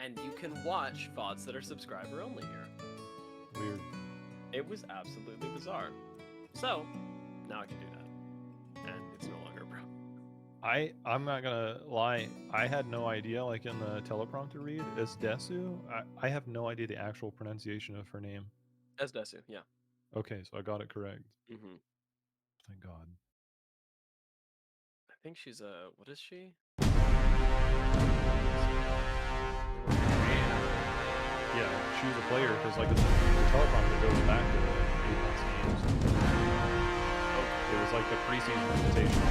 and you can watch VODs that are subscriber only here. Weird. It was absolutely bizarre. So, now I can do that. And it's no longer a problem. I'm not gonna lie, I had no idea, like in the teleprompter read, it's Desu. I have no idea the actual pronunciation of her name. As Desu, yeah. Okay, so I got it correct. Mm-hmm. Thank God. I think she's a, what is she? Yeah, she was a player because like the teleprompter goes back to Apex games. It was like the preseason invitation.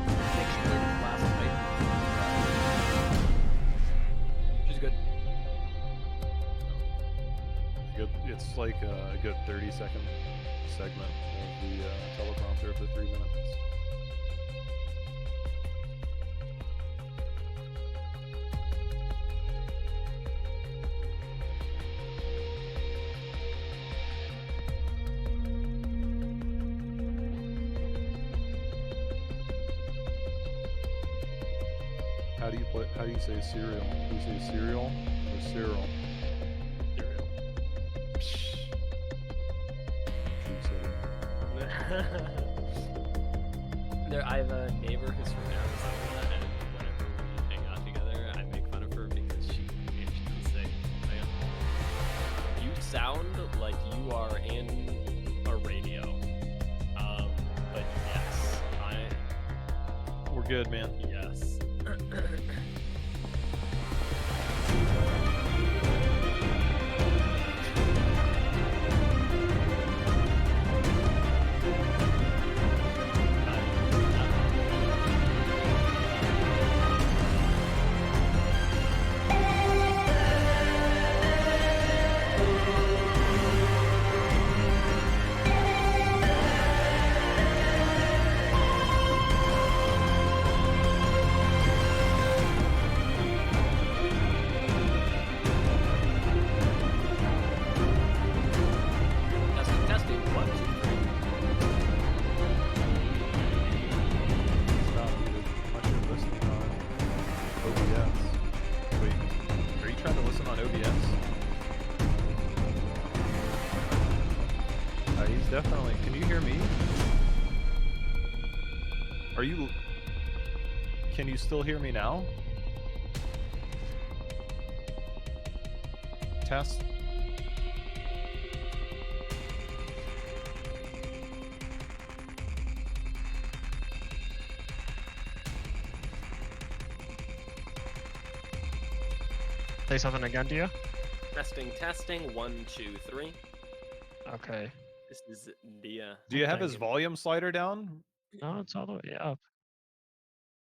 I think she played last night. She's good. It's like a good 30-second segment of the teleprompter of the 3 minutes. How do you say cereal? Do you say cereal or Cyril? Cereal. I have a neighbor who's from Arizona, and whenever we hang out together, I make fun of her because she doesn't say, you sound like you are in a radio. But yes, We're good, man. yes. Testing, 1, 2, 3. Stop, dude. Unless you're listening on OBS. Wait, are you trying to listen on OBS? He's definitely. Can you hear me? Are you? Can you still hear me now? Test. Say something again to you? Testing, 1, 2, 3. Okay. This is the, Do you have his Dang it. volume slider down? No, it's all the way up.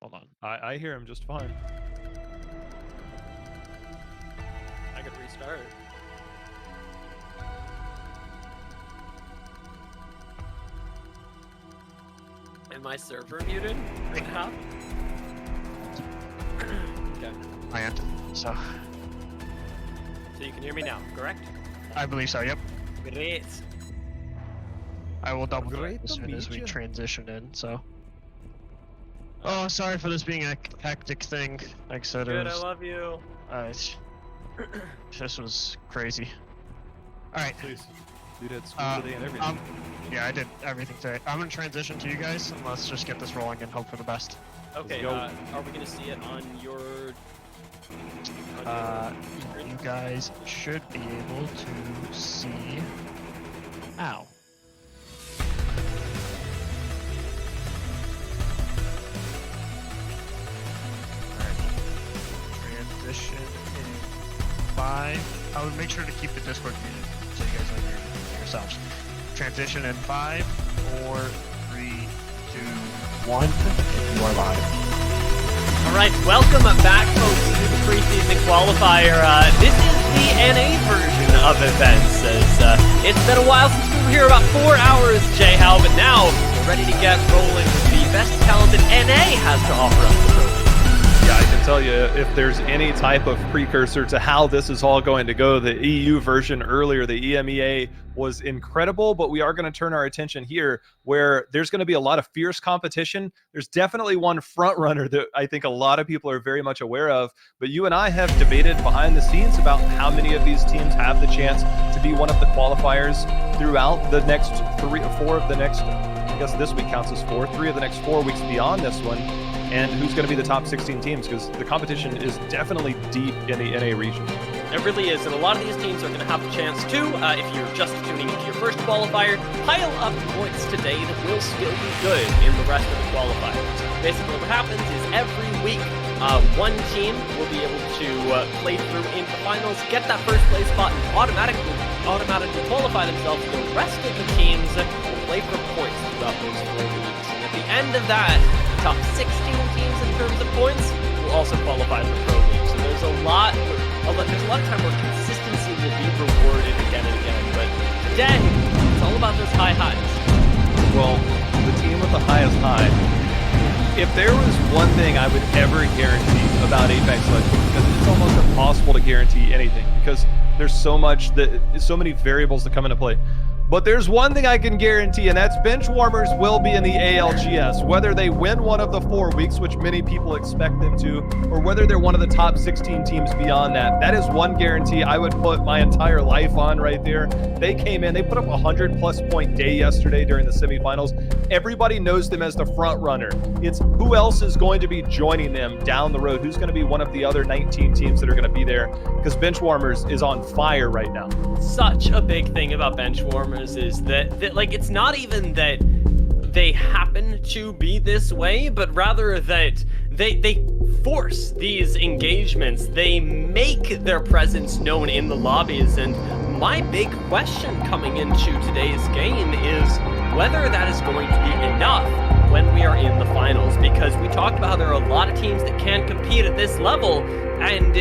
Hold on. I hear him just fine. I could restart. Am my server muted? What happened? Okay. I am. So, So you can hear me now, correct? I believe so, yep. Great. I will double check Great as to soon as meet we you. transition in, so. Oh, sorry for this being a hectic thing. Like I said, Good, it I was, love you. this was crazy. Alright, Please. Dude had school today and everything. yeah, I did everything today. I'm gonna transition to you guys, and let's just get this rolling and hope for the best. Okay, go. are we gonna see it on your... You guys should be able to see. Ow. Transition in 5. I would make sure to keep the Discord muted so you guys don't hear yourselves. Transition in 5, 4, 3, 2, 1. You are live. Alright, welcome back, folks, to the Preseason Qualifier. This is the NA version of events, as it's been a while since we were here, about 4 hours, J-Hal, but now we're ready to get rolling with the best talent that NA has to offer us. Yeah, I can tell tell you, if there's any type of precursor to how this is all going to go, the EU version earlier, the EMEA, was incredible, but we are going to turn our attention here where there's going to be a lot of fierce competition. There's definitely one front runner that I think a lot of people are very much aware of, but you and I have debated behind the scenes about how many of these teams have the chance to be one of the qualifiers throughout the next 3 or 4 of the next, I guess this week counts as 4, 3 of the next 4 weeks beyond this one, and who's going to be the top 16 teams, because the competition is definitely deep in the NA region. It really is, and a lot of these teams are going to have the chance to, if you're just tuning into your first qualifier, pile up points today that will still be good in the rest of the qualifiers. Basically what happens is every week, one team will be able to play through into the finals, get that first place spot, and automatically qualify themselves. The rest of the teams will play for points throughout those 4 weeks. And at the end of that, the top 16 teams in terms of points will also qualify for Pro League. So there's a lot of time where consistency will be rewarded again and again. But today, it's all about those high highs. Well, the team with the highest high, if there was one thing I would ever guarantee about Apex Legends, because it's almost impossible to guarantee anything, because there's so many variables that come into play. But there's one thing I can guarantee, and that's bench warmers will be in the ALGS, whether they win one of the 4 weeks, which many people expect them to, or whether they're one of the top 16 teams beyond that. That is one guarantee I would put my entire life on right there. They came in, they put up a 100+ point day yesterday during the semifinals. Everybody knows them as the front runner. It's who else is going to be joining them down the road? Who's going to be one of the other 19 teams that are going to be there? Because bench warmers is on fire right now. Such a big thing about bench warmers is that like, it's not even that they happen to be this way, but rather that they force these engagements. They make their presence known in the lobbies, and my big question coming into today's game is whether that is going to be enough when we are in the finals, because we talked about how there are a lot of teams that can compete at this level, and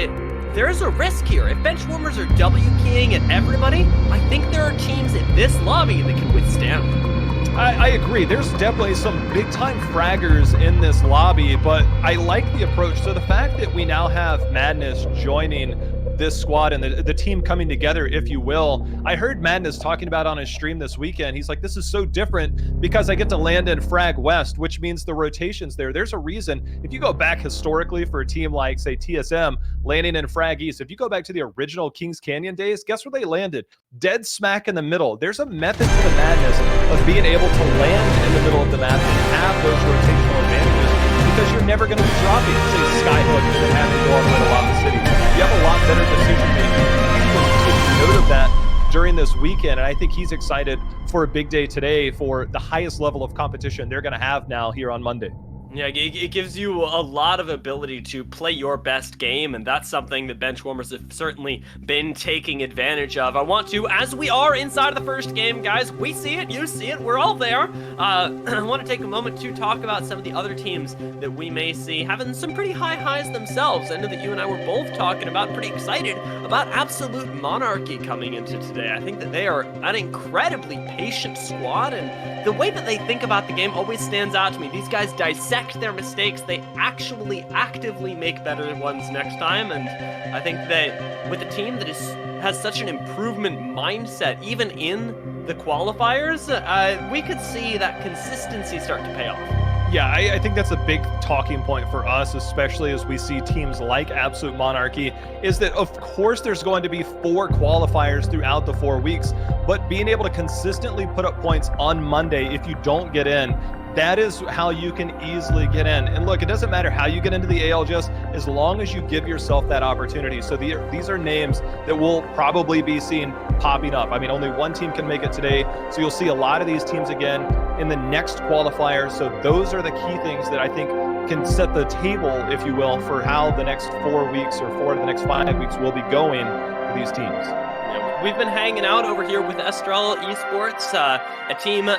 there's a risk here. If bench warmers are W-keying at everybody, I think there are teams in this lobby that can withstand them. I agree. There's definitely some big-time fraggers in this lobby, but I like the approach. So the fact that we now have Madness joining this squad and the team coming together, if you will. I heard Madness talking about on his stream this weekend. He's like, this is so different because I get to land in Frag West, which means the rotations there. There's a reason. If you go back historically for a team like, say, TSM landing in Frag East, if you go back to the original Kings Canyon days, guess where they landed? Dead smack in the middle. There's a method to the madness of being able to land in the middle of the map and have those rotational advantages, because you're never going to be dropping, say, Skyhook, and then having to go all the way to Lava City. You have a lot better decision making. He was taking note of that during this weekend, and I think he's excited for a big day today for the highest level of competition they're going to have now here on Monday. Yeah, it gives you a lot of ability to play your best game, and that's something that benchwarmers have certainly been taking advantage of. I want to, as we are inside of the first game, guys, we see it, you see it, we're all there. I want to take a moment to talk about some of the other teams that we may see having some pretty high highs themselves. I know that you and I were both talking about, pretty excited about Absolute Monarchy coming into today. I think that they are an incredibly patient squad, and the way that they think about the game always stands out to me. These guys dissect their mistakes. They actually actively make better ones next time, and I think that with a team that has such an improvement mindset, even in the qualifiers, we could see that consistency start to pay off. Yeah, I think that's a big talking point for us, especially as we see teams like Absolute Monarchy, is that of course there's going to be 4 qualifiers throughout the 4 weeks, but being able to consistently put up points on Monday if you don't get in, that is how you can easily get in. And look, it doesn't matter how you get into the ALGS as long as you give yourself that opportunity. So these are names that we'll probably be seeing popping up. I mean, only one team can make it today, so you'll see a lot of these teams again in the next qualifier. So those are the key things that I think can set the table, if you will, for how the next 4 weeks or 4 of the next 5 weeks will be going for these teams. We've been hanging out over here with Estrella Esports, a team that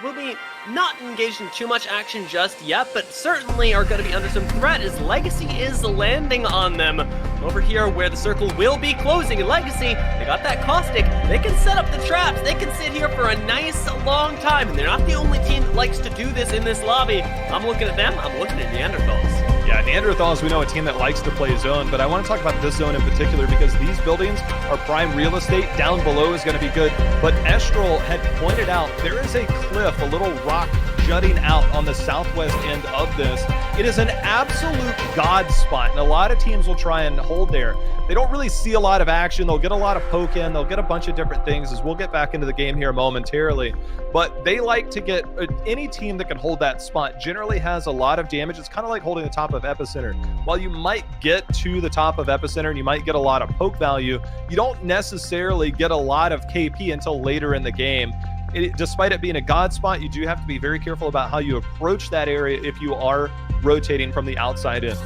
will be not engaged in too much action just yet, but certainly are going to be under some threat as Legacy is landing on them over here where the circle will be closing. And Legacy, they got that caustic. They can set up the traps. They can sit here for a nice long time, and they're not the only team that likes to do this in this lobby. I'm looking at them. I'm looking at Neanderthals. Yeah, Neanderthal, as we know, a team that likes to play zone, but I want to talk about this zone in particular because these buildings are prime real estate. Down below is going to be good, but Estral had pointed out there is a cliff, a little rock jutting out on the southwest end of this. It is an absolute god spot, and a lot of teams will try and hold there. They don't really see a lot of action. They'll get a lot of poke in. They'll get a bunch of different things, as we'll get back into the game here momentarily. But they like to get any team that can hold that spot generally has a lot of damage. It's kind of like holding the top of Epicenter. While you might get to the top of Epicenter and you might get a lot of poke value, you don't necessarily get a lot of KP until later in the game. Despite it being a god spot, you do have to be very careful about how you approach that area if you are rotating from the outside in.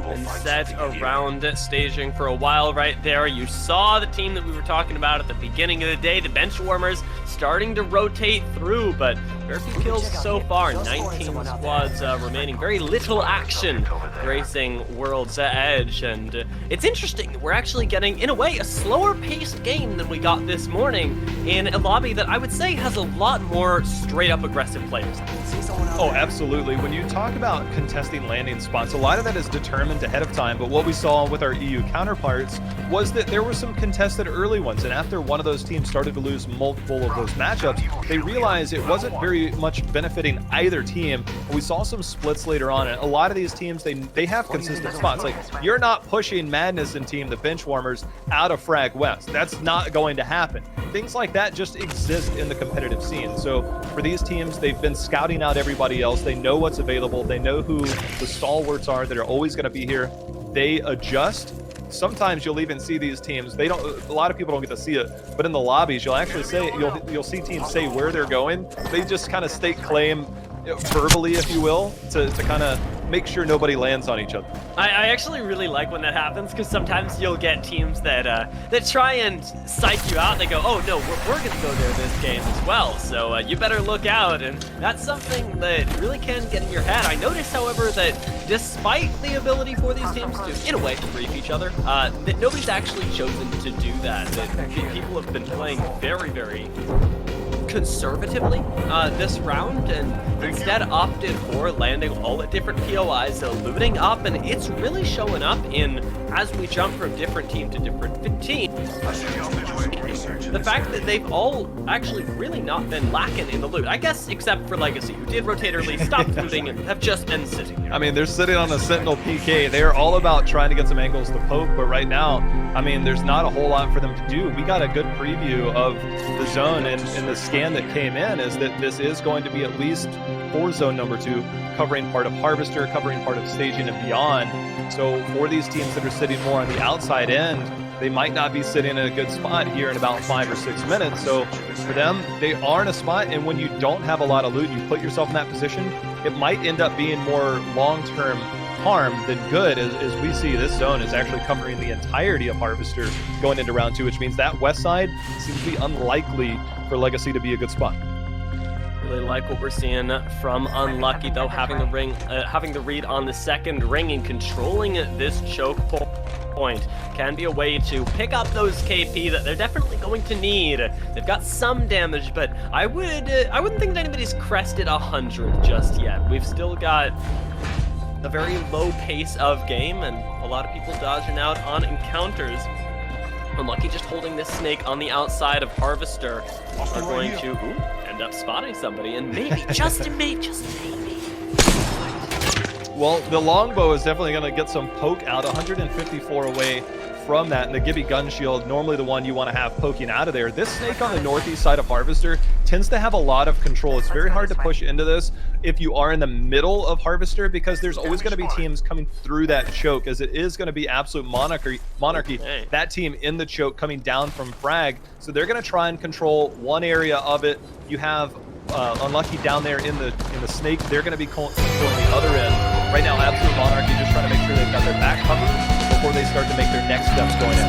And set around staging for a while right there. You saw the team that we were talking about at the beginning of the day, the bench warmers, starting to rotate through, but very few kills so far. 19 squads remaining. Very little action gracing World's Edge, and it's interesting that we're actually getting, in a way, a slower paced game than we got this morning in a lobby that I would say has a lot more straight up aggressive players. Oh, absolutely. When you talk about contesting landing spots, a lot of that is determined ahead of time, but what we saw with our EU counterparts was that there were some contested early ones, and after one of those teams started to lose multiple of those matchups, they realized it wasn't very much benefiting either team. We saw some splits later on, and a lot of these teams, they have consistent spots. Like, you're not pushing Madness and team, the bench warmers, out of Frag West. That's not going to happen. Things like that just exist in the competitive scene. So for these teams, they've been scouting out everybody else. They know what's available. They know who the stalwarts are that are always going to be here. They adjust. Sometimes you'll even see these teams, a lot of people don't get to see it, but in the lobbies, you'll actually you'll see teams say where they're going. They just kind of stake claim verbally, if you will, to kind of make sure nobody lands on each other. I actually really like when that happens, because sometimes you'll get teams that that try and psych you out. They go, oh no, we're gonna go there this game as well, so you better look out. And that's something that really can get in your head. I noticed, however, that despite the ability for these teams to, in a way, brief each other, that nobody's actually chosen to do that. That people have been playing very, very conservatively this round, and instead opted for landing all at different POIs, so looting up, and it's really showing up in, as we jump from different team to different team, the fact that they've all actually really not been lacking in the loot. I guess except for Legacy, who did rotate early, stopped looting, and have just been sitting here. I mean, they're sitting on a Sentinel PK. They're all about trying to get some angles to poke, but right now, I mean, there's not a whole lot for them to do. We got a good preview of the zone, and the scan that came in is that this is going to be at least for zone number 2, covering part of Harvester, covering part of staging and beyond. So for these teams that are sitting more on the outside end, they might not be sitting in a good spot here in about 5 or 6 minutes. So for them, they are in a spot, and when you don't have a lot of loot, you put yourself in that position, it might end up being more long-term harm than good. As we see, this zone is actually covering the entirety of Harvester going into round 2, which means that west side seems to be unlikely for Legacy to be a good spot. Really like what we're seeing from Unlucky, though, having the read on the second ring and controlling this choke point can be a way to pick up those KP that they're definitely going to need. They've got some damage, but I wouldn't think that anybody's crested 100 just yet. We've still got a very low pace of game, and a lot of people dodging out on encounters. Unlucky just holding this snake on the outside of Harvester are going to end up spotting somebody, and maybe, just maybe. Well, the longbow is definitely going to get some poke out, 154 away from that, and the Gibby gun shield, normally the one you want to have poking out of there. This snake on the northeast side of Harvester tends to have a lot of control. It's very hard to push into this if you are in the middle of Harvester, because there's always going to be teams coming through that choke, as it is going to be absolute monarchy. That team in the choke coming down from Frag, so they're going to try and control one area of it. You have Unlucky down there in the snake. They're going to be controlling the other end. Right now, absolute monarchy just trying to make sure they've got their back covered before they start to make their next steps going in.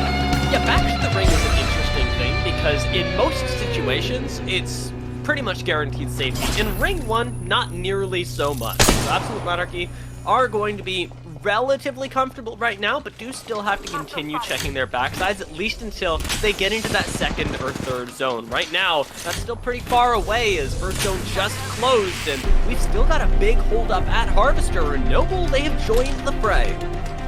Yeah, back to the ring is an interesting thing, because in most situations, it's pretty much guaranteed safety. In ring 1, not nearly so much. So absolute monarchy are going to be relatively comfortable right now, but do still have to continue checking their backsides, at least until they get into that second or third zone. Right now, that's still pretty far away as first zone just closed, and we've still got a big hold up at Harvester, and Noble, they have joined the fray.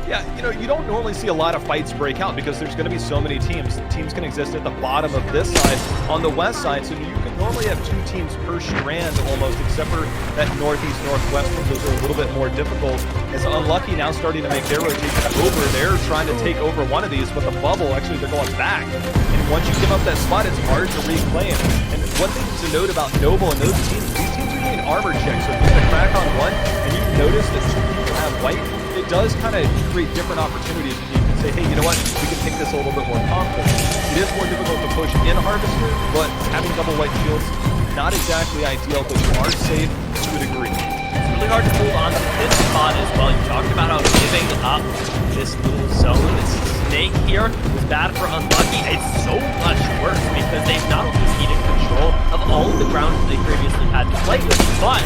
Yeah, you know, you don't normally see a lot of fights break out because there's going to be so many teams. Teams can exist at the bottom of this side, on the west side, so you can normally have 2 teams per strand almost, except for that northeast, northwest one. Those are a little bit more difficult. As Unlucky now starting to make their rotation over. They're trying to take over one of these, but the bubble, actually, they're going back. And once you give up that spot, it's hard to reclaim. And one thing to note about Noble and those teams, these teams are doing armor checks. So if you get a crack on one, and you notice that 2 people have white, it does kind of create different opportunities, and you can say, hey, you know what, we can take this a little bit more confident. It is more difficult to push in Harvester, but having double white shields, not exactly ideal, but you are safe to a degree. It's really hard to hold on to this spot as well. You talked about how giving up this little zone, this snake here, was bad for Unlucky. It's so much worse because they've not only ceded control of all of the ground that they previously had to play with, but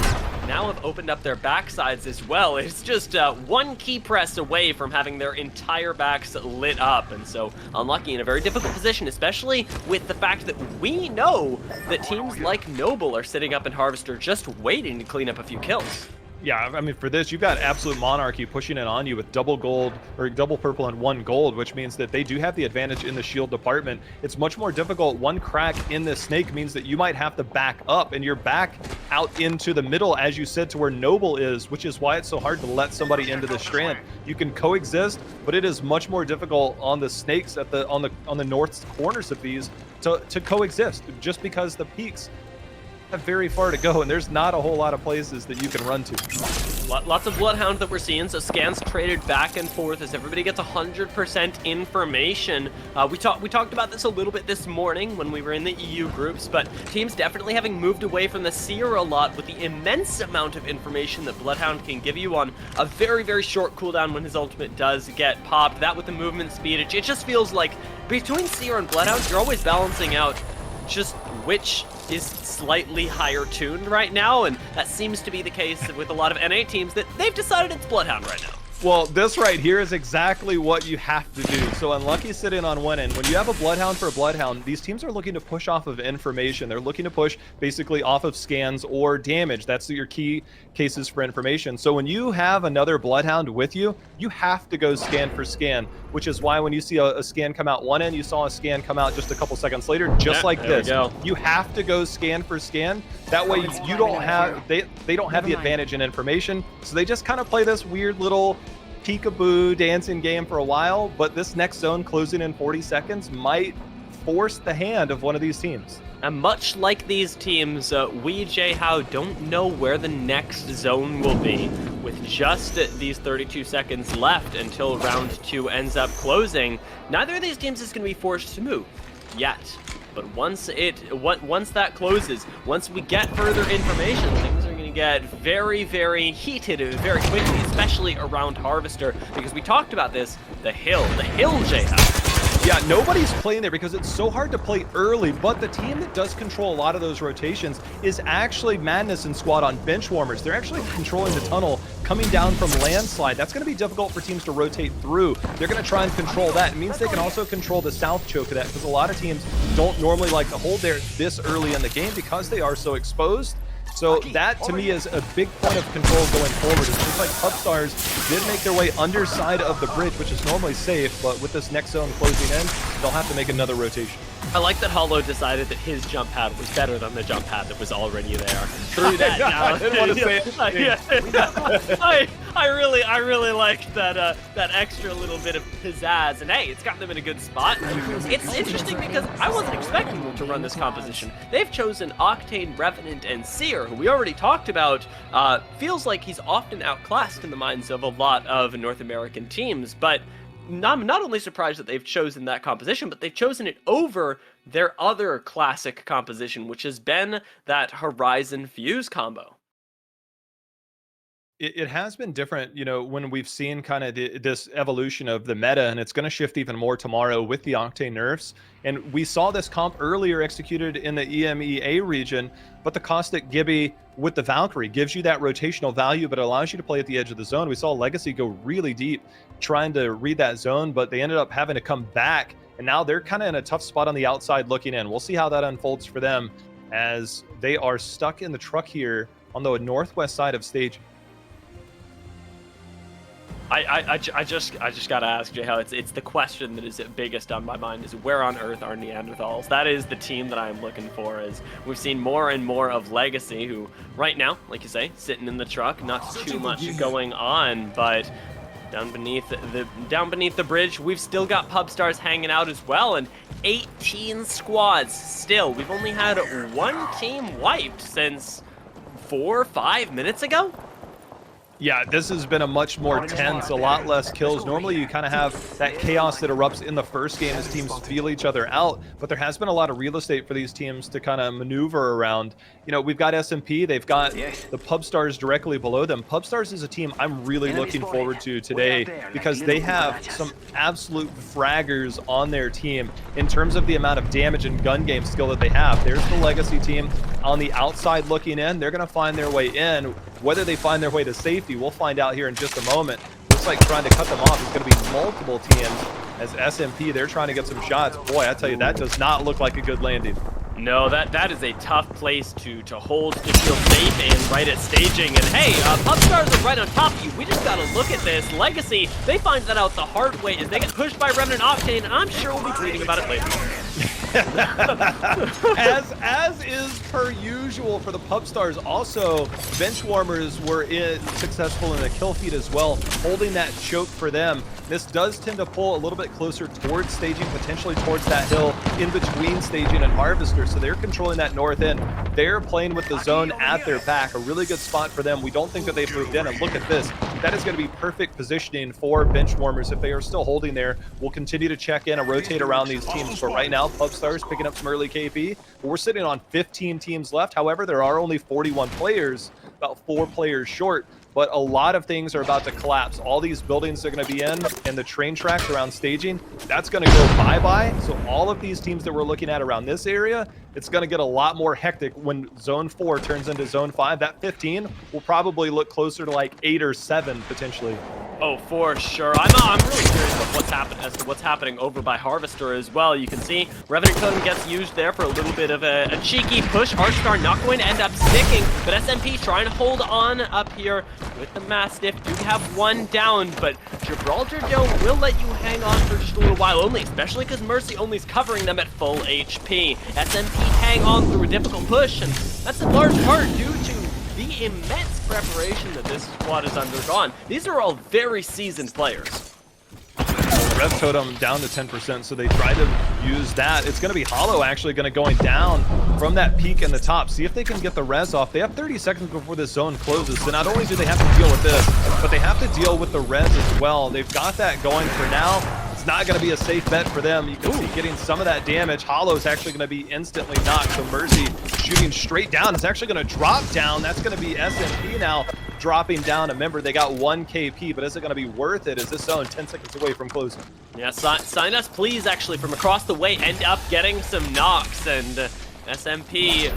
now have opened up their backsides as well. It's just one key press away from having their entire backs lit up, and so Unlucky in a very difficult position, especially with the fact that we know that teams like Noble are sitting up in Harvester just waiting to clean up a few kills. Yeah, I mean, for this, you've got Absolute Monarchy pushing it on you with double gold, or double purple and 1 gold, which means that they do have the advantage in the shield department. It's much more difficult. One crack in this snake means that you might have to back up, and you're back out into the middle, as you said, to where Noble is, which is why it's so hard to let somebody into the strand. You can coexist, but it is much more difficult on the snakes at the on the north corners of these to coexist, just because the peaks have very far to go, and there's not a whole lot of places that you can run to. Lots of Bloodhound that we're seeing, so scans traded back and forth as everybody gets 100% information. We talked about this a little bit this morning when we were in the EU groups, but teams definitely having moved away from the Seer a lot with the immense amount of information that Bloodhound can give you on a very, very short cooldown when his ultimate does get popped. That with the movement speed, it just feels like between Seer and Bloodhound, you're always balancing out just which is slightly higher tuned right now, and that seems to be the case with a lot of NA teams that they've decided it's Bloodhound right now. Well, this right here is exactly what you have to do. So Unlucky sit in on winning. When you have a Bloodhound for a Bloodhound, these teams are looking to push off of information. They're looking to push basically off of scans or damage. That's your key cases for information. So when you have another Bloodhound with you, you have to go scan for scan, which is why when you see a scan come out one end, you saw a scan come out just a couple seconds later, just like this. You have to go scan for scan. That way you don't have, they don't have the advantage in information. So they just kind of play this weird little peekaboo dancing game for a while, but this next zone closing in 40 seconds might force the hand of one of these teams. And much like these teams, we, Jhow, don't know where the next zone will be. With just these 32 seconds left until round 2 ends up closing, neither of these teams is going to be forced to move yet. But once that closes, once we get further information, things are going to get very, very heated very quickly, especially around Harvester, because we talked about this, the hill, Jhow. Yeah, nobody's playing there because it's so hard to play early, but the team that does control a lot of those rotations is actually Madness and Squad on Benchwarmers. They're actually controlling the tunnel coming down from Landslide. That's going to be difficult for teams to rotate through. They're going to try and control that. It means they can also control the south choke of that, because a lot of teams don't normally like to hold there this early in the game because they are so exposed. So that, to me, is a big point of control going forward. It's just like Upstars did make their way underside of the bridge, which is normally safe, but with this next zone closing in, they'll have to make another rotation. I like that Hollow decided that his jump pad was better than the jump pad that was already there. Through that now. I didn't want to say it. I really liked that extra little bit of pizzazz, and hey, it's got them in a good spot. It's interesting because I wasn't expecting them to run this composition. They've chosen Octane, Revenant, and Seer, who we already talked about. Feels like he's often outclassed in the minds of a lot of North American teams, but I'm not only surprised that they've chosen that composition, but they've chosen it over their other classic composition, which has been that Horizon Fuse combo. It has been different, when we've seen kind of this evolution of the meta, and it's going to shift even more tomorrow with the Octane nerfs. And we saw this comp earlier executed in the EMEA region, but the Caustic Gibby with the Valkyrie gives you that rotational value, but it allows you to play at the edge of the zone. We saw Legacy go really deep trying to read that zone, but they ended up having to come back, and now they're kind of in a tough spot on the outside looking in. We'll see how that unfolds for them as they are stuck in the truck here on the northwest side of stage. I just gotta ask Jay how it's the question that is biggest on my mind is where on earth are Neanderthals? That is the team that I'm looking for. As we've seen more and more of Legacy, who right now, like you say, sitting in the truck, not too much going on, but down beneath the bridge, we've still got Pubstars hanging out as well, and 18 squads still. We've only had one team wiped since 4 or 5 minutes ago. Yeah, this has been a much more tense, a lot less kills. Normally you kind of have that chaos that erupts in the first game as teams feel each other out, but there has been a lot of real estate for these teams to kind of maneuver around. We've got SMP, they've got the Pubstars directly below them. Pubstars is a team I'm really looking forward to today because they have some absolute fraggers on their team in terms of the amount of damage and gun game skill that they have. There's the Legacy team on the outside looking in. They're going to find their way in. Whether they find their way to safety, we'll find out here in just a moment. Looks like trying to cut them off is going to be multiple teams as SMP, they're trying to get some shots. Boy, I tell you, that does not look like a good landing. No, that is a tough place to hold, to feel safe and right at staging. And hey, Pubstars are right on top of you. We just gotta look at this. Legacy, they find that out the hard way as they get pushed by Remnant Octane, and I'm sure we'll be reading about it later. as is per usual for the Pubstars, also Benchwarmers were successful in the kill feed as well, holding that choke for them. This does tend to pull a little bit closer towards staging, potentially towards that hill in between staging and Harvester, so they're controlling that north end. They're playing with the zone at their back, a really good spot for them. We don't think that they've moved in, and look at this. That is going to be perfect positioning for Benchwarmers if they are still holding there. We'll continue to check in and rotate around these teams, but right now Pubstars picking up some early KP. But we're sitting on 15 teams left. However, there are only 41 players, about 4 players short. But a lot of things are about to collapse. All these buildings are going to be in, and the train tracks around staging, that's going to go bye-bye. So all of these teams that we're looking at around this area, it's going to get a lot more hectic when Zone 4 turns into Zone 5. That 15 will probably look closer to like 8 or 7 potentially. Oh, for sure. I'm really curious about what's happening over by Harvester as well. You can see Revenant Totem gets used there for a little bit of a cheeky push. Archstar not going to end up sticking, but SMP trying to hold on up here with the Mastiff. Do have one down, but Gibraltar Dome will let you hang on for just a little while only, especially because Mercy only is covering them at full HP. SMP hang on through a difficult push, and that's in large part due to the immense preparation that this squad has undergone. These are all very seasoned players. Rev Totem down to 10%, so they try to use that. It's going to be Hollow actually going to going down from that peak in the top. See if they can get the res off. They have 30 seconds before this zone closes, so not only do they have to deal with this, but they have to deal with the res as well. They've got that going for now. It's not going to be a safe bet for them. You can see getting some of that damage. Hollow's actually going to be instantly knocked, so Mercy shooting straight down. It's actually going to drop down. That's going to be SMP now dropping down. Remember, they got 1 KP, but is it going to be worth it? Is this zone 10 seconds away from closing? Yeah, sign us please actually from across the way end up getting some knocks, and SMP,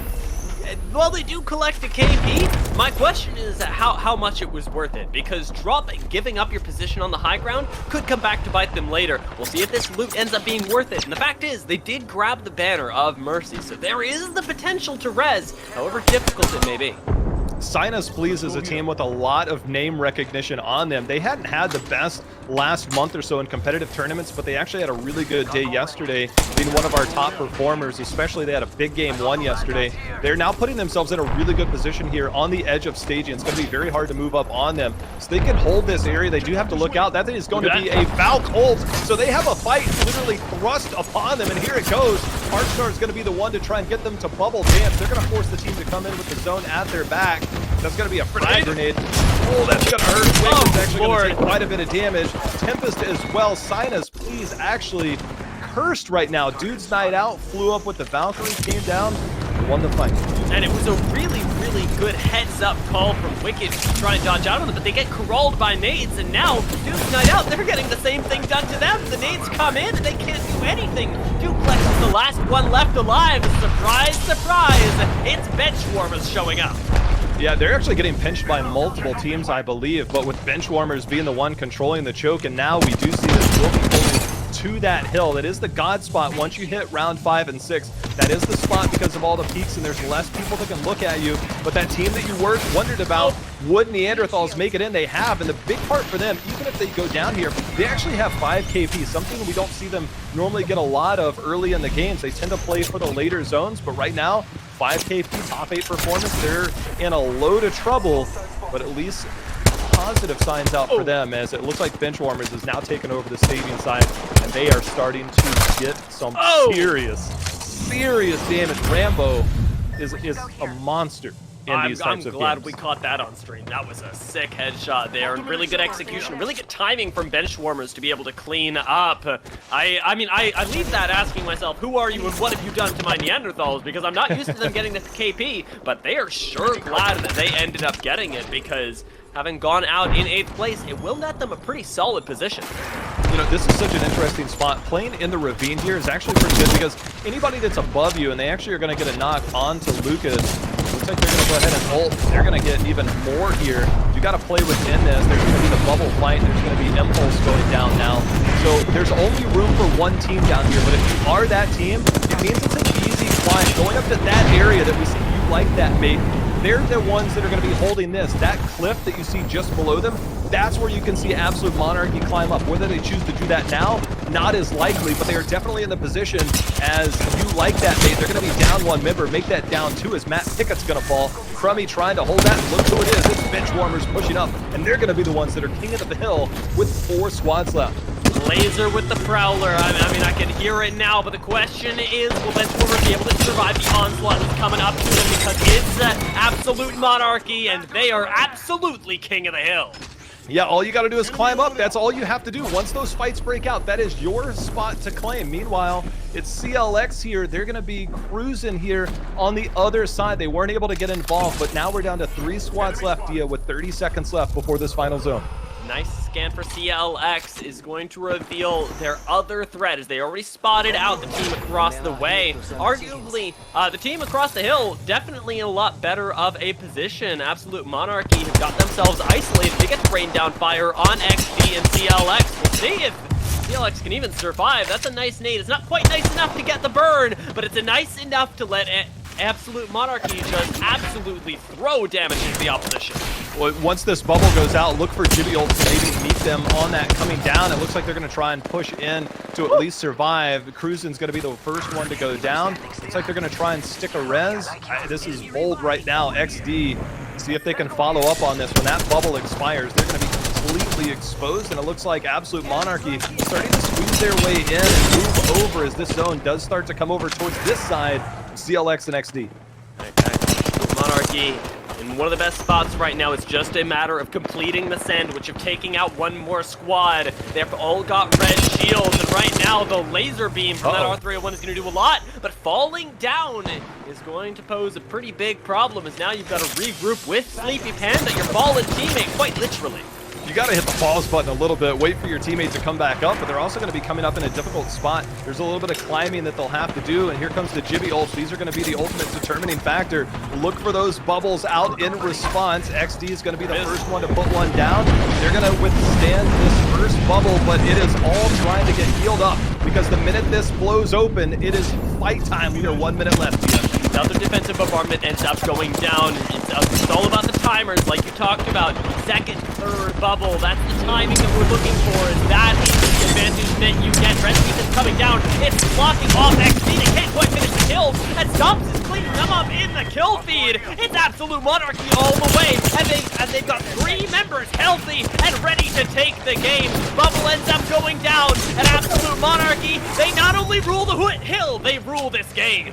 well, they do collect a KP. My question is how much it was worth it, because giving up your position on the high ground could come back to bite them later. We'll see if this loot ends up being worth it, and the fact is they did grab the banner of Mercy, so there is the potential to res, however difficult it may be. Sign Us Please is a team with a lot of name recognition on them. They hadn't had the best last month or so in competitive tournaments, but they actually had a really good day yesterday, being one of our top performers, especially they had a big game 1 yesterday. They're now putting themselves in a really good position here on the edge of staging. It's going to be very hard to move up on them. So they can hold this area. They do have to look out. That is going to be a Valk ult. So they have a fight literally thrust upon them, and here it goes. Archstar is going to be the one to try and get them to bubble dance. They're going to force the team to come in with the zone at their back. That's going to be a frag grenade. Oh, that's going to hurt. Wake is actually going to take quite a bit of damage. Tempest as well. Sign Us Please actually cursed right now. Dude's night out. Flew up with the Valkyrie, came down, won the fight. And it was a really really good heads-up call from Wicked to try and dodge out of them, but they get crawled by nades, and now Duke's Night Out, they're getting the same thing done to them. The nades come in, and they can't do anything. Duplex is the last one left alive. Surprise, surprise, it's Benchwarmers showing up. Yeah, they're actually getting pinched by multiple teams, I believe, but with Benchwarmers being the one controlling the choke, and now we do see this will be holding to that hill. That is the god spot. Once you hit round 5 and 6, that is the spot because of all the peaks, and there's less people that can look at you. But that team that you wondered about, would Neanderthals make it in? They have, and the big part for them, even if they go down here, they actually have 5 KP, something we don't see them normally get a lot of early in the games. They tend to play for the later zones, but right now, 5 KP, top 8 performance, they're in a load of trouble, but at least positive signs out for them, as it looks like Benchwarmers is now taking over the staging side, and they are starting to get some serious damage. Rambo is a monster in these types of I'm glad games. we caught that on stream. That was a sick headshot there, and really good execution, really good timing from Benchwarmers to be able to clean up. I mean, I leave that asking myself, who are you and what have you done to my Neanderthals? Because I'm not used to them getting this KP, but they are sure glad that they ended up getting it, because having gone out in 8th place, it will net them a pretty solid position. You know, this is such an interesting spot. Playing in the ravine here is actually pretty good, because anybody that's above you, and they actually are going to get a knock onto Lucas. Looks like they're going to go ahead and ult. They're going to get even more here. You got to play within this. There's going to be the bubble fight. There's going to be impulse going down now. So there's only room for one team down here, but if you are that team, it means it's an easy climb. Going up to that area that we see you like that, mate, they're the ones that are going to be holding this. That cliff that you see just below them, that's where you can see Absolute Monarchy climb up. Whether they choose to do that now, not as likely, but they are definitely in the position as you like that, mate. They're going to be down 1 member, make that down 2 as Matt Pickett's going to fall. Crummy trying to hold that. Look who it is. It's Benchwarmers pushing up, and they're going to be the ones that are king of the hill with 4 squads left. Laser with the Prowler. I mean, I can hear it now, but the question is, will Benchwarmers be able to survive the onslaught that's coming up to them, because it's Absolute Monarchy, and they are absolutely king of the hill. Yeah, all you got to do is climb up. That's all you have to do. Once those fights break out, that is your spot to claim. Meanwhile, it's CLX here. They're going to be cruising here on the other side. They weren't able to get involved, but now we're down to 3 squads left, Dia, with 30 seconds left before this final zone. Nice scan for CLX is going to reveal their other threat, as they already spotted out the team across the way. Arguably, the team across the hill definitely in a lot better of a position. Absolute Monarchy have got themselves isolated. They get to rain down fire on XD and CLX. We'll see if CLX can even survive. That's a nice nade. It's not quite nice enough to get the burn, but it's nice enough to let Absolute Monarchy just absolutely throw damage into the opposition. Well, once this bubble goes out, look for Jibby ult to maybe meet them on that coming down. It looks like they're going to try and push in to at least survive. Cruisin's going to be the first one to go down. Looks like they're going to try and stick a res. This is bold right now. XD, see if they can follow up on this. When that bubble expires, they're going to be completely exposed, and it looks like Absolute Monarchy starting to squeeze their way in and move over as this zone does start to come over towards this side, CLX and XD. Absolute Monarchy in one of the best spots right now. It's just a matter of completing the sandwich, of taking out one more squad. They've all got red shields, and right now the laser beam from that R301 is going to do a lot, but falling down is going to pose a pretty big problem, as now you've got to regroup with Sleepy Panda, your fallen teammate, quite literally. You got to hit the pause button a little bit, wait for your teammate to come back up, but they're also going to be coming up in a difficult spot. There's a little bit of climbing that they'll have to do, and here comes the Jibby ults. These are going to be the ultimate determining factor. Look for those bubbles out in response. XD is going to be the first one to put one down. They're going to withstand this first bubble, but it is all trying to get healed up, because the minute this blows open, it is fight time. We are 1 minute left here. Another defensive bombardment ends up going down. It's all about the timers, like you talked about. Second, third bubble, that's the timing that we're looking for, and that is the advantage that you get. Red Team is coming down. It's blocking off XD. They can't quite finish the kills, and Stumps is cleaning them up in the kill feed. It's Absolute Monarchy all the way, and they've got 3 members healthy and ready to take the game. Bubble ends up going down, and Absolute Monarchy, they not only rule the hill, they rule this game.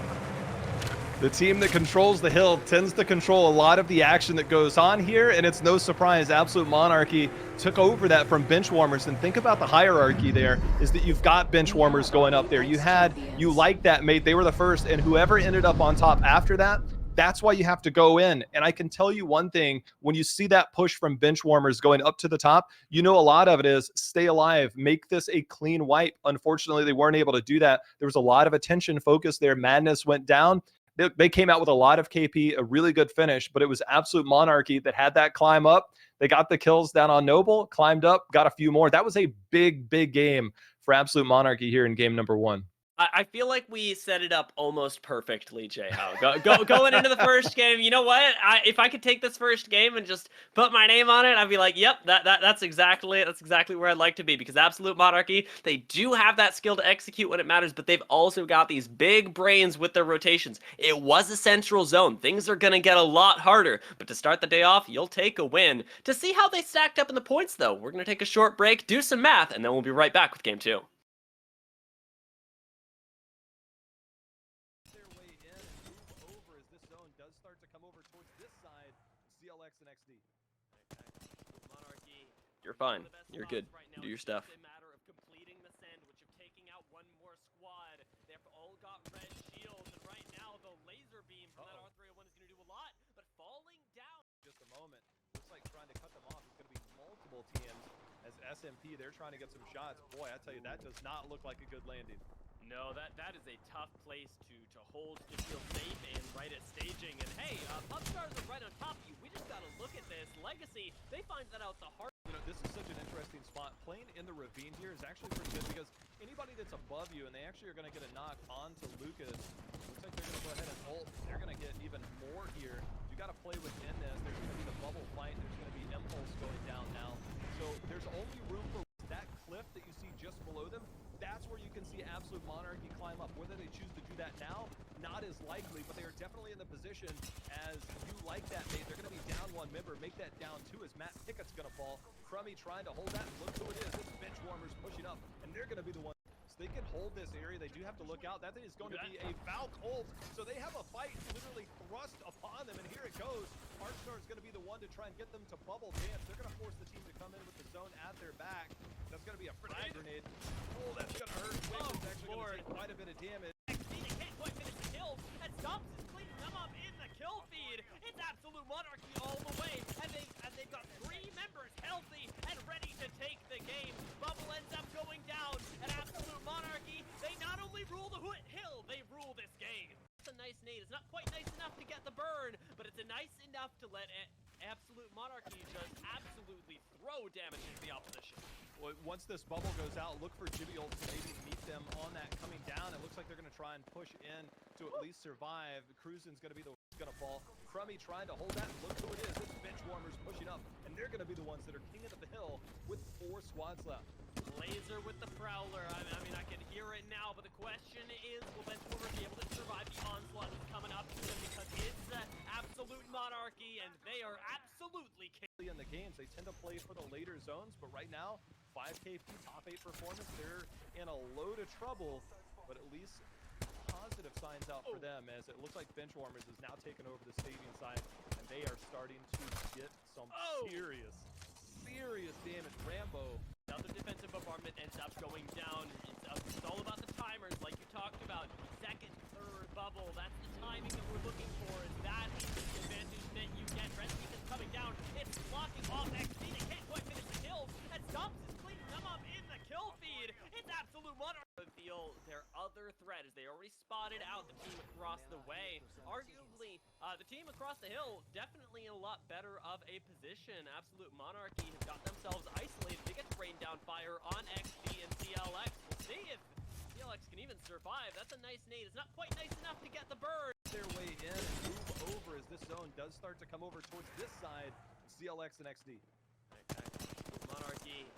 The team that controls the hill tends to control a lot of the action that goes on here, and it's no surprise Absolute Monarchy took over that from Benchwarmers. And think about the hierarchy there, is that you've got Benchwarmers going up there. You like that, mate. They were the first, and whoever ended up on top after that, That's why you have to go in. And I can tell you one thing, when you see that push from bench warmers going up to the top, you know a lot of it is stay alive, make this a clean wipe. Unfortunately, they weren't able to do that. There was a lot of attention focus there. Madness went down. They came out with a lot of KP, a really good finish, but it was Absolute Monarchy that had that climb up. They got the kills down on Noble, climbed up, got a few more. That was a big, big game for Absolute Monarchy here in game number 1. I feel like we set it up almost perfectly, J-Ho. Going into the first game, you know what? If I could take this first game and just put my name on it, I'd be like, yep, that's exactly where I'd like to be, because Absolute Monarchy, they do have that skill to execute when it matters, but they've also got these big brains with their rotations. It was a central zone. Things are going to get a lot harder, but to start the day off, you'll take a win. To see how they stacked up in the points, though, we're going to take a short break, do some math, and then we'll be right back with game 2. You're fine. You're good. Do your stuff. It's a matter of completing the sandwich, of taking out one more squad. They've all got red shields, and right now the laser beam from that R301 is going to do a lot, but falling down. Just a moment. Looks like trying to cut them off is going to be multiple teams. As SMP, they're trying to get some shots. Boy, I tell you, that does not look like a good landing. No, that is a tough place to hold, to feel safe and right at staging. And hey, Pubstars are right on top of you. We just got to look at this. Legacy, they find that out the hard. You know, this is such an interesting spot. Playing in the ravine here is actually pretty good because anybody that's above you, and they actually are going to get a knock onto Lucas. Looks like they're going to go ahead and ult. They're going to get even more here. You got to play within this. There's going to be the bubble fight. There's going to be Impulse going down now. So there's only room for that cliff that you see just below them. That's where you can see Absolute Monarchy climb up. Whether they choose to do that now, not as likely, but they are definitely in the position as you like that, mate. They're going to be down one member, make that down 2 as Matt Pickett's going to fall. Crummy trying to hold that. Look who it is. It's bench warmers pushing up, and they're going to be the one. So they can hold this area. They do have to look out. That is going to be a Valk ult. So they have a fight literally thrust upon them, and here it goes. Archstar is going to be the one to try and get them to bubble dance. They're going to force the team to come in with the zone at their back. That's going to be a frag grenade. Oh, that's going to hurt. Wings is actually going to take quite a bit of damage. They can't quite finish the kill, and Stumps is cleaning them up in the kill feed. It's Absolute Monarchy all the way, and they've got 3 members healthy and ready to take the game. Bubble ends up going down, and Absolute Monarchy, they not only rule the hill, they rule this game. It's a nice nade. It's not quite nice enough to get the burn, but it's nice enough to let Absolute Monarchy just absolutely throw damage into the opposition. Well, once this bubble goes out, look for Jibby ult to maybe meet them on that coming down. It looks like they're going to try and push in to at least survive. Cruisin's going to be the one that's going to fall. Crummy trying to hold that. Look who it is. It's bench warmers pushing up, and they're going to be the ones that are king of the hill with 4 squads left. Laser with the Prowler. I mean, I can hear it now, but the question is, will Benchwarmer be able to survive the onslaught that's coming up to them, because it's Absolute Monarchy, and they are absolutely In the games, they tend to play for the later zones, but right now, 5KP top 8 performance, they're in a load of trouble, but at least positive signs out for them, as it looks like Benchwarmers is now taken over the staging side, and they are starting to get some serious damage. Rambo. Now the defensive bombardment ends up going down. It's all about the timers, like you talked about. Second, third bubble, that's the timing that we're looking for, and that is the advantage that you get. Red Peak is coming down. It's blocking off XP. They can't quite finish the kills, and Stumps is cleaning them up in the kill feed. It's Absolute Monarchy. Feel their other threat as they already spotted out the team across the way. Arguably, the team across the hill definitely in a lot better of a position. Absolute Monarchy have got themselves isolated. They get to rain down fire on XP and CLX. We'll see if CLX can even survive. That's a nice nade. It's not quite nice enough to get the burn. Their way in and move over as this zone does start to come over towards this side. CLX and XD. Okay. Monarchy.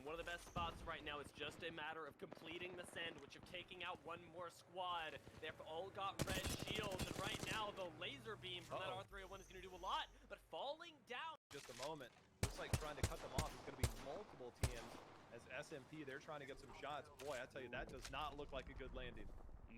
One of the best spots right now is just a matter of completing the sandwich, of taking out one more squad. They've all got red shields, and right now the laser beam from that R301 is going to do a lot, but falling down. Just a moment. Looks like trying to cut them off is going to be multiple teams, as SMP, they're trying to get some shots. Boy, I tell you, that does not look like a good landing.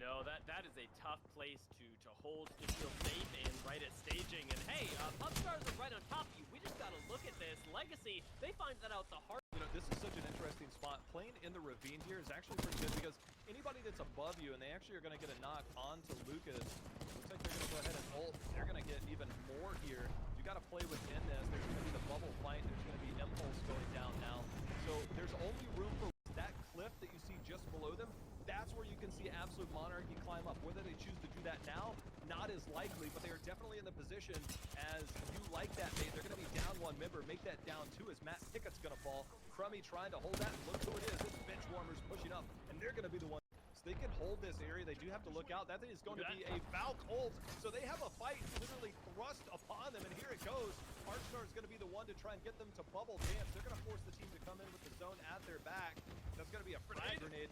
No, that is a tough place to hold, to feel safe and right at staging. And hey, Pubstars are right on top of you. We just got to look at this. Legacy, they find that out the hard. You know, this is such an interesting spot. Playing in the ravine here is actually pretty good because anybody that's above you, and they actually are going to get a knock onto Lucas. Looks like they're going to go ahead and ult. They're going to get even more here. You got to play within this. There's going to be the bubble fight. There's going to be impulse going down now. So there's only room for that cliff that you see just below them. That's where you can see Absolute Monarchy climb up. Whether they choose to do that now, not as likely, but they are definitely in the position as you like that, mate. They're going to be down one member, make that down two as Matt Pickett's going to fall. Crummy trying to hold that. Look who it is. It's bench warmers pushing up, and they're going to be the one. So they can hold this area. They do have to look out. That is going to be a Valk ult. So they have a fight literally thrust upon them, and here it goes. Archstar is going to be the one to try and get them to bubble dance. They're going to force the team to come in with the zone at their back. That's going to be a frag grenade.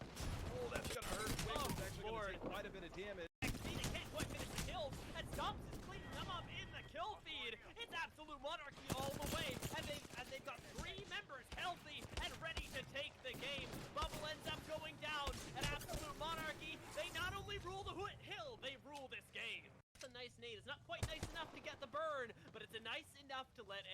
Oh, that's going to hurt. Waver's actually going to take quite a bit of damage. They can't quite finish the kills, and Stumps is cleaning them up in the kill feed. It's Absolute Monarchy all the way, and they've got 3 members healthy and ready to take the game. Bubble ends up going down, and Absolute Monarchy, they not only rule the hill, they rule this game. It's a nice nade. It's not quite nice enough to get the burn, but it's nice enough to let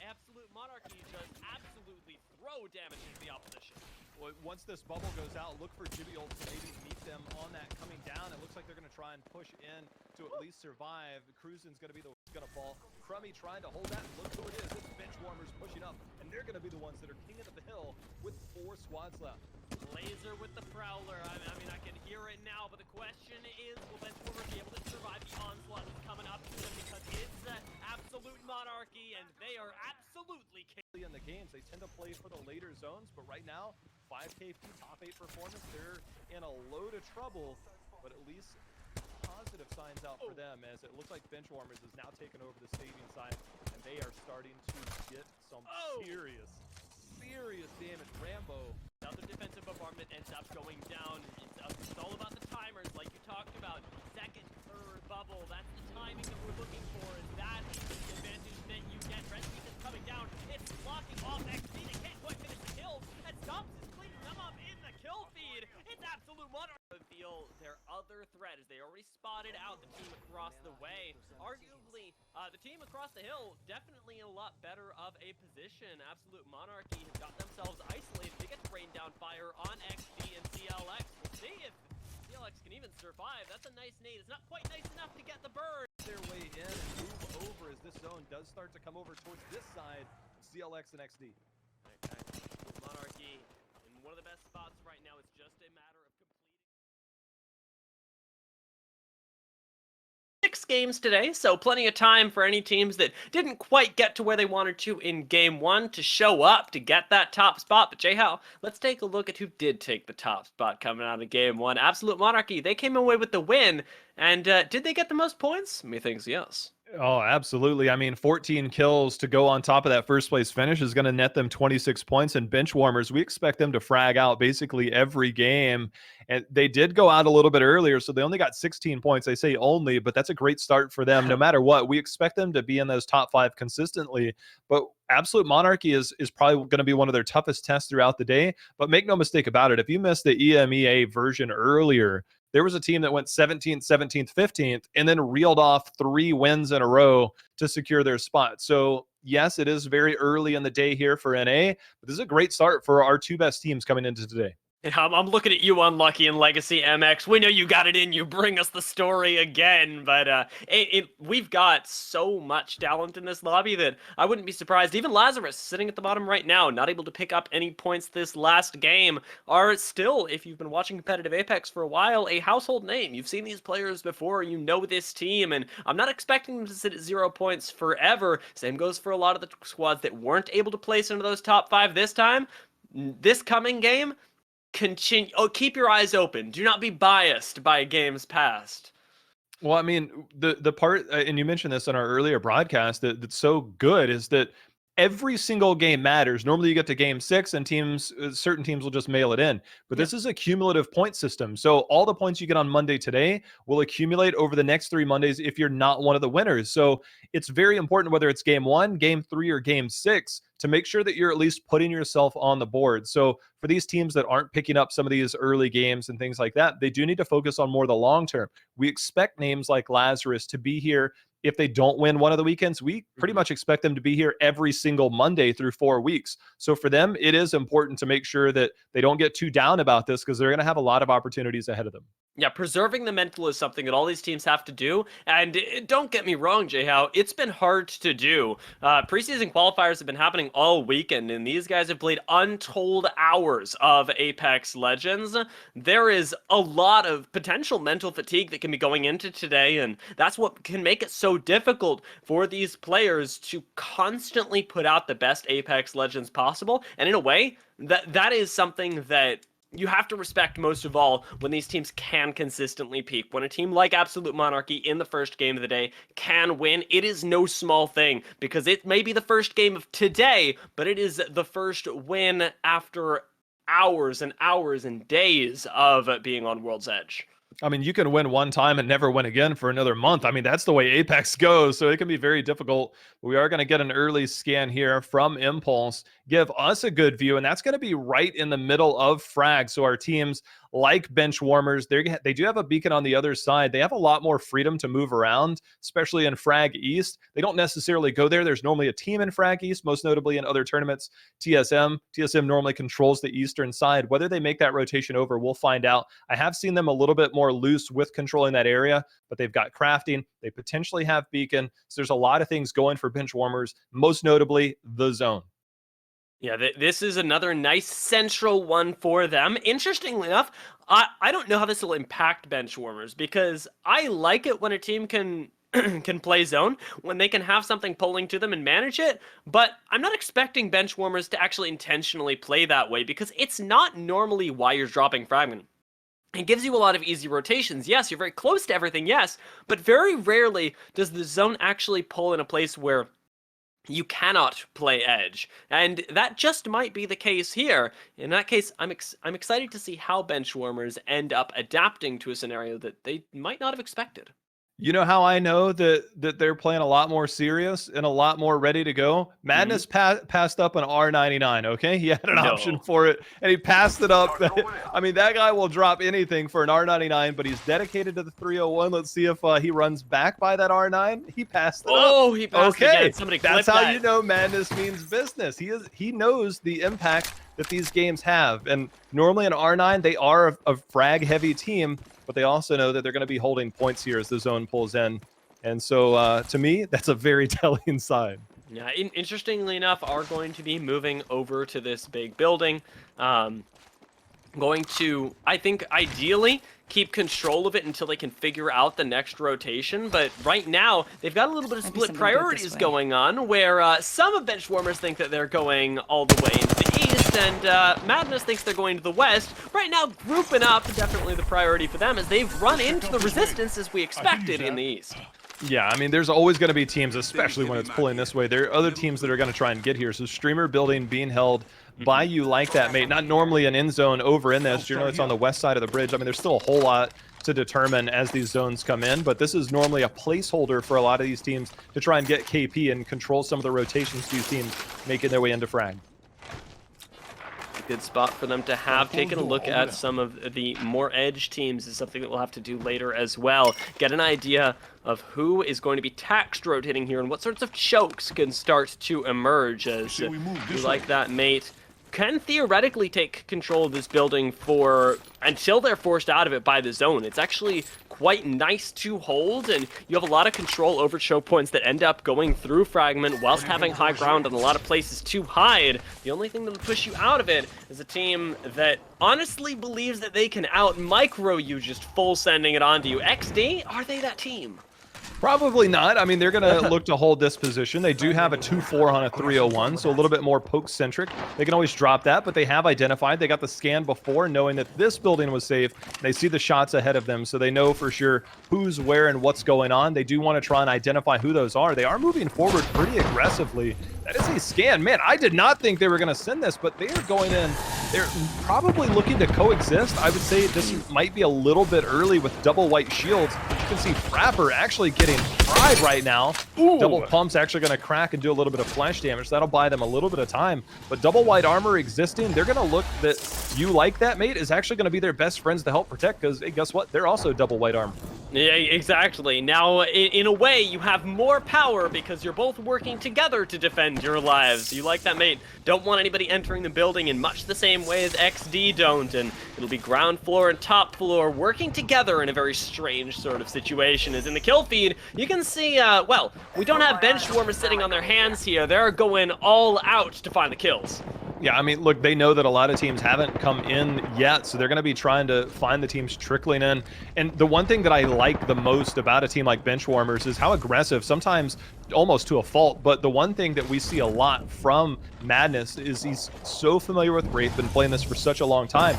Absolute Monarchy just absolutely throw damage into the opposition. Well, once this bubble goes out, look for Jibby ult to maybe meet them on that coming down. It looks like they're going to try and push in to at least survive. Cruisin's going to be the one who's going to fall. Crummy trying to hold that. Look who it is. It's bench warmers pushing up, and they're going to be the ones that are king of the hill with 4 squads left. Laser with the Prowler. I mean, I can hear it now, but the question is, will Benchwarmer be able to survive the onslaught that's coming up to them, because it's Absolute Monarchy, and they are absolutely In the games, they tend to play for the later zones, but right now, 5KP top 8 performance, they're in a load of trouble, but at least positive signs out for them, as it looks like Benchwarmers is now taking over the staging side, and they are starting to get some serious damage. Rambo. Another defensive bombardment ends up going down. It's all about the timers, like you talked about. Second, third bubble, that's the timing that we're looking for, and that is the advantage that you get. Rescue is coming down. It's blocking off XP. They can't quite finish the kills, and Stumps is cleaning them up in the kill feed. It's Absolute Monarchy. Reveal their other threat, as they already spotted out the team across the way. Arguably, the team across the hill definitely in a lot better of a position. Absolute Monarchy have got themselves isolated. They get to rain down fire on XD and CLX. We'll see if CLX can even survive. That's a nice nade. It's not quite nice enough to get the burn. Their way in and move over as this zone does start to come over towards this side. CLX and XD. Absolute Monarchy in one of the best spots right now. It's just a matter of completing 6 games today, so plenty of time for any teams that didn't quite get to where they wanted to in game 1 to show up to get that top spot. But J-How, let's take a look at who did take the top spot coming out of game 1. Absolute Monarchy, they came away with the win, and did they get the most points? Methinks yes. Oh, absolutely. I mean, 14 kills to go on top of that first place finish is going to net them 26 points. And Benchwarmers, we expect them to frag out basically every game. And they did go out a little bit earlier, so they only got 16 points. I say only, but that's a great start for them. No matter what, we expect them to be in those top 5 consistently. But Absolute Monarchy is probably going to be one of their toughest tests throughout the day. But make no mistake about it, if you missed the EMEA version earlier, there was a team that went 17th, 17th, 15th, and then reeled off 3 wins in a row to secure their spot. So yes, it is very early in the day here for NA, but this is a great start for our 2 best teams coming into today. I'm looking at you, Unlucky and Legacy MX. We know you got it in you. Bring us the story again. But we've got so much talent in this lobby that I wouldn't be surprised. Even Lazarus, sitting at the bottom right now, not able to pick up any points this last game, are still, if you've been watching competitive Apex for a while, a household name. You've seen these players before. You know this team. And I'm not expecting them to sit at 0 points forever. Same goes for a lot of the squads that weren't able to place into those top 5 this time. This coming game, continue. Oh, keep your eyes open. Do not be biased by games past. Well, I mean, the part, and you mentioned this in our earlier broadcast, that's so good is that every single game matters. Normally you get to game 6 and certain teams will just mail it in, but this is a cumulative point system. So all the points you get on Monday today will accumulate over the next 3 Mondays if you're not one of the winners. So it's very important, whether it's game 1, game 3, or game 6, to make sure that you're at least putting yourself on the board. So for these teams that aren't picking up some of these early games and things like that, they do need to focus on more the long term. We expect names like Lazarus to be here if they don't win one of the weekends, we pretty much expect them to be here every single Monday through 4 weeks. So for them, it is important to make sure that they don't get too down about this, because they're going to have a lot of opportunities ahead of them. Yeah, preserving the mental is something that all these teams have to do. And don't get me wrong, Jay-How, it's been hard to do. Preseason qualifiers have been happening all weekend, and these guys have played untold hours of Apex Legends. There is a lot of potential mental fatigue that can be going into today, and that's what can make it so difficult for these players to constantly put out the best Apex Legends possible. And in a way, that is something that you have to respect most of all when these teams can consistently peak. When a team like Absolute Monarchy in the first game of the day can win, it is no small thing, because it may be the first game of today, but it is the first win after hours and hours and days of being on World's Edge. I mean, you can win one time and never win again for another month. I mean, that's the way Apex goes, so it can be very difficult. We are going to get an early scan here from Impulse, give us a good view, and that's going to be right in the middle of Frag. So our teams, like Bench Warmers, they do have a beacon on the other side. They have a lot more freedom to move around, especially in Frag East. They don't necessarily go there. There's normally a team in Frag East, most notably in other tournaments, TSM. TSM normally controls the eastern side. Whether they make that rotation over, we'll find out. I have seen them a little bit more loose with controlling that area, but they've got crafting. They potentially have beacon. So there's a lot of things going for Bench Warmers, most notably the zone. Yeah, this is another nice central one for them. Interestingly enough, I don't know how this will impact Bench Warmers, because I like it when a team can can play zone, when they can have something pulling to them and manage it, but I'm not expecting Bench Warmers to actually intentionally play that way, because it's not normally why you're dropping Fragment. It gives you a lot of easy rotations. Yes, you're very close to everything, yes, but very rarely does the zone actually pull in a place where you cannot play edge, and that just might be the case here. In that case, I'm excited to see how Bench Warmers end up adapting to a scenario that they might not have expected. You know how I know that they're playing a lot more serious and a lot more ready to go? Madness passed up an R99, okay? He had an option for it, and he passed it up. I mean, that guy will drop anything for an R99, but he's dedicated to the 301. Let's see if he runs back by that R9. He passed it up. Oh, he passed it again. Somebody that's how that. you know Madness means business. He knows the impact that these games have, and normally in R9, they are a frag-heavy team, but they also know that they're going to be holding points here as the zone pulls in. And so, to me, that's a very telling sign. Yeah, interestingly enough, are going to be moving over to this big building. Going to, I think, ideally keep control of it until they can figure out the next rotation. But right now, they've got a little bit of split priorities going on, where some of Bench Warmers think that they're going all the way into the east, and Madness thinks they're going to the west. Right now, grouping up, definitely the priority for them, as they've run into the resistance as we expected in the east. Yeah, I mean, there's always going to be teams, especially when it's pulling this way. There are other teams that are going to try and get here. So Streamer building being held by you like that, mate. Not normally an end zone over in this. Generally, it's on the west side of the bridge. I mean, there's still a whole lot to determine as these zones come in, but this is normally a placeholder for a lot of these teams to try and get KP and control some of the rotations these teams making their way into frag. Good spot for them to have. Taking a look at some of the more edge teams is something that we'll have to do later as well. Get an idea of who is going to be taxed rotating here and what sorts of chokes can start to emerge, as you like that, mate. Can theoretically take control of this building for until they're forced out of it by the zone. It's actually quite nice to hold, and you have a lot of control over choke points that end up going through Fragment whilst having high ground and a lot of places to hide. The only thing that will push you out of it is a team that honestly believes that they can out-micro you, just full sending it onto you. XD, are they that team? Probably not. I mean, they're going to look to hold this position. They do have a 2-4 on a 301, so a little bit more poke-centric. They can always drop that, but they have identified. They got the scan before, knowing that this building was safe. They see the shots ahead of them, so they know for sure who's where and what's going on. They do want to try and identify who those are. They are moving forward pretty aggressively. That is a scan. Man, I did not think they were going to send this, but they are going in. They're probably looking to coexist. I would say this might be a little bit early with double white shields. You can see Frapper actually getting fried right now. Ooh. Double pump's actually going to crack and do a little bit of flash damage. That'll buy them a little bit of time. But double white armor existing, they're going to look that you like that, mate, is actually going to be their best friends to help protect, because, hey, guess what? They're also double white armor. Yeah, exactly. Now, in a way, you have more power because you're both working together to defend your lives. You like that, mate? Don't want anybody entering the building in much the same way as XD don't, and it'll be ground floor and top floor working together in a very strange sort of situation. As in the kill feed, you can see, well, we don't have bench warmers sitting on their hands here. They're going all out to find the kills. Yeah, I mean, look, they know that a lot of teams haven't come in yet, so they're going to be trying to find the teams trickling in. And the one thing that I like the most about a team like Benchwarmers is how aggressive, sometimes almost to a fault, but the one thing that we see a lot from Madness is he's so familiar with Wraith, been playing this for such a long time.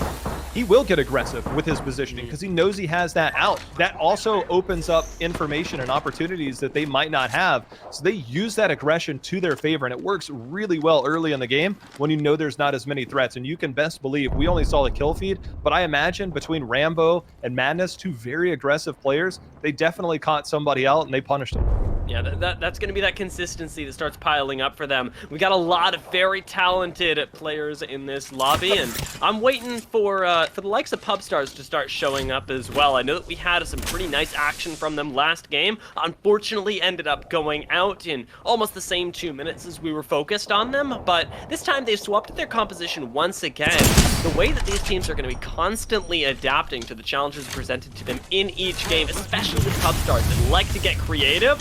He will get aggressive with his positioning because he knows he has that out. That also opens up information and opportunities that they might not have. So they use that aggression to their favor, and it works really well early in the game when you know there's not as many threats. And you can best believe, we only saw the kill feed, but I imagine between Rambo and Madness, two very aggressive players, they definitely caught somebody out and they punished him. Yeah, that's going to be that consistency that starts piling up for them. We got a lot of very talented players in this lobby, and I'm waiting for the likes of Pubstars to start showing up as well. I know that we had some pretty nice action from them last game. Unfortunately, ended up going out in almost the same 2 minutes as we were focused on them, but this time they swapped their composition once again. The way that these teams are going to be constantly adapting to the challenges presented to them in each game, especially with Pubstars that like to get creative,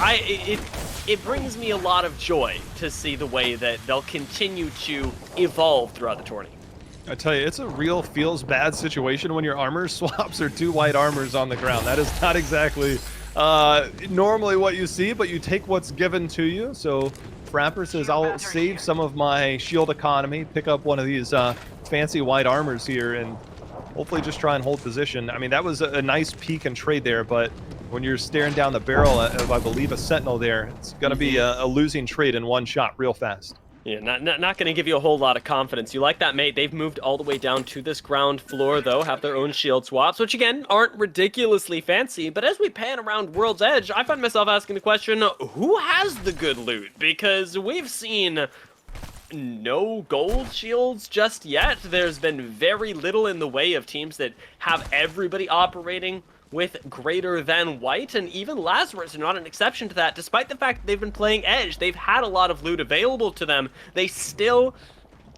it brings me a lot of joy to see the way that they'll continue to evolve throughout the tourney. I tell you, it's a real feels bad situation when your armor swaps are two white armors on the ground. That is not exactly normally what you see, but you take what's given to you. So Frapper says, I'll save some of my shield economy, pick up one of these fancy white armors here, and hopefully just try and hold position. I mean, that was a nice peek and trade there, but when you're staring down the barrel of, I believe, a Sentinel there, it's going to be a losing trade in one shot real fast. Yeah, not going to give you a whole lot of confidence. You like that, mate? They've moved all the way down to this ground floor, though, have their own shield swaps, which, again, aren't ridiculously fancy. But as we pan around World's Edge, I find myself asking the question, who has the good loot? Because we've seen no gold shields just yet. There's been very little in the way of teams that have everybody operating with greater than white, and even Lazarus are not an exception to that. Despite the fact that they've been playing Edge, they've had a lot of loot available to them. They still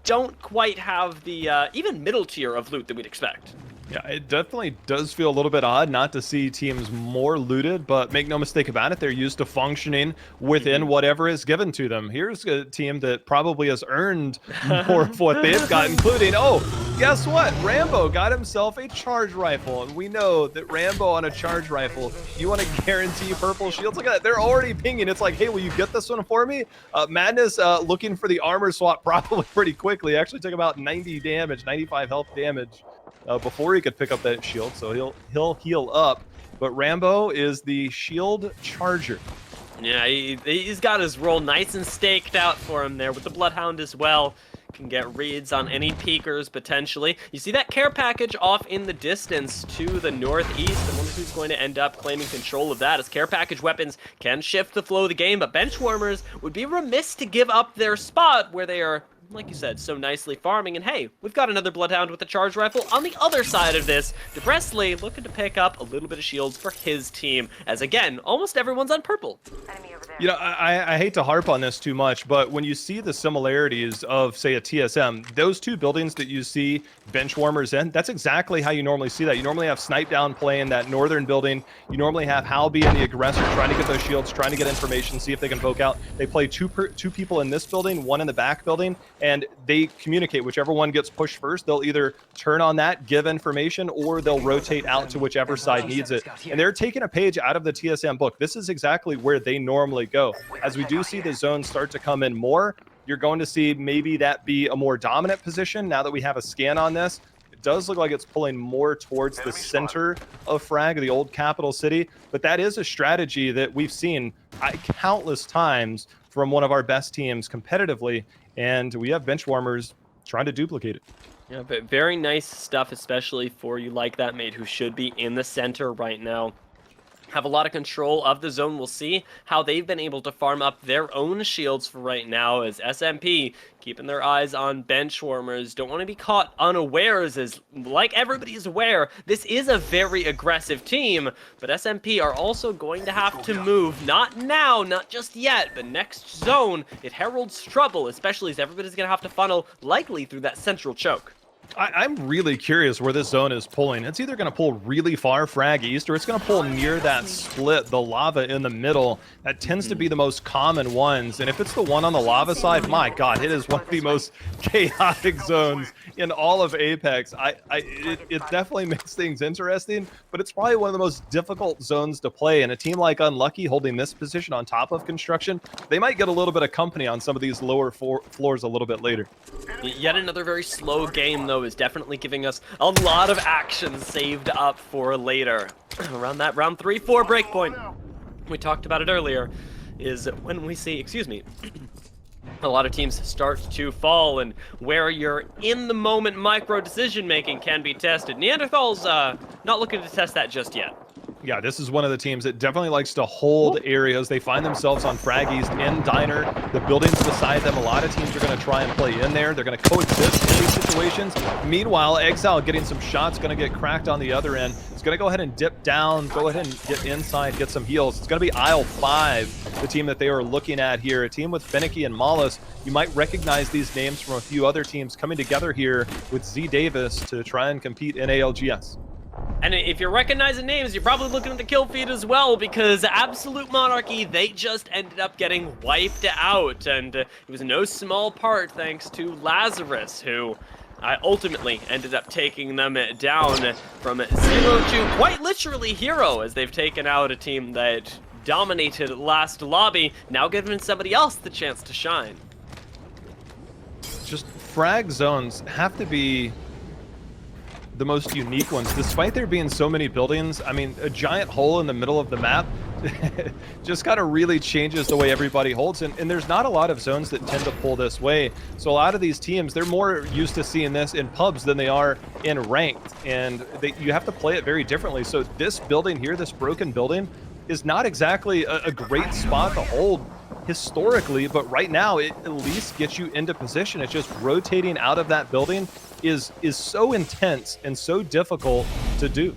don't quite have the even middle tier of loot that we'd expect. Yeah, it definitely does feel a little bit odd not to see teams more looted, but make no mistake about it, they're used to functioning within whatever is given to them. Here's a team that probably has earned more of what they've got, including, oh, guess what? Rambo got himself a charge rifle, and we know that Rambo on a charge rifle, you want to guarantee purple shields. Look at that, they're already pinging. It's like, hey, will you get this one for me? Madness looking for the armor swap probably pretty quickly. Actually took about 90 damage, 95 health damage. Before he could pick up that shield, so he'll heal up. But Rambo is the shield charger. Yeah, he's got his role nice and staked out for him there with the Bloodhound as well. Can get reads on any peekers potentially. You see that care package off in the distance to the northeast. I wonder who's going to end up claiming control of that, as care package weapons can shift the flow of the game, but Benchwarmers would be remiss to give up their spot where they are, like you said, so nicely farming. And hey, we've got another Bloodhound with a charge rifle on the other side of this. DeBressley looking to pick up a little bit of shields for his team, as again, almost everyone's on purple. You know, I hate to harp on this too much, but when you see the similarities of, say, a TSM, those two buildings that you see Benchwarmers in, that's exactly how you normally see that. You normally have Snipe Down playing that northern building. You normally have Hal being the aggressor, trying to get those shields, trying to get information, see if they can poke out. They play two people in this building, one in the back building, and they communicate. Whichever one gets pushed first, they'll either turn on that, give information, or they'll rotate out to whichever side needs it. And they're taking a page out of the TSM book. This is exactly where they normally go. As we do see the zones start to come in more, you're going to see maybe that be a more dominant position. Now that we have a scan on this, it does look like it's pulling more towards the center of Frag, the old capital city. But that is a strategy that we've seen countless times from one of our best teams competitively, and we have Benchwarmers trying to duplicate it. Yeah, but very nice stuff, especially for you like that, mate, who should be in the center right now. have a lot of control of the zone. We'll see how they've been able to farm up their own shields for right now, as SMP keeping their eyes on benchwarmers. Don't want to be caught unawares, as like everybody is aware, this is a very aggressive team, but SMP are also going to have to move, not now, not just yet, but next zone. It heralds trouble, especially as everybody's going to have to funnel likely through that central choke. I'm really curious where this zone is pulling. It's either going to pull really far frag east, or it's going to pull near that split, the lava in the middle. That tends to be the most common ones. And if it's the one on the lava side, my God, it is one of the most chaotic zones in all of Apex. It definitely makes things interesting, but it's probably one of the most difficult zones to play. And a team like Unlucky holding this position on top of construction, they might get a little bit of company on some of these lower floors a little bit later. Yet another very slow game, though, is definitely giving us a lot of action saved up for later. Around that round 3-4 breakpoint, we talked about it earlier, is when we see, excuse me, a lot of teams start to fall, and where your in-the-moment micro decision-making can be tested. Neanderthal's not looking to test that just yet. Yeah, this is one of the teams that definitely likes to hold areas. They find themselves on Frag East in Diner. The buildings beside them, a lot of teams are going to try and play in there. They're going to coexist in these situations. Meanwhile, Exile getting some shots, going to get cracked on the other end. It's going to go ahead and dip down, go ahead and get inside, get some heals. It's going to be Aisle 5, the team that they are looking at here. A team with Finicky and Mollis. You might recognize these names from a few other teams coming together here with Z Davis to try and compete in ALGS. And if you're recognizing names, you're probably looking at the kill feed as well, because Absolute Monarchy, they just ended up getting wiped out. And it was no small part thanks to Lazarus, who ultimately ended up taking them down from 0 to quite literally hero, as they've taken out a team that dominated last lobby, now giving somebody else the chance to shine. Just frag zones have to be the most unique ones, despite there being so many buildings. I mean, a giant hole in the middle of the map just kind of really changes the way everybody holds, and there's not a lot of zones that tend to pull this way. So a lot of these teams, they're more used to seeing this in pubs than they are in ranked, and you have to play it very differently. So this building here, this broken building, is not exactly a great spot to hold historically, but right now it at least gets you into position. It's just rotating out of that building is so intense and so difficult to do.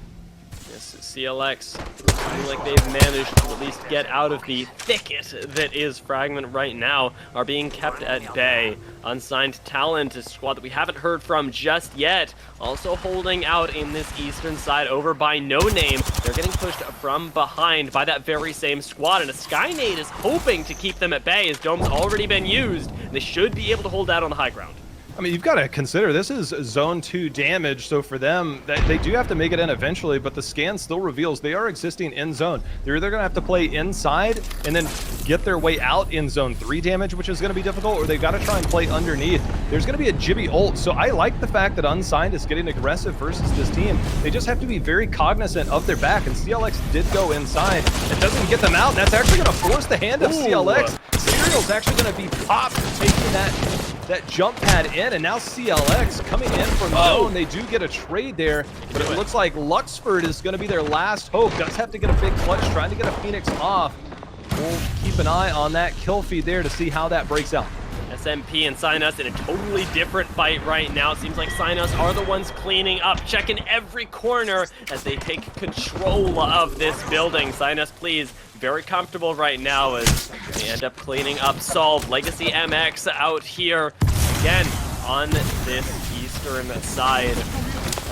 Yes, CLX, I feel like they've managed to at least get out of the thicket that is Fragment right now, are being kept at bay. Unsigned Talent, a squad that we haven't heard from just yet, also holding out in this eastern side over by No Name. They're getting pushed from behind by that very same squad, and a Skynade is hoping to keep them at bay, as Dome's already been used. They should be able to hold out on the high ground. I mean, you've got to consider this is zone 2 damage, so for them, they do have to make it in eventually, but the scan still reveals they are existing in zone. They're either going to have to play inside and then get their way out in zone 3 damage, which is going to be difficult, or they've got to try and play underneath. There's going to be a Jibby ult, so I like the fact that Unsigned is getting aggressive versus this team. They just have to be very cognizant of their back, and CLX did go inside. It doesn't get them out, and that's actually going to force the hand of CLX. Serial's actually going to be popped for taking that jump pad in, and now CLX coming in from zone. They do get a trade there, but it looks like Luxford is going to be their last hope. Does have to get a big clutch, trying to get a Phoenix off. We'll keep an eye on that kill feed there to see how that breaks out. SMP and Sinus in a totally different fight right now. Seems like Sinus are the ones cleaning up, checking every corner as they take control of this building. Sinus, please, very comfortable right now as they end up cleaning up Solve. Legacy MX out here again on this eastern side.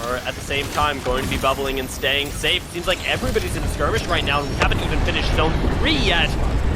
Are at the same time going to be bubbling and staying safe. Seems like everybody's in a skirmish right now, and we haven't even finished zone 3 yet.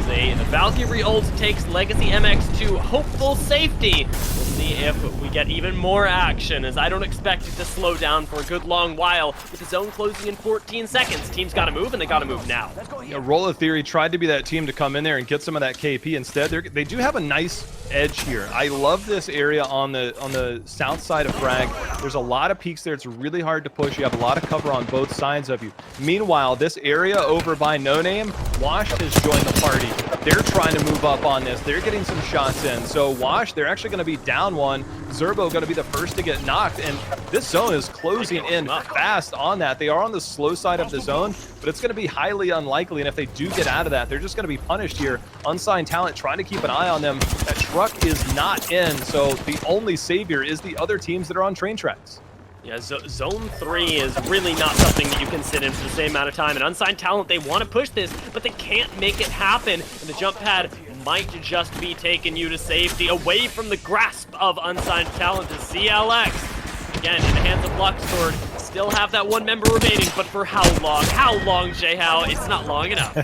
The Valkyrie ult takes Legacy MX to hopeful safety. We'll see if we get even more action, as I don't expect it to slow down for a good long while. With the zone closing in 14 seconds, teams gotta move, and they gotta move now. Yeah, Rolla Theory tried to be that team to come in there and get some of that KP. Instead, they do have a nice edge here. I love this area on the south side of Frag. There's a lot of peaks there. It's really hard to push. You have a lot of cover on both sides of you. Meanwhile, this area over by No Name, Wash has joined the party. They're trying to move up on this. They're getting some shots in. So Wash, they're actually going to be down one. Zerbo going to be the first to get knocked, and this zone is closing in fast on that. They are on the slow side of the zone, but it's going to be highly unlikely, and if they do get out of that, they're just going to be punished here. Unsigned Talent trying to keep an eye on them. That truck is not in, so the only savior is the other teams that are on train tracks. Yeah, Zone 3 is really not something that you can sit in for the same amount of time. And Unsigned Talent, they want to push this, but they can't make it happen. And the jump pad might just be taking you to safety, away from the grasp of Unsigned Talent as CLX. Again, in the hands of Luxord, still have that one member remaining, but for how long? How long, J-How? It's not long enough.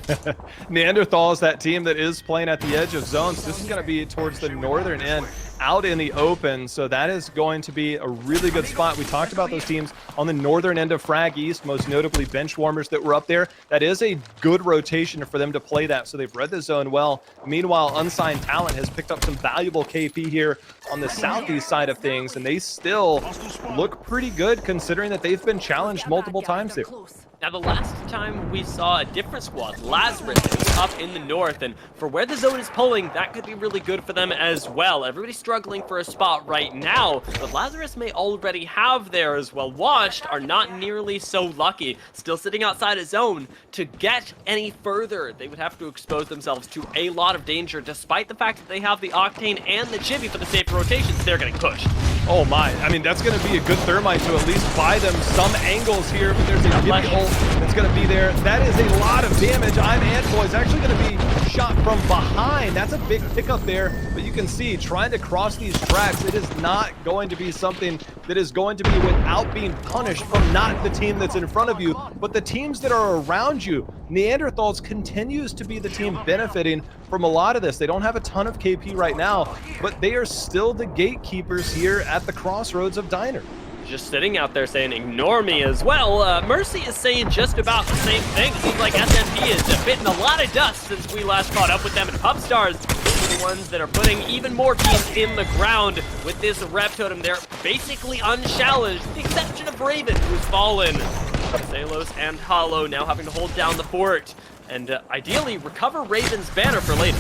Neanderthals, that team that is playing at the edge of zones. This is going to be towards the northern end, out in the open, so that is going to be a really good spot. We talked about those teams on the northern end of Frag East, most notably Benchwarmers that were up there. That is a good rotation for them to play that, so they've read the zone well. Meanwhile, Unsigned Talent has picked up some valuable KP here on the southeast side of things, and they still look pretty good considering that they've been challenged multiple times there. Now, the last time we saw a different squad, Lazarus, was up in the north, and for where the zone is pulling, that could be really good for them as well. Everybody's struggling for a spot right now, but Lazarus may already have theirs, while Washed are not nearly so lucky. Still sitting outside a zone. To get any further, they would have to expose themselves to a lot of danger, despite the fact that they have the Octane and the Chibi for the safer rotations. They're getting pushed. Oh my, I mean, that's going to be a good thermite to at least buy them some angles here, but there's a Gibby ult that's going to be there. That is a lot of damage. I'm Antboy is actually going to be shot from behind. That's a big pickup there, but you can see trying to cross these tracks, it is not going to be something that is going to be without being punished from not the team that's in front of you, but the teams that are around you. Neanderthals continues to be the team benefiting from a lot of this. They don't have a ton of KP right now, but they are still the gatekeepers here at the crossroads of Diner. Just sitting out there saying, ignore me as well. Mercy is saying just about the same thing. It seems like SMP has bitten a lot of dust since we last caught up with them, and Pupstars are the ones that are putting even more teams in the ground with this rep totem. They're basically unchallenged, with the exception of Raven, who's fallen. Salos and Hollow now having to hold down the fort, and ideally recover Raven's banner for later.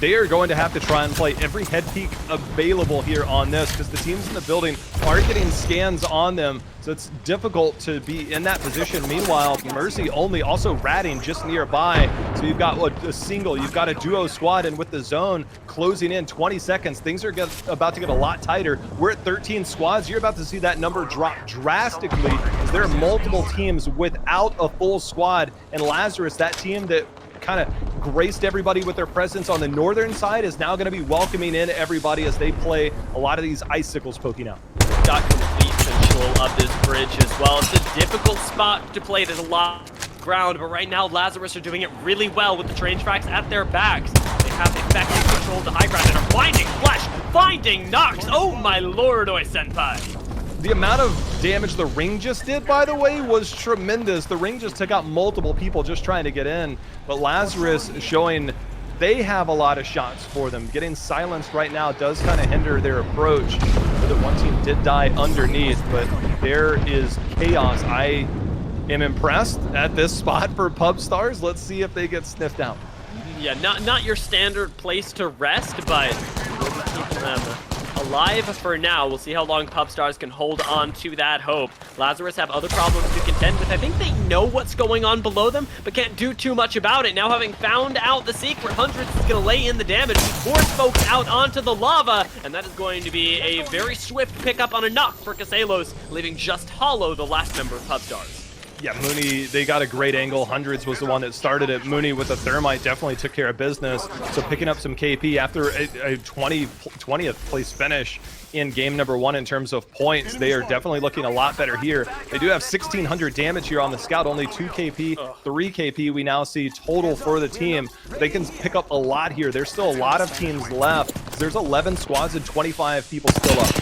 They are going to have to try and play every head peek available here on this, because the teams in the building are getting scans on them, so it's difficult to be in that position. Meanwhile, Mercy only also ratting just nearby, so you've got a single, you've got a duo squad, and with the zone closing in 20 seconds, things are about to get a lot tighter. We're at 13 squads. You're about to see that number drop drastically, as there are multiple teams without a full squad, and Lazarus, that team that kind of graced everybody with their presence on the northern side, is now going to be welcoming in everybody as they play a lot of these icicles poking out. Got complete control of this bridge as well. It's a difficult spot to play. There's a lot of ground, but right now Lazarus are doing it really well with the train tracks at their backs. They have effective control of the high ground and are finding Flesh, finding Nox. Oh my lord, Oi Senpai. The amount of damage the ring just did, by the way, was tremendous. The ring just took out multiple people just trying to get in, but Lazarus showing they have a lot of shots for them. Getting silenced right now does kind of hinder their approach. The one team did die underneath, but there is chaos. I am impressed at this spot for Pubstars. Let's see if they get sniffed out. Yeah, not your standard place to rest, but we'll keep them alive for now. We'll see how long Pubstars can hold on to that hope. Lazarus have other problems to contend with. I think they know what's going on below them, but can't do too much about it. Now, having found out the secret, Hundreds is going to lay in the damage, force folks out onto the lava, and that is going to be a very swift pickup on a knock for Caselos, leaving just Hollow, the last member of Pubstars. Yeah, Mooney, they got a great angle. Hundreds was the one that started it. Mooney with the thermite definitely took care of business. So picking up some KP after a 20th place finish in game number 1 in terms of points, they are definitely looking a lot better here. They do have 1,600 damage here on the scout, only 2 KP, 3 KP we now see total for the team. They can pick up a lot here. There's still a lot of teams left. There's 11 squads and 25 people still up.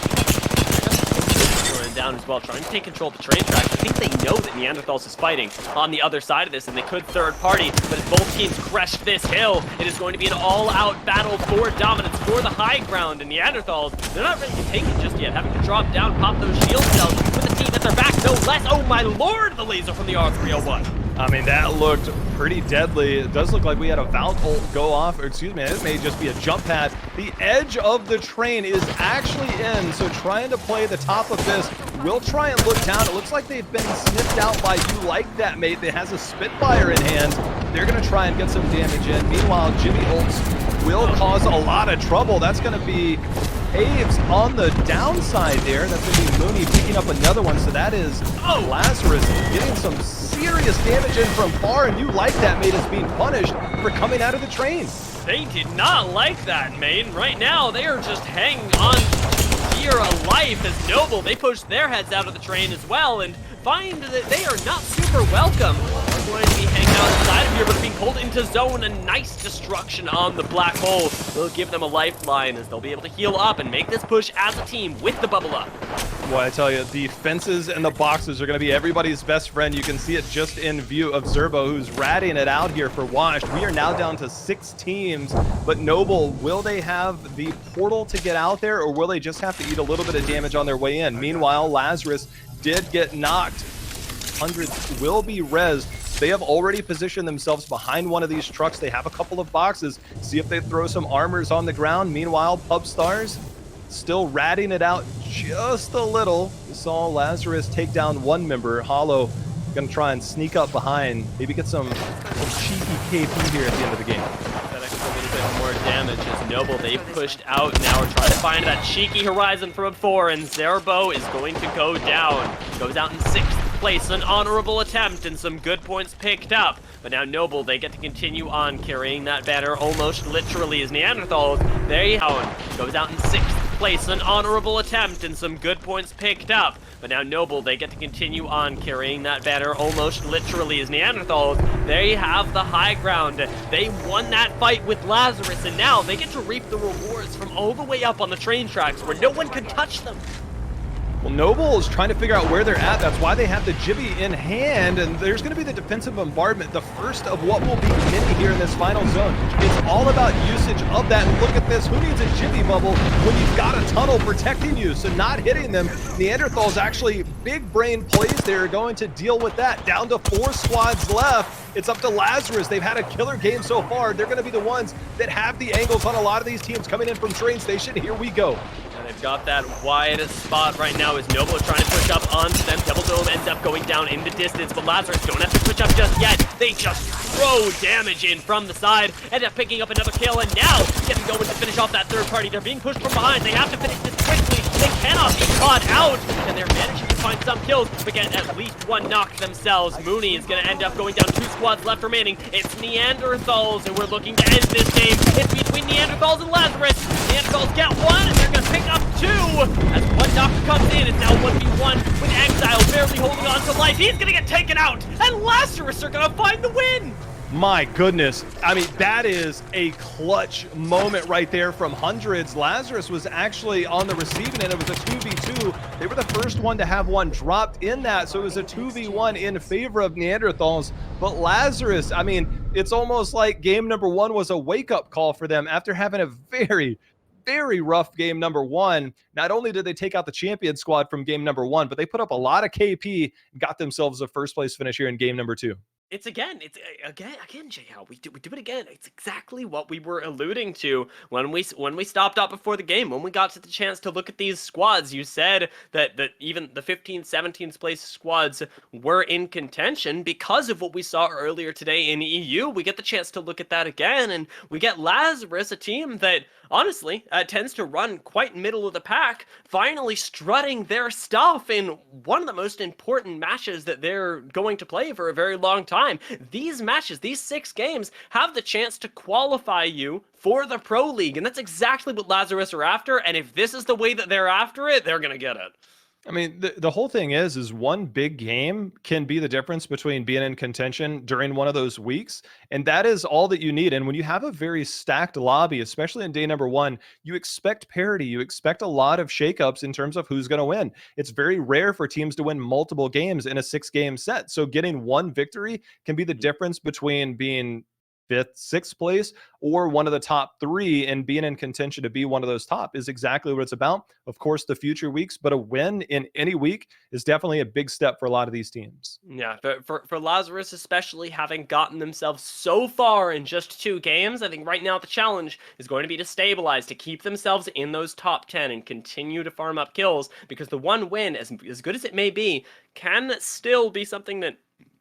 Down as well, trying to take control of the train tracks. I think they know that Neanderthals is fighting on the other side of this, and they could third party, but as both teams crest this hill, it is going to be an all-out battle for dominance, for the high ground, and Neanderthals, they're not ready to take it just yet, having to drop down, pop those shield cells with the team at their back, no less. Oh my lord, the laser from the R301. I mean, that looked pretty deadly. It does look like we had a Valve ult go off, or excuse me, it may just be a jump pad. The edge of the train is actually in, so trying to play the top of this. We'll try and look down. It looks like they've been sniffed out by You Like That Mate that has a Spitfire in hand. They're going to try and get some damage in. Meanwhile, Jimmy ults will cause a lot of trouble. That's going to be Aves on the downside there. That's going to be Mooney picking up another one. So that is Lazarus getting some serious damage in from far, and You Like That Mate is being punished for coming out of the train. They did not like that, Maine. Right now, they are just hanging on dear life as Noble. They push their heads out of the train as well and find that they are not super welcome. They're going to be hanging out inside of here, but being pulled into zone. A nice destruction on the black hole will give them a lifeline as they'll be able to heal up and make this push as a team with the bubble up. Well, I tell you, the fences and the boxes are going to be everybody's best friend. You can see it just in view of Zerbo, who's ratting it out here for Washed. We are now down to 6 teams, but Noble, will they have the portal to get out there, or will they just have to eat a little bit of damage on their way in? Meanwhile, Lazarus did get knocked. Hundreds will be rezzed. They have already positioned themselves behind one of these trucks. They have a couple of boxes. See if they throw some armors on the ground. Meanwhile, Pub Stars still ratting it out just a little. We saw Lazarus take down one member. Hollow gonna try and sneak up behind, maybe get some cheeky KP here at the end of the game. That extra little bit more damage as Noble, they pushed out now. We're trying to find that cheeky horizon from before, and Zerbo is going to go down. Goes out in 6th place, an honorable attempt and some good points picked up. But now Noble, they get to continue on carrying that banner almost literally as Neanderthals. They goes out in 6th place, an honorable attempt and some good points picked up. But now Noble, they get to continue on carrying that banner almost literally as Neanderthals. They have the high ground. They won that fight with Lazarus, and now they get to reap the rewards from all the way up on the train tracks where no one can touch them. Well, Noble is trying to figure out where they're at. That's why they have the Jibby in hand, and there's going to be the defensive bombardment, the first of what will be many here in this final zone. It's all about usage of that. Look at this. Who needs a Jibby bubble when you've got a tunnel protecting you? So not hitting them. Neanderthals actually big brain plays there, going to deal with that. Down to 4 squads left. It's up to Lazarus. They've had a killer game so far. They're going to be the ones that have the angles on a lot of these teams coming in from train station. Here we go. And they've got that wide spot right now as Noble is trying to push up onto them. Double Dome ends up going down in the distance, but Lazarus don't have to push up just yet. They just throw damage in from the side, end up picking up another kill, and now getting going to finish off that third party. They're being pushed from behind. They have to finish this quickly. They cannot be caught out, and they're managing to find some kills, but get at least one knock themselves. Mooney is going to end up going down. 2 squads left remaining. It's Neanderthals, and we're looking to end this game. It's between Neanderthals and Lazarus. Neanderthals get 1, and they're going to pick up 2. As one knock comes in, it's now 1v1 with Exile barely holding on to life. He's going to get taken out, and Lazarus are going to find the win. My goodness. I mean, that is a clutch moment right there from Hundreds. Lazarus was actually on the receiving end. It was a 2v2. They were the first one to have one dropped in that, so it was a 2v1 in favor of Neanderthals. But Lazarus, I mean, it's almost like game number 1 was a wake-up call for them after having a very rough game number 1. Not only did they take out the champion squad from game number 1, but they put up a lot of KP and got themselves a first place finish here in game number 2. It's again, JL, we do it again. It's exactly what we were alluding to when we stopped out before the game, when we got to the chance to look at these squads. You said that even the 15th, 17th place squads were in contention because of what we saw earlier today in EU. We get the chance to look at that again, and we get Lazarus, a team that honestly tends to run quite middle of the pack, finally strutting their stuff in one of the most important matches that they're going to play for a very long time. These matches, these 6 games, have the chance to qualify you for the Pro League, and that's exactly what Lazarus are after, and if this is the way that they're after it, they're gonna get it. I mean, the whole thing is one big game can be the difference between being in contention during one of those weeks. And that is all that you need. And when you have a very stacked lobby, especially in day number 1, you expect parity. You expect a lot of shakeups in terms of who's going to win. It's very rare for teams to win multiple games in a 6-game set. So getting one victory can be the difference between being 5th, 6th place, or one of the top 3 and being in contention to be one of those top is exactly what it's about. Of course, the future weeks, but a win in any week is definitely a big step for a lot of these teams. Yeah, for Lazarus especially, having gotten themselves so far in just 2 games, I think right now the challenge is going to be to stabilize, to keep themselves in those top 10 and continue to farm up kills, because the one win, as good as it may be, can still be something that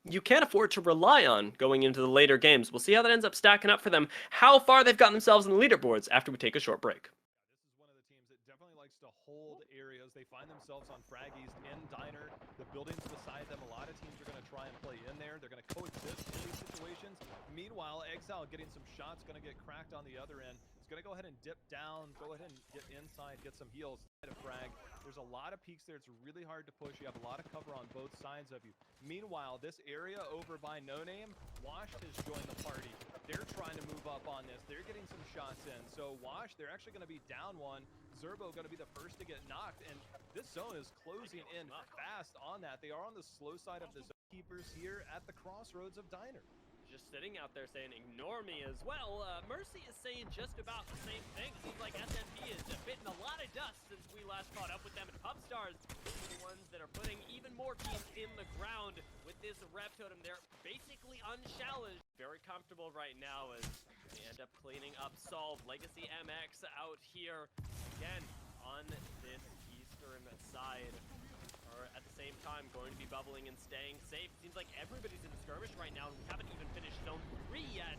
you can't afford to rely on going into the later games. We'll see how that ends up stacking up for them, how far they've gotten themselves in the leaderboards after we take a short break. This is one of the teams that definitely likes to hold areas. They find themselves on Frag East in Diner. The buildings beside them, a lot of teams are going to try and play in there. They're going to coexist in these situations. Meanwhile, Exile getting some shots, going to get cracked on the other end. He's going to go ahead and dip down, go ahead and get inside, get some heals. Frag. There's a lot of peaks there. It's really hard to push. You have a lot of cover on both sides of you. Meanwhile, this area over by No Name, Wash has joined the party. They're trying to move up on this. They're getting some shots in. So Wash, they're actually going to be down one. Zerbo going to be the first to get knocked, and this zone is closing in fast on that. They are on the slow side of the zone. Keepers here at the crossroads of Diner. Just sitting out there saying, ignore me as well. Mercy is saying just about the same thing. It seems like SMP has bitten a lot of dust since we last caught up with them. And Pubstars are the ones that are putting even more teams in the ground with this rep totem. They're basically unchallenged. Very comfortable right now as they end up cleaning up Solve. Legacy MX out here again on this eastern side. At the same time, going to be bubbling and staying safe. Seems like everybody's in the skirmish right now, and we haven't even finished zone 3 yet.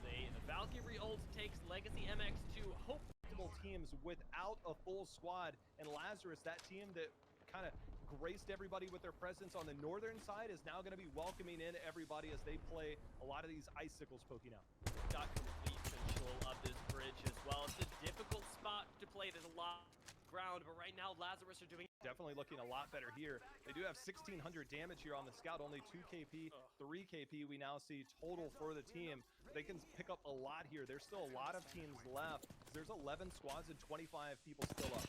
The Valkyrie ult takes Legacy MX to hopeful teams without a full squad, and Lazarus, that team that kind of graced everybody with their presence on the northern side, is now going to be welcoming in everybody as they play a lot of these icicles poking out. Got complete control of this bridge as well. It's a difficult spot to play. There's a lot ground, but right now Lazarus are doing definitely looking a lot better here. They do have 1,600 damage here on the scout, only 2 KP, 3 KP we now see total for the team. They can pick up a lot here. There's still a lot of teams left. There's 11 squads and 25 people still up.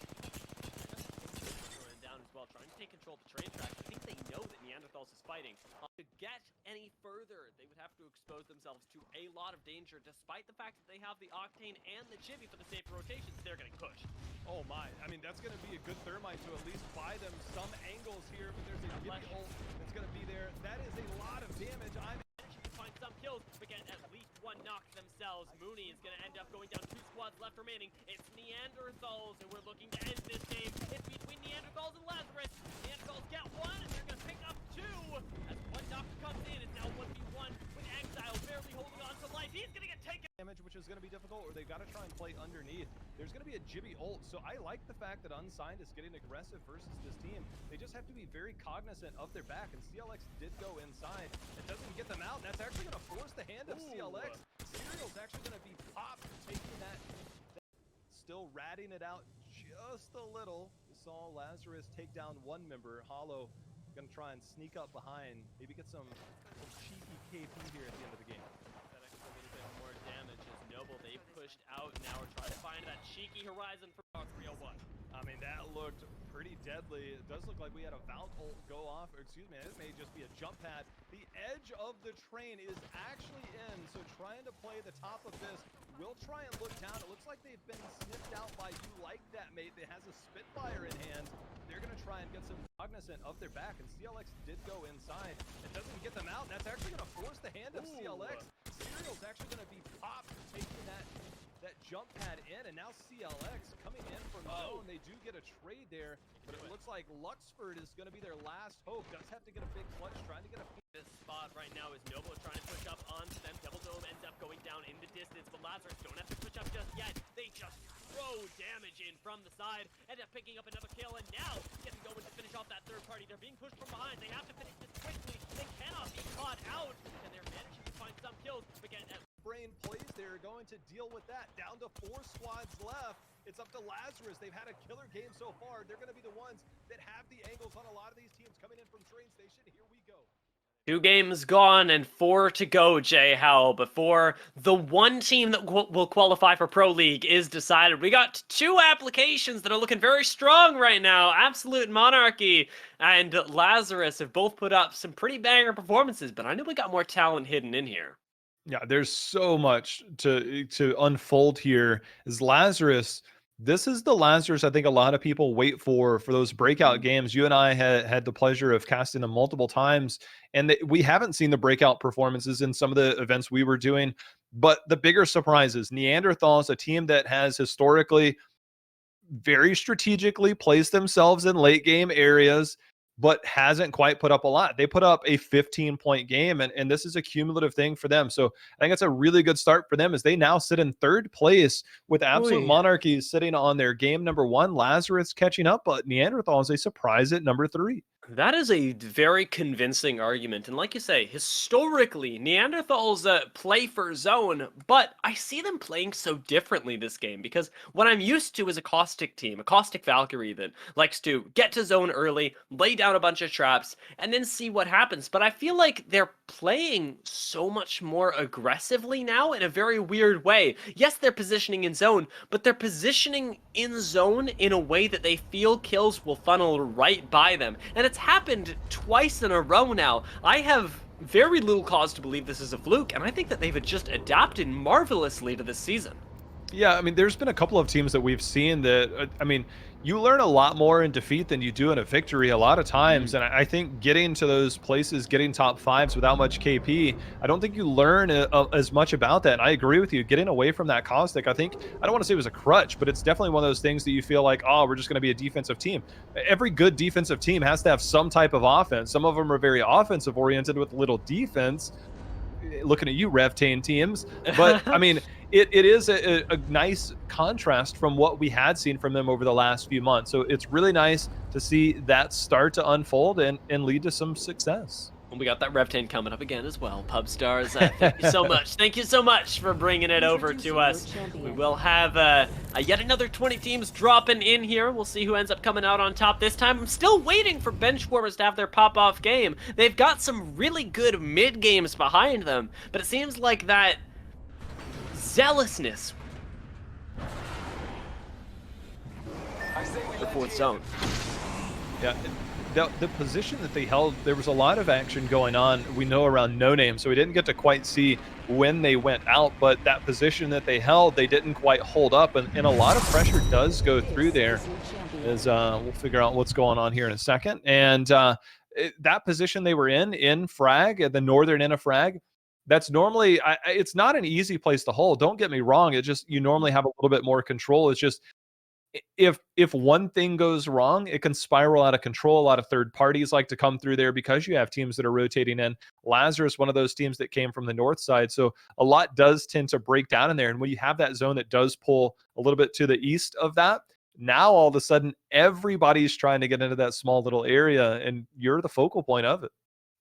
Down as well, trying to take control of the train tracks. I think they know that Neanderthals is fighting. To get any further, they would have to expose themselves to a lot of danger, despite the fact that they have the Octane and the Chibi for the safer rotations. They're getting pushed. Oh my, I mean, that's going to be a good thermite to at least buy them some angles here, but there's a Gibby ult that's going to be there. That is a lot of damage. I'm managing to find some kills, but get at least one knock themselves. Mooney is going to end up going down 2 squads left remaining. It's Neanderthals, and we're looking to end this game. It's between Neanderthals and Lazarus. Neanderthals get 1, and they're going to pick up 2. As one doctor comes in, it's now 1v1 with Exile barely holding on to life. He's going to get taken. Damage, which is going to be difficult, or they've got to try and play underneath. There's going to be a Gibby ult, so I like the fact that Unsigned is getting aggressive versus this team. They just have to be very cognizant of their back, and CLX did go inside. It doesn't get them out, and that's actually going to force the hand of CLX. Serial's actually going to be popped, taking that. Still ratting it out just a little. We saw Lazarus take down one member. Hollow going to try and sneak up behind, maybe get some cheeky KP here at the end of the game. That extra little bit more damage is Noble. They pushed out, now we're trying to find that cheeky horizon for 301. I mean, that looked pretty deadly. It does look like we had a Valk ult go off, or excuse me, it may just be a jump pad. The edge of the train is actually in, so trying to play the top of this. We'll try and look down. It looks like they've been sniffed out by You Like That Mate that has a Spitfire in hand. They're going to try and get some cognizant of their back, and CLX did go inside. It doesn't get them out. That's actually going to force the hand of CLX. Serial's actually going to be popped, taking that jump pad in, and now CLX coming in from zone. They do get a trade there, but it looks like Luxford is going to be their last hope. Does have to get a big clutch, trying to get a... This spot right now is Noble trying to push up onto them. Double Dome ends up going down in the distance, but Lazarus don't have to push up just yet. They just throw damage in from the side, end up picking up another kill, and now getting going to finish off that third party. They're being pushed from behind. They have to finish this quickly. They cannot be caught out, and they're managing to find some kills. Again, Brain plays, they're going to deal with that. Down to 4 squads left. It's up to Lazarus. They've had a killer game so far. They're going to be the ones that have the angles on a lot of these teams coming in from train station. Here we go. 2 games gone and 4 to go, Jay Howell, before the one team that will qualify for Pro League is decided. We got 2 applications that are looking very strong right now. Absolute Monarchy and Lazarus have both put up some pretty banger performances, but I know we got more talent hidden in here. Yeah, there's so much to unfold here. Is Lazarus? This is the Lazarus I think a lot of people wait for those breakout games. You and I had the pleasure of casting them multiple times, and we haven't seen the breakout performances in some of the events we were doing. But the bigger surprises, Neanderthals, a team that has historically very strategically placed themselves in late game areas, but hasn't quite put up a lot. They put up a 15-point game, and this is a cumulative thing for them. So I think it's a really good start for them as they now sit in third place with Absolute Oy. Monarchy sitting on their game number 1. Lazarus catching up, but Neanderthal is a surprise at number 3. That is a very convincing argument. And like you say, historically, Neanderthals play for zone, but I see them playing so differently this game because what I'm used to is a Caustic team, a Caustic Valkyrie that likes to get to zone early, lay down a bunch of traps, and then see what happens. But I feel like they're playing so much more aggressively now in a very weird way. Yes, they're positioning in zone, but they're positioning in zone in a way that they feel kills will funnel right by them. And it's happened twice in a row now. I have very little cause to believe this is a fluke, and I think that they've just adapted marvelously to this season. Yeah, I mean, there's been a couple of teams that we've seen that, I mean, you learn a lot more in defeat than you do in a victory a lot of times. And I think getting to those places, getting top 5s without much KP, I don't think you learn as much about that. And I agree with you. Getting away from that Caustic, I think, I don't want to say it was a crutch, but it's definitely one of those things that you feel like, oh, we're just going to be a defensive team. Every good defensive team has to have some type of offense. Some of them are very offensive oriented with little defense. Looking at you, Revtane teams. But I mean, it is a nice contrast from what we had seen from them over the last few months. So it's really nice to see that start to unfold and lead to some success. And we got that Revtane coming up again as well. Pubstars, thank you so much. Thank you so much for bringing it over to us. We will have yet another 20 teams dropping in here. We'll see who ends up coming out on top this time. I'm still waiting for Benchwarmers to have their pop-off game. They've got some really good mid-games behind them, but it seems like that zealousness. The fourth zone. Yeah. The position that they held, there was a lot of action going on, we know, around No Name, so we didn't get to quite see when they went out, but that position that they held, they didn't quite hold up, and a lot of pressure does go through there, as we'll figure out what's going on here in a second. And that position they were in Frag, at the northern end of Frag, that's normally, it's not an easy place to hold, don't get me wrong, it just, you normally have a little bit more control. It's just, if one thing goes wrong, it can spiral out of control. A lot of third parties like to come through there because you have teams that are rotating in. Lazarus, one of those teams that came from the north side. So a lot does tend to break down in there. And when you have that zone that does pull a little bit to the east of that, now all of a sudden everybody's trying to get into that small little area and you're the focal point of it.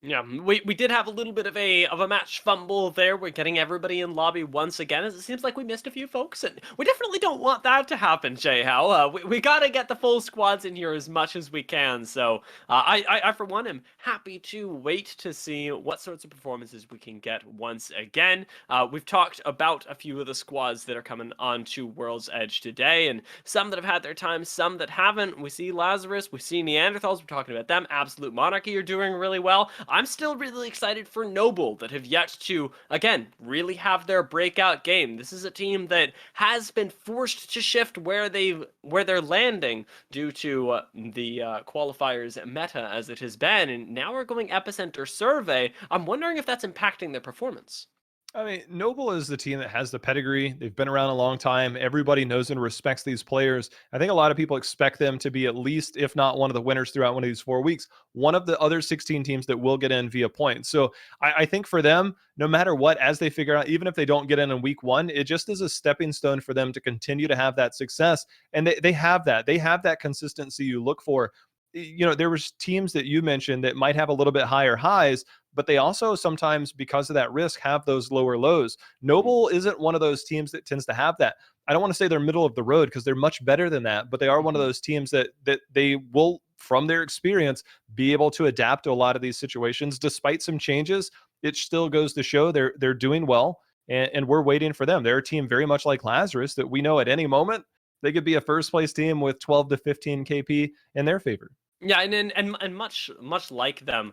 Yeah, we did have a little bit of a match fumble there. We're getting everybody in lobby once again, as it seems like we missed a few folks, and we definitely don't want that to happen, Jay Howe. We gotta get the full squads in here as much as we can. So I for one am happy to wait to see what sorts of performances we can get once again. We've talked about a few of the squads that are coming onto World's Edge today, and some that have had their time, some that haven't. We see Lazarus, we see Neanderthals. We're talking about them. Absolute Monarchy are doing really well. I'm still really excited for Noble that have yet to, again, really have their breakout game. This is a team that has been forced to shift where they're landing due to the qualifiers meta as it has been, and now we're going epicenter survey. I'm wondering if that's impacting their performance. I mean, Noble is the team that has the pedigree. They've been around a long time. Everybody knows and respects these players. I think a lot of people expect them to be at least, if not one of the winners throughout one of these 4 weeks, one of the other 16 teams that will get in via points. So I think for them, no matter what, as they figure out, even if they don't get in week 1, it just is a stepping stone for them to continue to have that success. And they have that. They have that consistency you look for. You know, there was teams that you mentioned that might have a little bit higher highs, but they also sometimes, because of that risk, have those lower lows. Noble isn't one of those teams that tends to have that. I don't want to say they're middle of the road because they're much better than that, but they are one of those teams that they will, from their experience, be able to adapt to a lot of these situations. Despite some changes, it still goes to show they're doing well, and we're waiting for them. They're a team very much like Lazarus that we know at any moment they could be a first place team with 12 to 15 KP in their favor. Yeah, and much like them,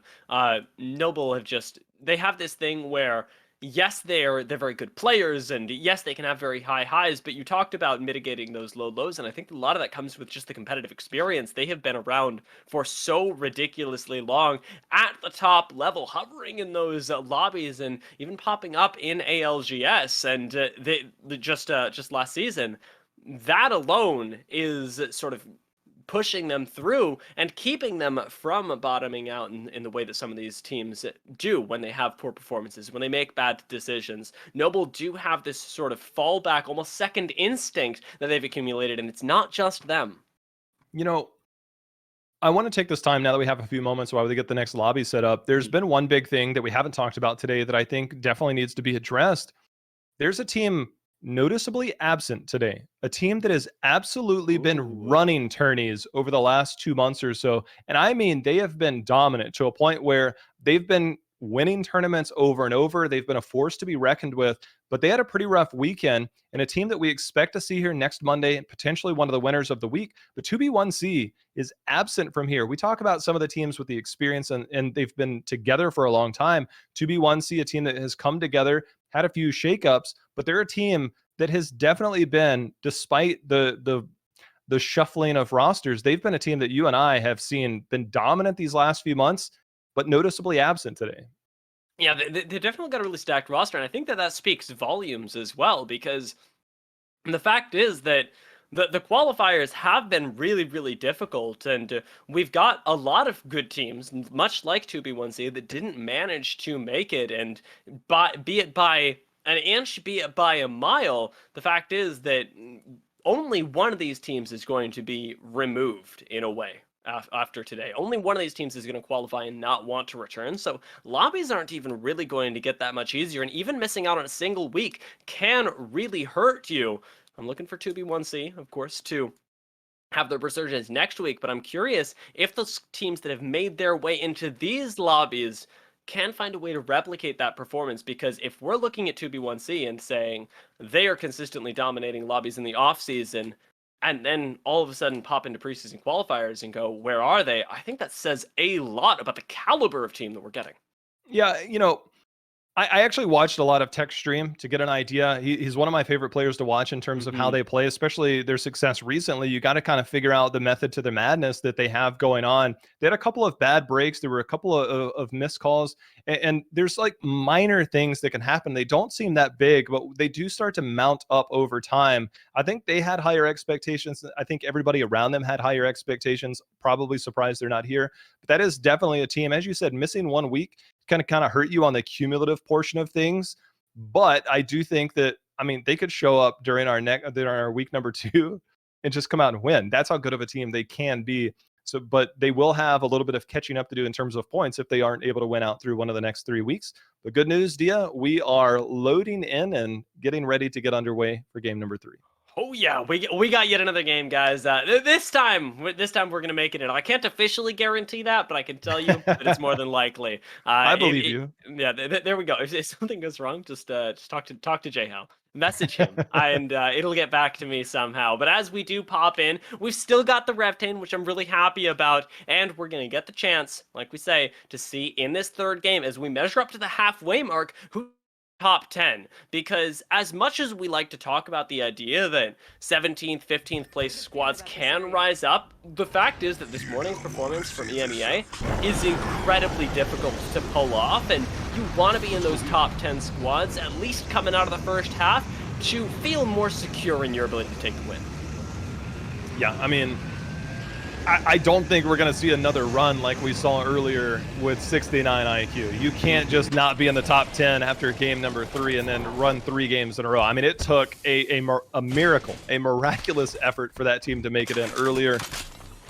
Noble they have this thing where yes, they're very good players, and yes, they can have very high highs, but you talked about mitigating those low lows, and I think a lot of that comes with just the competitive experience. They have been around for so ridiculously long at the top level, hovering in those lobbies, and even popping up in ALGS, and they just last season. That alone is sort of pushing them through and keeping them from bottoming out in the way that some of these teams do when they have poor performances, when they make bad decisions. Noble do have this sort of fallback, almost second instinct that they've accumulated, and it's not just them. You know, I want to take this time now that we have a few moments while we get the next lobby set up. There's been one big thing that we haven't talked about today that I think definitely needs to be addressed. There's a team noticeably absent today, a team that has absolutely been running tourneys over the last 2 months or so. And I mean, they have been dominant to a point where they've been winning tournaments over and over. They've been a force to be reckoned with, but they had a pretty rough weekend, and a team that we expect to see here next Monday, and potentially one of the winners of the week. But 2B1C is absent from here. We talk about some of the teams with the experience, and they've been together for a long time. 2B1C, a team that has come together, had a few shakeups, but they're a team that has definitely been, despite the shuffling of rosters, they've been a team that you and I have seen been dominant these last few months, but noticeably absent today. Yeah, they definitely got a really stacked roster, and I think that speaks volumes as well, because the fact is that the qualifiers have been really, really difficult, and we've got a lot of good teams, much like 2B1C, that didn't manage to make it, and be it by an inch, be it by a mile, the fact is that only one of these teams is going to be removed in a way. After today, only one of these teams is going to qualify and not want to return, so lobbies aren't even really going to get that much easier, and even missing out on a single week can really hurt you. I'm looking for 2B1C, of course, to have their resurgence next week, but I'm curious if those teams that have made their way into these lobbies can find a way to replicate that performance, because if we're looking at 2B1C and saying they are consistently dominating lobbies in the offseason, and then all of a sudden pop into preseason qualifiers and go, where are they? I think that says a lot about the caliber of team that we're getting. Yeah, you know, I actually watched a lot of Tech stream to get an idea. He's one of my favorite players to watch in terms of how they play, especially their success recently. You got to kind of figure out the method to the madness that they have going on. They had a couple of bad breaks. There were a couple of missed calls, and there's like minor things that can happen. They don't seem that big, but they do start to mount up over time. I think they had higher expectations. I think everybody around them had higher expectations. Probably surprised they're not here, but that is definitely a team. As you said, missing 1 week kind of hurt you on the cumulative portion of things. But I do think that, I mean, they could show up during our week number 2 and just come out and win. That's how good of a team they can be. So, but they will have a little bit of catching up to do in terms of points if they aren't able to win out through one of the next 3 weeks. But good news, Dia, we are loading in and getting ready to get underway for game number 3. Oh yeah, we got yet another game, guys. This time we're gonna make it in. I can't officially guarantee that, but I can tell you that it's more than likely. I believe you. Yeah, there we go. If something goes wrong, just talk to J-How. Message him, and it'll get back to me somehow. But as we do pop in, we've still got the Reptane, which I'm really happy about, and we're gonna get the chance, like we say, to see in this third game as we measure up to the halfway mark who top 10, because as much as we like to talk about the idea that 17th, 15th place squads can rise up, the fact is that this morning's performance from EMEA is incredibly difficult to pull off, and you want to be in those top 10 squads, at least coming out of the first half, to feel more secure in your ability to take the win. Yeah, I mean, I don't think we're going to see another run like we saw earlier with 69 IQ. You can't just not be in the top 10 after game number 3 and then run 3 games in a row. I mean, it took a miracle, a miraculous effort for that team to make it in earlier.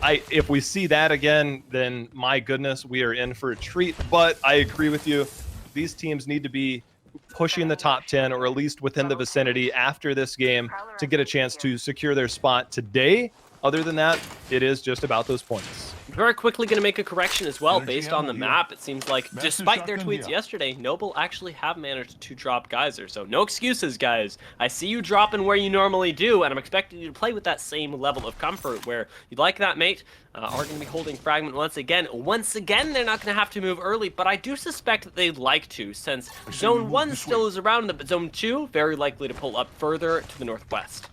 If we see that again, then my goodness, we are in for a treat. But I agree with you. These teams need to be pushing the top 10 or at least within the vicinity after this game to get a chance to secure their spot today. Other than that, it is just about those points. very quickly going to make a correction as well. Energy Based on the ammo here. map, it seems like, Master despite their shotgun tweets here. yesterday, Noble actually have managed to drop Geyser. So no excuses, guys. I see you dropping where you normally do, and I'm expecting you to play with that same level of comfort where you like that, mate. Are going to be holding Fragment once again. Once again, they're not going to have to move early, but I do suspect that they'd like to, since Zone 1 still is around them, but Zone 2 very likely to pull up further to the northwest.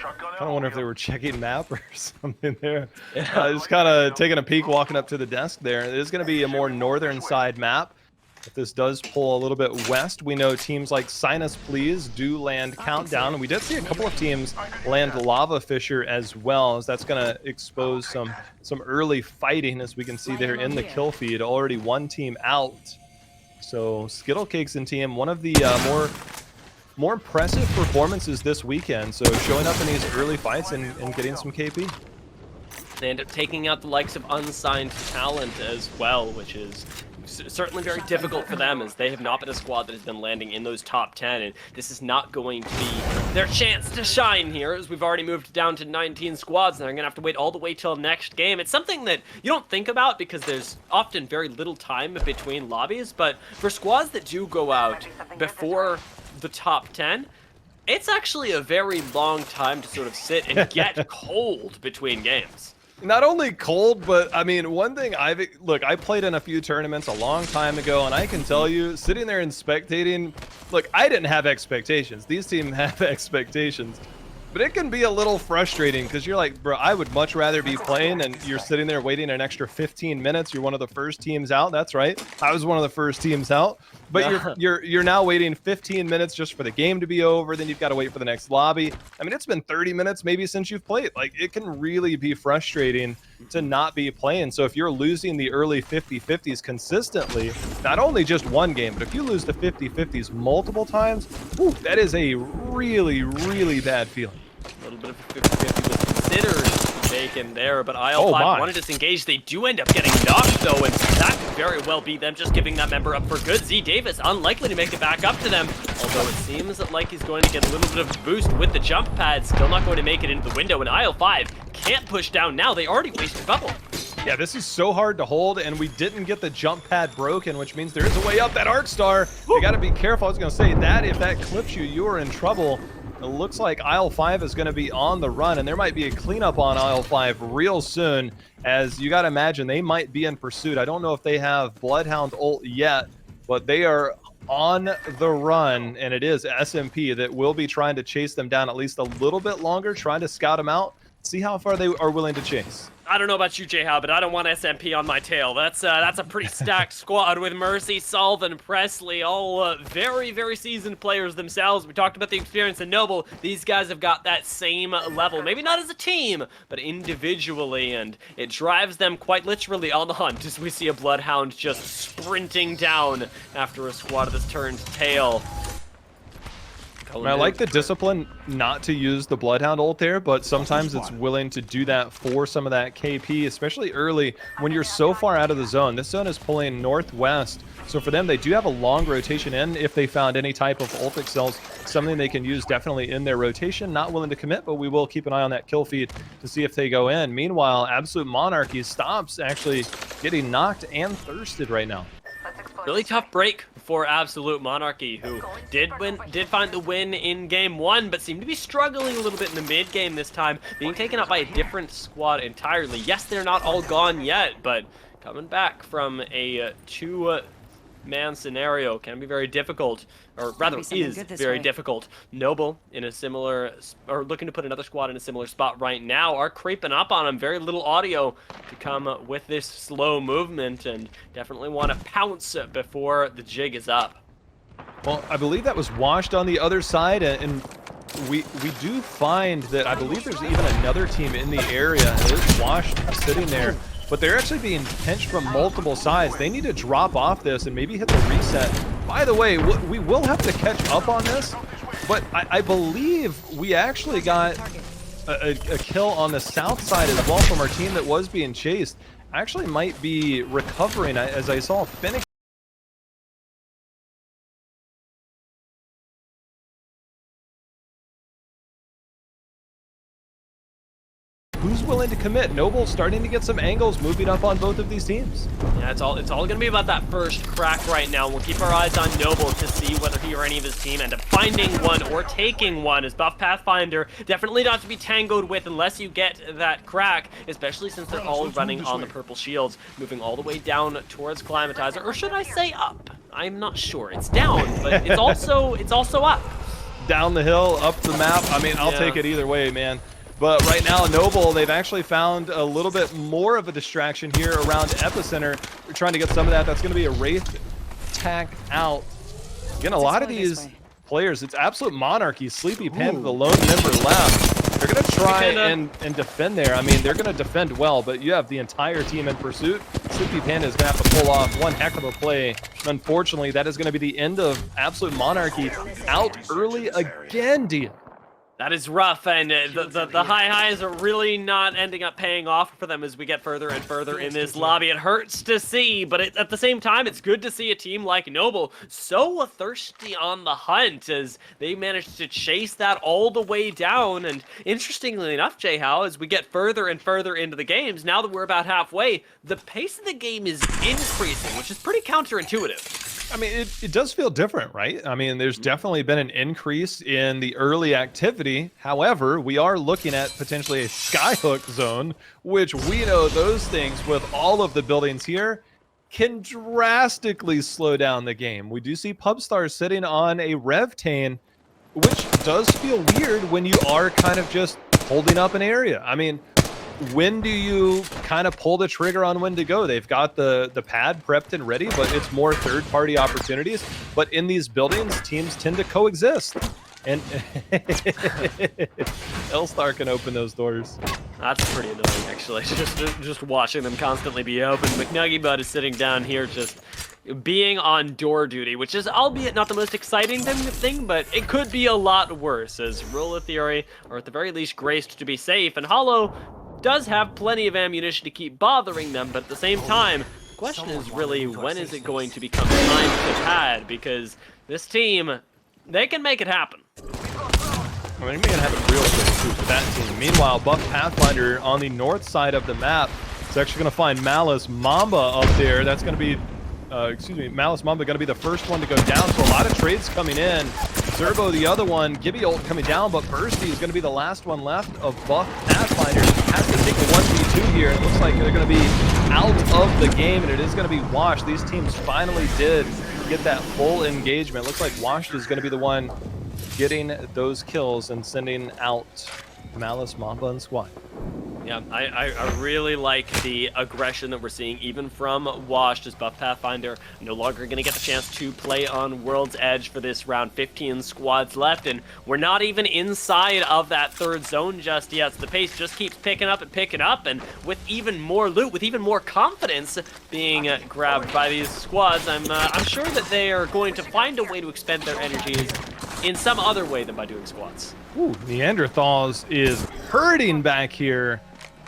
I kind of wonder if they were checking map or something there. Just kind of taking a peek, walking up to the desk there. It is going to be a more northern side map. If this does pull a little bit west, we know teams like Sinus Please do land Countdown, and we did see a couple of teams land Lava Fisher as well, as that's going to expose some early fighting, as we can see there in the kill feed. Already one team out. So Skittlecakes and team, one of the more impressive performances this weekend. So showing up in these early fights and getting some KP. They end up taking out the likes of unsigned talent as well, which is certainly very difficult for them, as they have not been a squad that has been landing in those top 10, and this is not going to be their chance to shine here, as we've already moved down to 19 squads, and they're going to have to wait all the way till next game. It's something that you don't think about because there's often very little time between lobbies, but for squads that do go out before the top 10, it's actually a very long time to sort of sit and get cold between games. Not only cold, but I mean, one thing I played in a few tournaments a long time ago, and I can tell you, sitting there and spectating, look, I didn't have expectations. These teams have expectations. But it can be a little frustrating because you're like, bro, I would much rather be playing, and you're sitting there waiting an extra 15 minutes. You're one of the first teams out. That's right. I was one of the first teams out. But you're now waiting 15 minutes just for the game to be over. Then you've got to wait for the next lobby. I mean, it's been 30 minutes maybe since you've played. Like, it can really be frustrating to not be playing. So if you're losing the early 50-50s consistently, not only just one game, but if you lose the 50-50s multiple times, whew, that is a really, really bad feeling. A little bit of a 50-50 was considered taken there, but IL5 want to disengage. They do end up getting knocked, though, and that could very well be them just giving that member up for good. Z Davis unlikely to make it back up to them, although it seems like he's going to get a little bit of a boost with the jump pad. Still not going to make it into the window, and IL5 can't push down now. They already wasted bubble. Yeah, this is so hard to hold, and we didn't get the jump pad broken, which means there is a way up. That Arc Star, you got to be careful. I was going to say that if that clips you, you are in trouble. It looks like IL5 is going to be on the run, and there might be a cleanup on IL5 real soon, as you got to imagine they might be in pursuit. I don't know if they have Bloodhound ult yet, but they are on the run, and it is SMP that will be trying to chase them down at least a little bit longer, trying to scout them out, see how far they are willing to chase. I don't know about you, J-How, but I don't want SMP on my tail. That's a pretty stacked squad with Mercy, Solve, and Presley, all very, very seasoned players themselves. We talked about the experience in Noble. These guys have got that same level, maybe not as a team, but individually, and it drives them quite literally on the hunt as we see a Bloodhound just sprinting down after a squad that's turned tail. I like the discipline not to use the Bloodhound ult there, but sometimes it's willing to do that for some of that KP, especially early when you're so far out of the zone. This zone is pulling northwest, so for them, they do have a long rotation in if they found any type of ult excels, something they can use definitely in their rotation. Not willing to commit, but we will keep an eye on that kill feed to see if they go in. Meanwhile, Absolute Monarchy stops actually getting knocked and thirsted right now. Really tough break for Absolute Monarchy, who did find the win in game 1, but seemed to be struggling a little bit in the mid game this time, being taken out by a different squad entirely. Yes, they're not all gone yet, but coming back from a two-man scenario can be very difficult, or rather is very difficult. Noble in a similar, or looking to put another squad in a similar spot right now, are creeping up on him. Very little audio to come with this slow movement, and definitely want to pounce before the jig is up. Well, I believe that was washed on the other side, and we do find that I believe there's even another team in the area. It is washed sitting there, but they're actually being pinched from multiple sides. They need to drop off this and maybe hit the reset. By the way, we will have to catch up on this, but I believe we actually got a kill on the south side as well from our team that was being chased. Actually might be recovering, as I saw Fennec. Who's who's willing to commit? Noble starting to get some angles moving up on both of these teams. Yeah, it's all gonna be about that first crack right now. We'll keep our eyes on Noble to see whether he or any of his team end up finding one or taking one. As Buff Pathfinder, definitely not to be tangled with unless you get that crack, especially since they're all running on the purple shields, moving all the way down towards Climatizer, or should I say up? I'm not sure. It's down, but it's also up. Down the hill, up the map. I mean, I'll take it either way, man. But right now, Noble, they've actually found a little bit more of a distraction here around Epicenter. They're trying to get some of that. That's going to be a Wraith tack out. Again, a lot of these players, it's absolute monarchy. Sleepy Panda, the lone member left. They're going to try and defend there. I mean, they're going to defend well, but you have the entire team in pursuit. Sleepy Panda is going to have to pull off one heck of a play. Unfortunately, that is going to be the end of absolute monarchy. Out early again, Dia. That is rough, and the high highs are really not ending up paying off for them as we get further and further in this lobby. It hurts to see, but at the same time, it's good to see a team like Noble so thirsty on the hunt as they managed to chase that all the way down. And interestingly enough, Jay-How, as we get further and further into the games, now that we're about halfway, the pace of the game is increasing, which is pretty counterintuitive. I mean, it does feel different, right? I mean, there's definitely been an increase in the early activity. However, we are looking at potentially a Skyhook zone, which we know those things with all of the buildings here can drastically slow down the game. We do see Pubstar sitting on a Revtane, which does feel weird when you are kind of just holding up an area. I mean, when do you kind of pull the trigger on when to go? They've got the pad prepped and ready, but it's more third-party opportunities. But in these buildings, teams tend to coexist. And L-Star can open those doors. That's pretty annoying, actually. Just watching them constantly be open. McNuggy Bud is sitting down here just being on door duty, which is, albeit not the most exciting thing, but it could be a lot worse, as Rule of Theory, or at the very least graced to be safe, and Hollow does have plenty of ammunition to keep bothering them, but at the same time, the question is really, when is it going to become time to pad? Because this team, they can make it happen. I mean, they're going to have it real quick too for that team. Meanwhile, Buff Pathfinder on the north side of the map is actually going to find Malice Mamba up there. That's going to be, Malice Mamba going to be the first one to go down. So a lot of trades coming in. Zerbo, the other one, Gibby ult coming down, but Bursty is going to be the last one left of Buff Pathfinder. Has to take the 1v2 here. It looks like they're going to be out of the game, and it is going to be Washed. These teams finally did get that full engagement. Looks like Washed is going to be the one getting those kills and sending out Malice, Mamba, and squad. Yeah, I really like the aggression that we're seeing even from Washed, as Buff Pathfinder no longer going to get the chance to play on World's Edge for this round. 15 squads left, and we're not even inside of that third zone just yet. So the pace just keeps picking up, and with even more loot, with even more confidence being grabbed by these squads, I'm sure that they are going to find a way to expend their energies in some other way than by doing squats. Ooh, Neanderthals is hurting back here,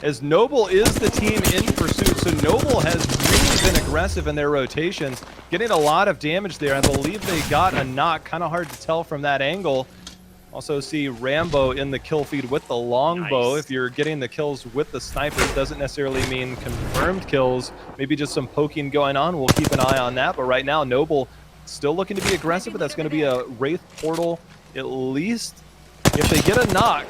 as Noble is the team in pursuit. So Noble has really been aggressive in their rotations, getting a lot of damage there. I believe they got a knock, kind of hard to tell from that angle. Also see Rambo in the kill feed with the longbow. Nice. If you're getting the kills with the snipers, doesn't necessarily mean confirmed kills. Maybe just some poking going on. We'll keep an eye on that. But right now, Noble still looking to be aggressive, but that's going to be a Wraith portal at least. If they get a knock,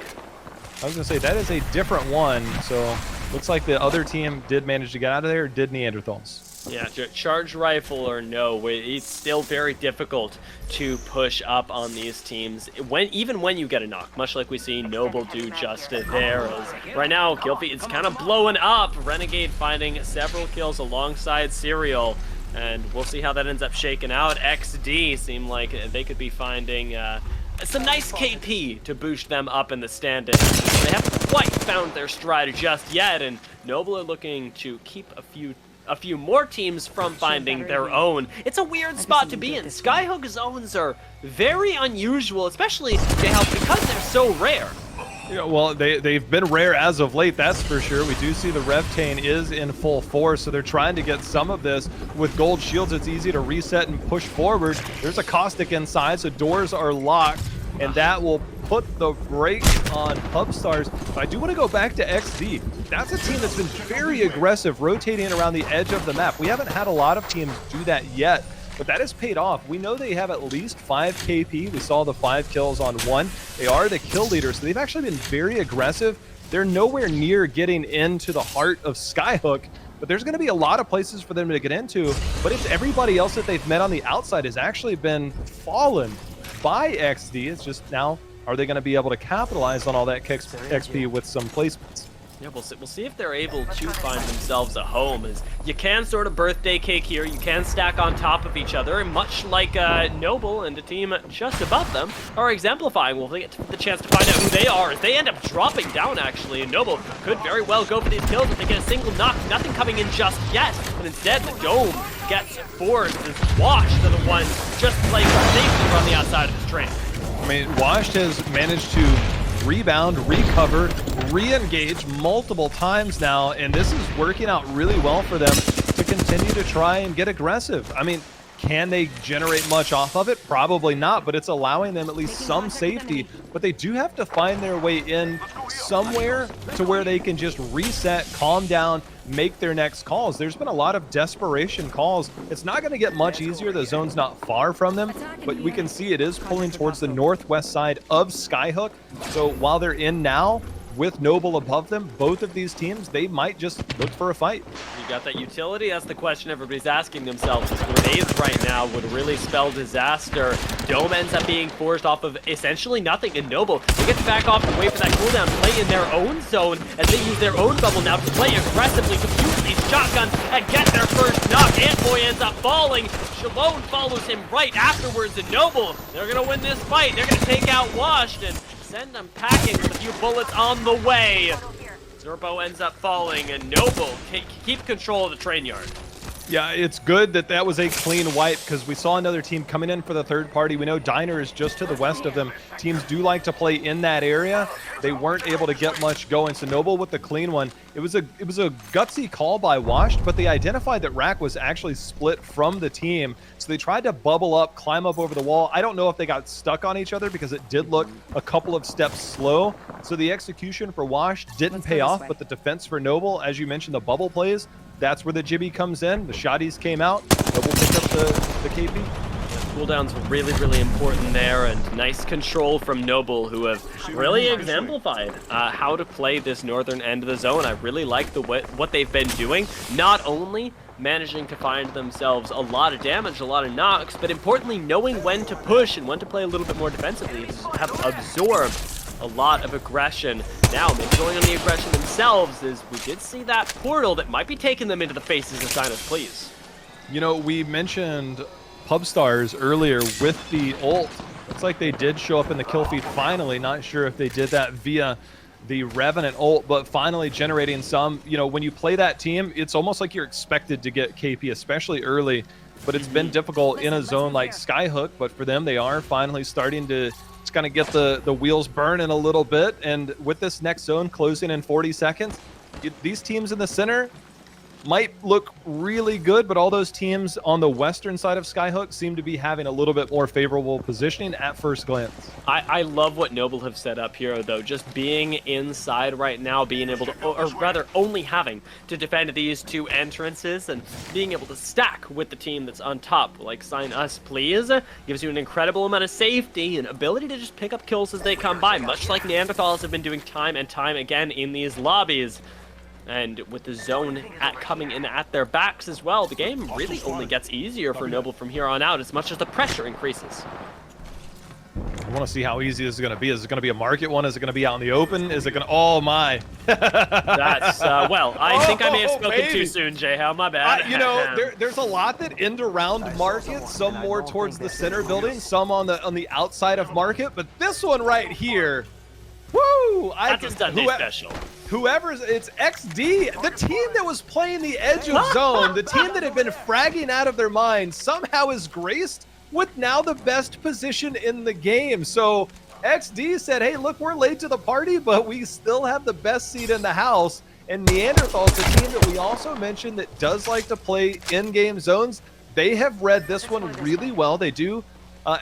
I was going to say that is a different one. So looks like the other team did manage to get out of there, did Neanderthals. Yeah, charged rifle or no, it's still very difficult to push up on these teams, even when you get a knock, much like we see Noble do just there. As right now, Killfeed is kind of blowing up. Renegade finding several kills alongside Serial, and we'll see how that ends up shaking out. XD seem like they could be finding some nice KP to boost them up in the standings. They haven't quite found their stride just yet, and Noble are looking to keep a few more teams from finding their own. It's a weird spot to be in. Skyhook zones are very unusual, especially because they're so rare. Yeah, well, they've been rare as of late, that's for sure. We do see the Revtane is in full force, so they're trying to get some of this. With gold shields, it's easy to reset and push forward. There's a caustic inside, so doors are locked, and that will put the brakes on Pubstars. But I do want to go back to XD. That's a team that's been very aggressive, rotating around the edge of the map. We haven't had a lot of teams do that yet, but that has paid off. We know they have at least 5 KP. We saw the 5 kills on 1. They are the kill leaders, so they've actually been very aggressive. They're nowhere near getting into the heart of Skyhook, but there's going to be a lot of places for them to get into. But it's everybody else that they've met on the outside has actually been fallen by XD. It's just now, are they going to be able to capitalize on all that XP with some placements? Yeah, we'll see if they're able to find themselves a home. As you can sort of birthday cake here, you can stack on top of each other, and much like Noble and the team just above them are exemplifying. We'll get the chance to find out who they are as they end up dropping down, actually. And Noble could very well go for these kills if they get a single knock. Nothing coming in just yet, but instead the Dome gets forced as Washed are the ones just playing for safety on the outside of his train. I mean, Washed has managed to rebound, recover, re-engage multiple times now, and this is working out really well for them to continue to try and get aggressive. I mean, can they generate much off of it? Probably not, but it's allowing them at least some safety. But they do have to find their way in somewhere to where they can just reset, calm down, make their next calls. There's been a lot of desperation calls. It's not going to get much easier. The zone's not far from them, but we can see it is pulling towards the northwest side of Skyhook. So while they're in now, with Noble above them, both of these teams, they might just look for a fight. You got that utility? That's the question everybody's asking themselves. Grenades right now would really spell disaster. Dome ends up being forced off of essentially nothing, and Noble, they get to back off and wait for that cooldown, play in their own zone as they use their own bubble now to play aggressively, to use these shotguns and get their first knock. Antboy ends up falling. Shalone follows him right afterwards, and Noble, they're going to win this fight. They're going to take out Washed and send them packing with a few bullets on the way. Zerbo ends up falling, and Noble keep control of the train yard. Yeah, it's good that that was a clean wipe because we saw another team coming in for the third party. We know Diner is just to the west of them. Teams do like to play in that area. They weren't able to get much going. So Noble with the clean one. It was a gutsy call by Washed, but they identified that Rack was actually split from the team. So they tried to bubble up, climb up over the wall. I don't know if they got stuck on each other because it did look a couple of steps slow. So the execution for Washed didn't pay off, but the defense for Noble, as you mentioned, the bubble plays, that's where the Jibby comes in. The shotties came out. Noble picked up the KP. Cooldowns really, really important there, and nice control from Noble, who have really exemplified how to play this northern end of the zone. I really like what they've been doing, not only managing to find themselves a lot of damage, a lot of knocks, but importantly knowing when to push and when to play a little bit more defensively, have absorbed a lot of aggression. Now, maybe going on the aggression themselves, is we did see that portal that might be taking them into the faces of Sinus, please. You know, we mentioned Pubstars earlier with the ult. Looks like they did show up in the kill feed finally. Not sure if they did that via the Revenant ult, but finally generating some. You know, when you play that team, it's almost like you're expected to get KP, especially early, but it's been difficult in a zone like Skyhook, but for them, they are finally starting to kind of get the wheels burning a little bit. And with this next zone closing in 40 seconds, these teams in the center might look really good, but all those teams on the western side of Skyhook seem to be having a little bit more favorable positioning at first glance. I love what Noble have set up here, though. Just being inside right now, being able to, or rather only having to defend these two entrances and being able to stack with the team that's on top, like Sign Us Please, gives you an incredible amount of safety and ability to just pick up kills as they come by, much like Neanderthals have been doing time and time again in these lobbies. And with the zone coming in at their backs as well, the game really only gets easier for Noble from here on out as much as the pressure increases. I want to see how easy this is going to be. Is it going to be a market one? Is it going to be out in the open? Is it going to... Oh, my. That's, well, I think I may have spoken too soon, J-How. My bad. You know, there's a lot that end around market, some more towards the center building, some on the outside of market, but this one right here, woo! That's a Sunday special. It's XD, the team that was playing the edge of zone, the team that had been fragging out of their minds, somehow is graced with now the best position in the game. So XD said, hey, look, we're late to the party, but we still have the best seat in the house. And Neanderthals, the team that we also mentioned that does like to play in-game zones, they have read this one really well. They do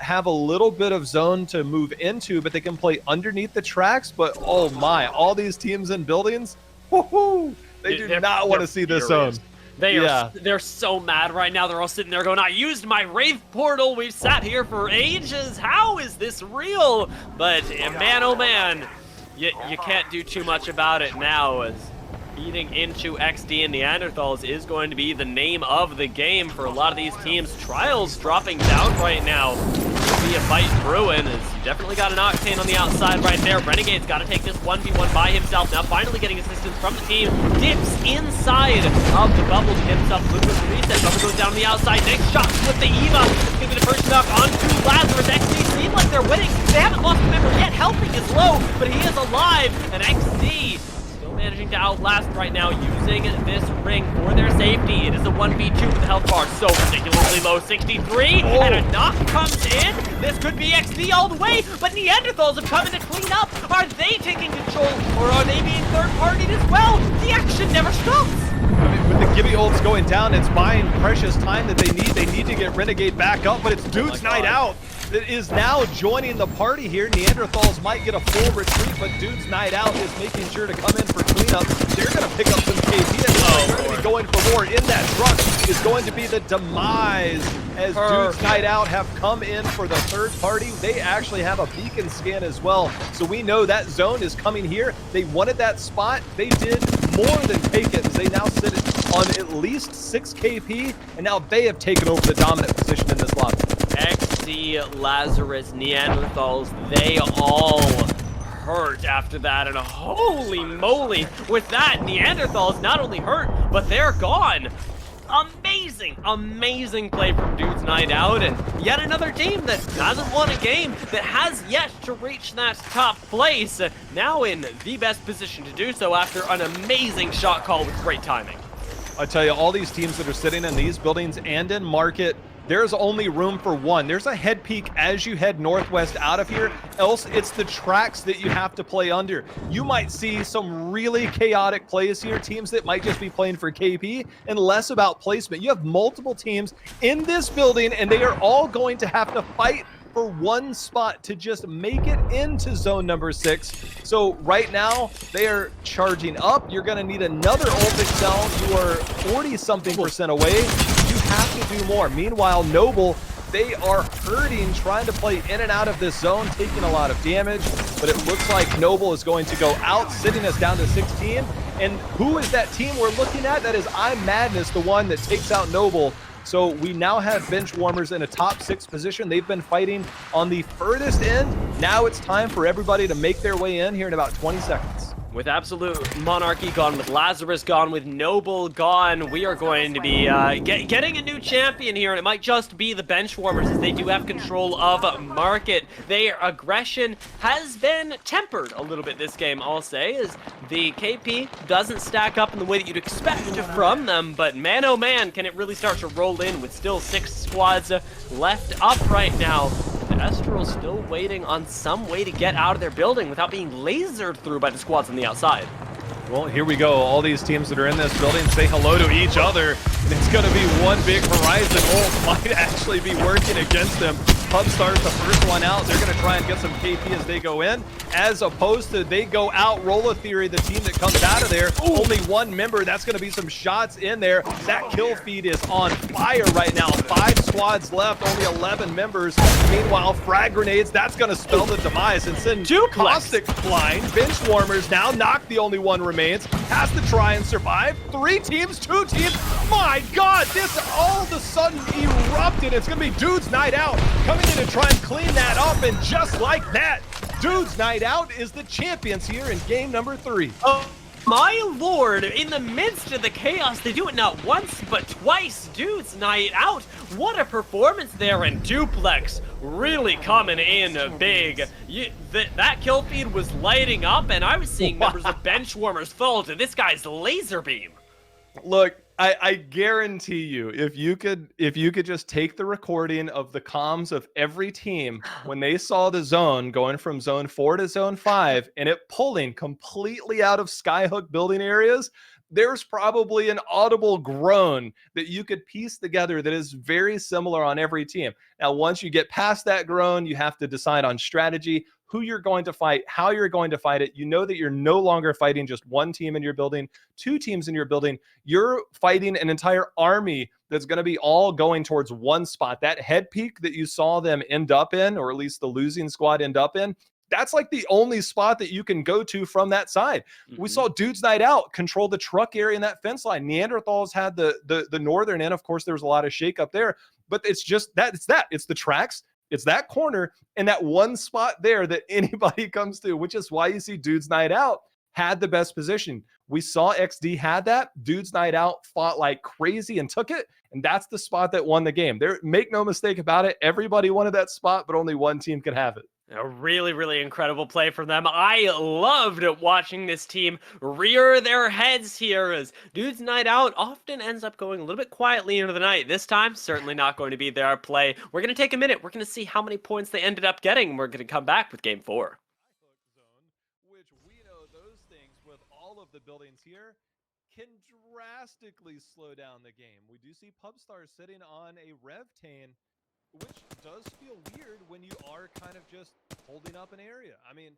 have a little bit of zone to move into, but they can play underneath the tracks. But oh my, all these teams and buildings, woohoo, they do not want to see this zone. They're so mad right now. They're all sitting there going, I used my Wraith portal. We've sat here for ages. How is this real? But man, oh man, you can't do too much about it now, as eating into XD and Neanderthals is going to be the name of the game for a lot of these teams. Trials dropping down right now. Could be a fight brewing, as you definitely got an Octane on the outside right there. Renegade's got to take this 1v1 by himself. Now finally getting assistance from the team. Dips inside of the bubble to get himself a little bit of a reset. Bubble goes down on the outside. Next shot with the Eva. It's going to be the first knock onto Lazarus. XD seem like they're winning. They haven't lost a member yet. Helping is low, but he is alive. And XD managing to outlast right now, using this ring for their safety. It is a 1v2 with the health bar so ridiculously low, 63, and a knock comes in. This could be XD all the way, but Neanderthals have come in to clean up. Are they taking control, or are they being third-partied as well? The action never stops. I mean, with the Gibby ults going down, it's buying precious time that they need. They need to get Renegade back up, but it's Dude's Night Out that is now joining the party here. Neanderthals might get a full retreat, but Dude's Night Out is making sure to come in for cleanup. They're going to pick up some KP, and they're going to be going for more. In that truck is going to be the demise, as Dude's Night Out have come in for the third party. They actually have a beacon scan as well, so we know that zone is coming here. They wanted that spot. They did more than take it, as they now sit on at least 6 KP, and now they have taken over the dominant position in this lobby. XD, Lazarus, Neanderthals, they all hurt after that, and holy moly, with that, Neanderthals not only hurt, but they're gone. Amazing play from Dude's Night Out, and yet another team that hasn't won a game, that has yet to reach that top place, now in the best position to do so after an amazing shot call with great timing. I tell you, all these teams that are sitting in these buildings and in market, there's only room for one. There's a head peak as you head northwest out of here, else it's the tracks that you have to play under. You might see some really chaotic plays here, teams that might just be playing for KP and less about placement. You have multiple teams in this building, and they are all going to have to fight for one spot to just make it into zone number 6. So right now, they are charging up. You're going to need another ult excel. You are 40-something% away. You have to do more. Meanwhile, Noble, they are hurting, trying to play in and out of this zone, taking a lot of damage, but it looks like Noble is going to go out, sitting us down to 16. And who is that team we're looking at? That is Madness, the one that takes out Noble. So we now have bench warmers in a top 6 position. They've been fighting on the furthest end. Now it's time for everybody to make their way in here in about 20 seconds. With Absolute Monarchy gone, with Lazarus gone, with Noble gone, we are going to be getting a new champion here, and it might just be the Benchwarmers, as they do have control of market. Their aggression has been tempered a little bit this game, I'll say, as the KP doesn't stack up in the way that you'd expect from them, but man oh man, can it really start to roll in with still 6 squads left up right now. Estrel's still waiting on some way to get out of their building without being lasered through by the squads on the outside. Well, here we go. All these teams that are in this building say hello to each other. And it's going to be one big Horizon ult. Might actually be working against them. Pub starts the first one out. They're going to try and get some KP as they go in, as opposed to they go out. Rolla Theory, the team that comes out of there, only one member. That's going to be some shots in there. That kill feed is on fire right now. 5 squads left, only 11 members. Meanwhile, frag grenades, that's going to spell the demise and send Caustic flying. Bench warmers now knock, the only one remains. Has to try and survive. 3 teams, 2 teams. My God, this all of a sudden erupted. It's going to be Dude's Night Out coming in to try and clean that up, and just like that, Dude's Night Out is the champions here in game number 3. Oh my lord, in the midst of the chaos, they do it not once, but twice. Dude's Night Out. What a performance there, and Duplex really coming in big. That kill feed was lighting up, and I was seeing members of Benchwarmers fall to this guy's laser beam. Look, I guarantee you, if you could just take the recording of the comms of every team when they saw the zone going from zone 4 to zone 5 and it pulling completely out of Skyhook building areas, there's probably an audible groan that you could piece together that is very similar on every team. Now, once you get past that groan, you have to decide on strategy, who you're going to fight, how you're going to fight it. You know that you're no longer fighting just one team in your building, two teams in your building. You're fighting an entire army that's going to be all going towards one spot. That head peak that you saw them end up in, or at least the losing squad end up in, that's like the only spot that you can go to from that side. We saw Dudes Night Out control the truck area in that fence line. Neanderthals had the northern end. Of course, there was a lot of shakeup there, but it's just that. It's the tracks. It's that corner and that one spot there that anybody comes to, which is why you see Dudes Night Out had the best position. We saw XD had that. Dudes Night Out fought like crazy and took it, and that's the spot that won the game. There, make no mistake about it. Everybody wanted that spot, but only one team could have it. A really, really incredible play from them. I loved watching this team rear their heads here as Dudes Night Out often ends up going a little bit quietly into the night. This time, certainly not going to be their play. We're going to take a minute. We're going to see how many points they ended up getting. We're going to come back with Game 4. Zone, which we know those things with all of the buildings here can drastically slow down the game. We do see Pubstar sitting on a Revtane, which does feel weird when you are kind of just holding up an area. I mean,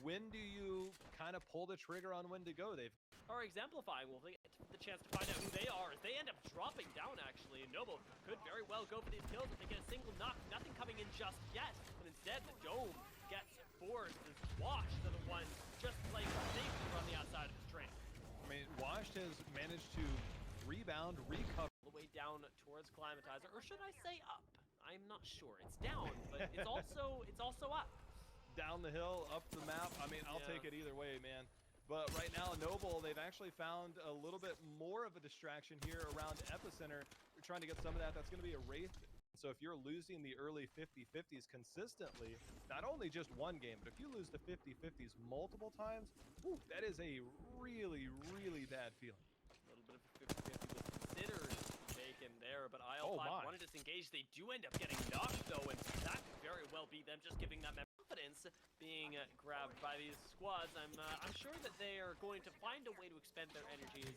when do you kind of pull the trigger on when to go? They've Are exemplifying. Well, they get the chance to find out who they are. They end up dropping down, actually. And Noble could very well go for these kills if they get a single knock. Nothing coming in just yet. But instead, the Dome gets forced as Washed are the ones just playing for safety on the outside of his train. I mean, Washed has managed to rebound, recover. The way down towards Climatizer, or should I say up? I'm not sure. It's down, but it's also up. Down the hill, up the map. I mean, I'll take it either way, man. But right now, Noble, they've actually found a little bit more of a distraction here around Epicenter. They're trying to get some of that. That's going to be a Wraith. So if you're losing the early 50-50s consistently, not only just one game, but if you lose the 50-50s multiple times, whew, that is a really, really bad feeling. A little bit of 50-50 was considered taken there, but IL5 wanted to disengage. They do end up getting knocked, though, and that could very well be them just giving them confidence being grabbed by these squads. I'm sure that they are going to find a way to expend their energies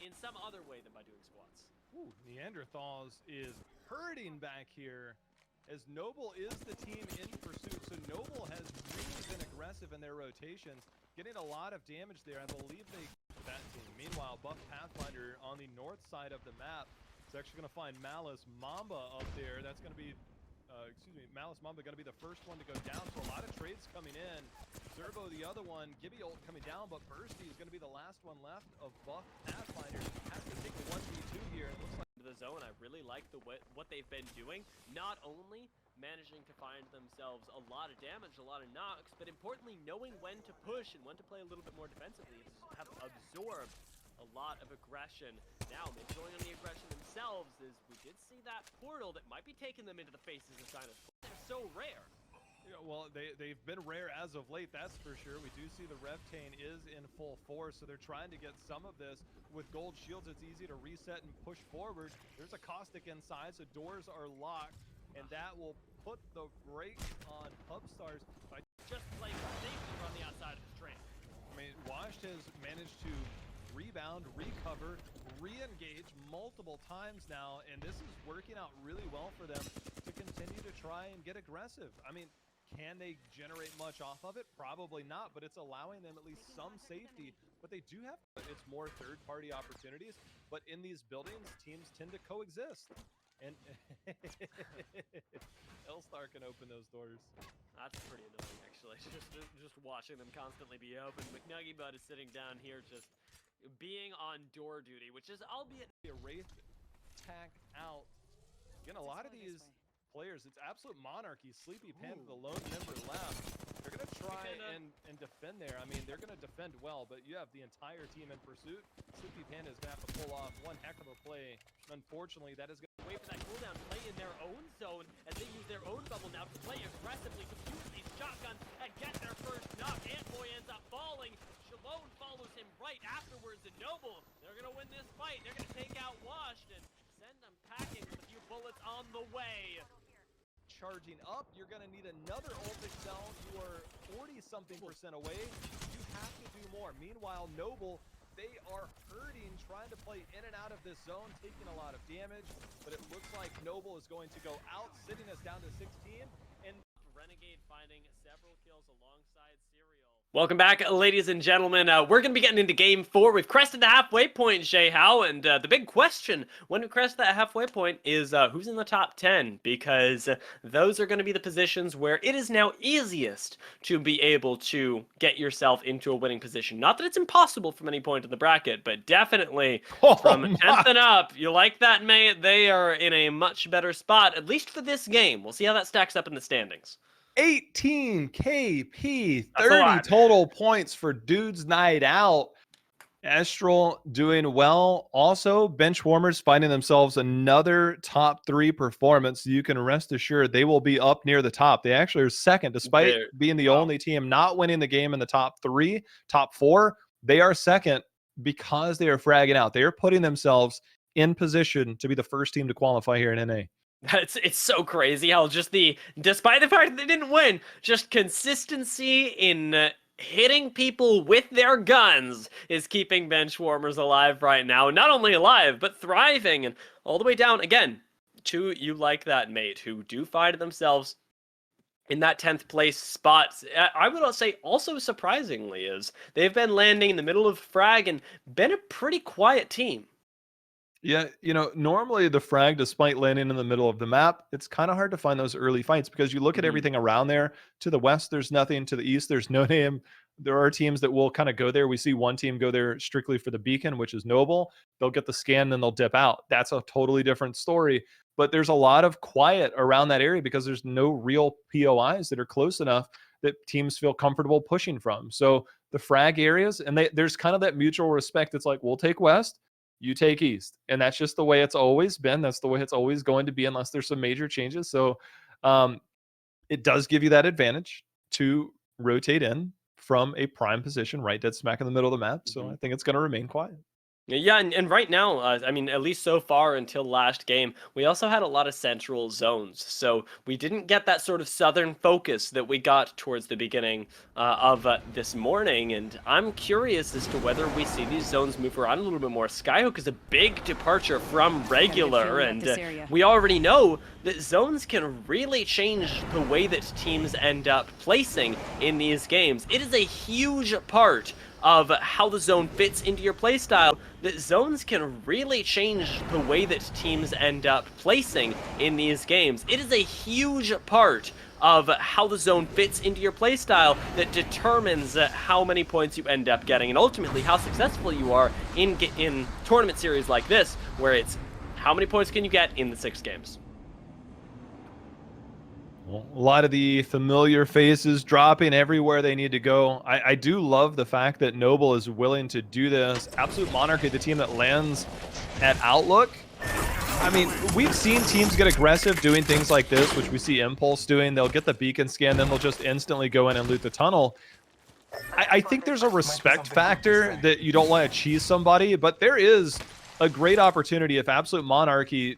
in some other way than by doing squats. Ooh, Neanderthals is hurting back here as Noble is the team in pursuit. So Noble has really been aggressive in their rotations, getting a lot of damage there. I believe they that team. Meanwhile, Buff Pathfinder on the north side of the map is actually going to find Malice Mamba up there. That's going to be Malice Mamba going to be the first one to go down. So a lot of trades coming in. Zerbo the other one, Gibby ult coming down, but Bursty is going to be the last one left of Buff Pathfinder. Has to take the 1v2 here. It looks like The zone, I really like what they've been doing. Not only managing to find themselves a lot of damage, a lot of knocks, but importantly knowing when to push and when to play a little bit more defensively. Have absorbed a lot of aggression. Now, maybe going on the aggression themselves is we did see that portal that might be taking them into the faces of Sinus. They're so rare. Yeah, well, they've been rare as of late, that's for sure. We do see the Revtane is in full force, so they're trying to get some of this. With gold shields, it's easy to reset and push forward. There's a caustic inside, so doors are locked, and that will put the brakes on Pubstars by just playing for safety on the outside of his train. I mean, Washed has managed to rebound, recover, re-engage multiple times now, and this is working out really well for them to continue to try and get aggressive. I mean, can they generate much off of it? Probably not, but it's allowing them at least some safety. But they do have, it's more third-party opportunities, but in these buildings, teams tend to coexist. And L-Star can open those doors. That's pretty annoying, actually. Just watching them constantly be open. McNuggy Bud is sitting down here just being on door duty, which is, albeit A Wraith tack out. Again, a lot of these players, it's absolute monarchy. Sleepy Panda, the lone member left. They're going to try and defend there. I mean, they're going to defend well, but you have the entire team in pursuit. Sleepy Panda is going to have to pull off one heck of a play. Unfortunately, that is going to wait for that cooldown, play in their own zone as they use their own bubble now to play aggressively, to use these shotguns and get their first knock. Antboy ends up falling. Shalone follows him right afterwards. And Noble, they're going to win this fight. They're going to take out Washed and send them packing with a few bullets on the way. Charging up, you're going to need another ult excel. You are 40-something% away. You have to do more. Meanwhile, Noble They are hurting, trying to play in and out of this zone, taking a lot of damage, but it looks like Noble is going to go out, sitting us down to 16, and Renegade finding several kills alongside Serial. Welcome back, ladies and gentlemen. We're going to be getting into Game 4. We've crested the halfway point, Jay-How, and the big question when we crest that halfway point is who's in the top 10, because those are going to be the positions where it is now easiest to be able to get yourself into a winning position. Not that it's impossible from any point in the bracket, but definitely from 10th and up. You like that, mate? They are in a much better spot, at least for this game. We'll see how that stacks up in the standings. 18 KP, That's a 30 lot. total points for Dude's Night Out. Astral doing well. Also, Benchwarmers finding themselves another top 3 performance. You can rest assured they will be up near the top. They actually are second, despite being the only team not winning the game in the top 3, top 4. They are second because they are fragging out. They are putting themselves in position to be the first team to qualify here in NA. It's so crazy how just despite the fact that they didn't win, just consistency in hitting people with their guns is keeping Benchwarmers alive right now. Not only alive, but thriving, and all the way down again to You Like That, Mate, who do find themselves in that 10th place spot. I would say also surprisingly is they've been landing in the middle of frag and been a pretty quiet team. Yeah, you know, normally the frag, despite landing in the middle of the map, it's kind of hard to find those early fights because you look at everything around there. To the west, there's nothing. To the east, there's no name. There are teams that will kind of go there. We see one team go there strictly for the beacon, which is Noble. They'll get the scan, then they'll dip out. That's a totally different story. But there's a lot of quiet around that area because there's no real POIs that are close enough that teams feel comfortable pushing from. So the frag areas, and there's kind of that mutual respect. It's like, we'll take west, you take east, and that's just the way it's always been. That's the way it's always going to be unless there's some major changes. So it does give you that advantage to rotate in from a prime position right dead smack in the middle of the map. So I think it's going to remain quiet. Yeah, and right now, I mean, at least so far until last game, we also had a lot of central zones. So we didn't get that sort of southern focus that we got towards the beginning of this morning. And I'm curious as to whether we see these zones move around a little bit more. Skyhook is a big departure from regular, and we already know that zones can really change the way that teams end up placing in these games. It is a huge part of how the zone fits into your playstyle, that zones can really change the way that teams end up placing in these games. It is a huge part of how the zone fits into your playstyle that determines how many points you end up getting, and ultimately how successful you are in tournament series like this, where it's how many points can you get in the 6 games. Well, a lot of the familiar faces dropping everywhere they need to go. I do love the fact that Noble is willing to do this. Absolute Monarchy, the team that lands at Outlook. I mean, we've seen teams get aggressive doing things like this, which we see Impulse doing. They'll get the beacon scan, then they'll just instantly go in and loot the tunnel. I think there's a respect factor that you don't want to cheese somebody, but there is a great opportunity if Absolute Monarchy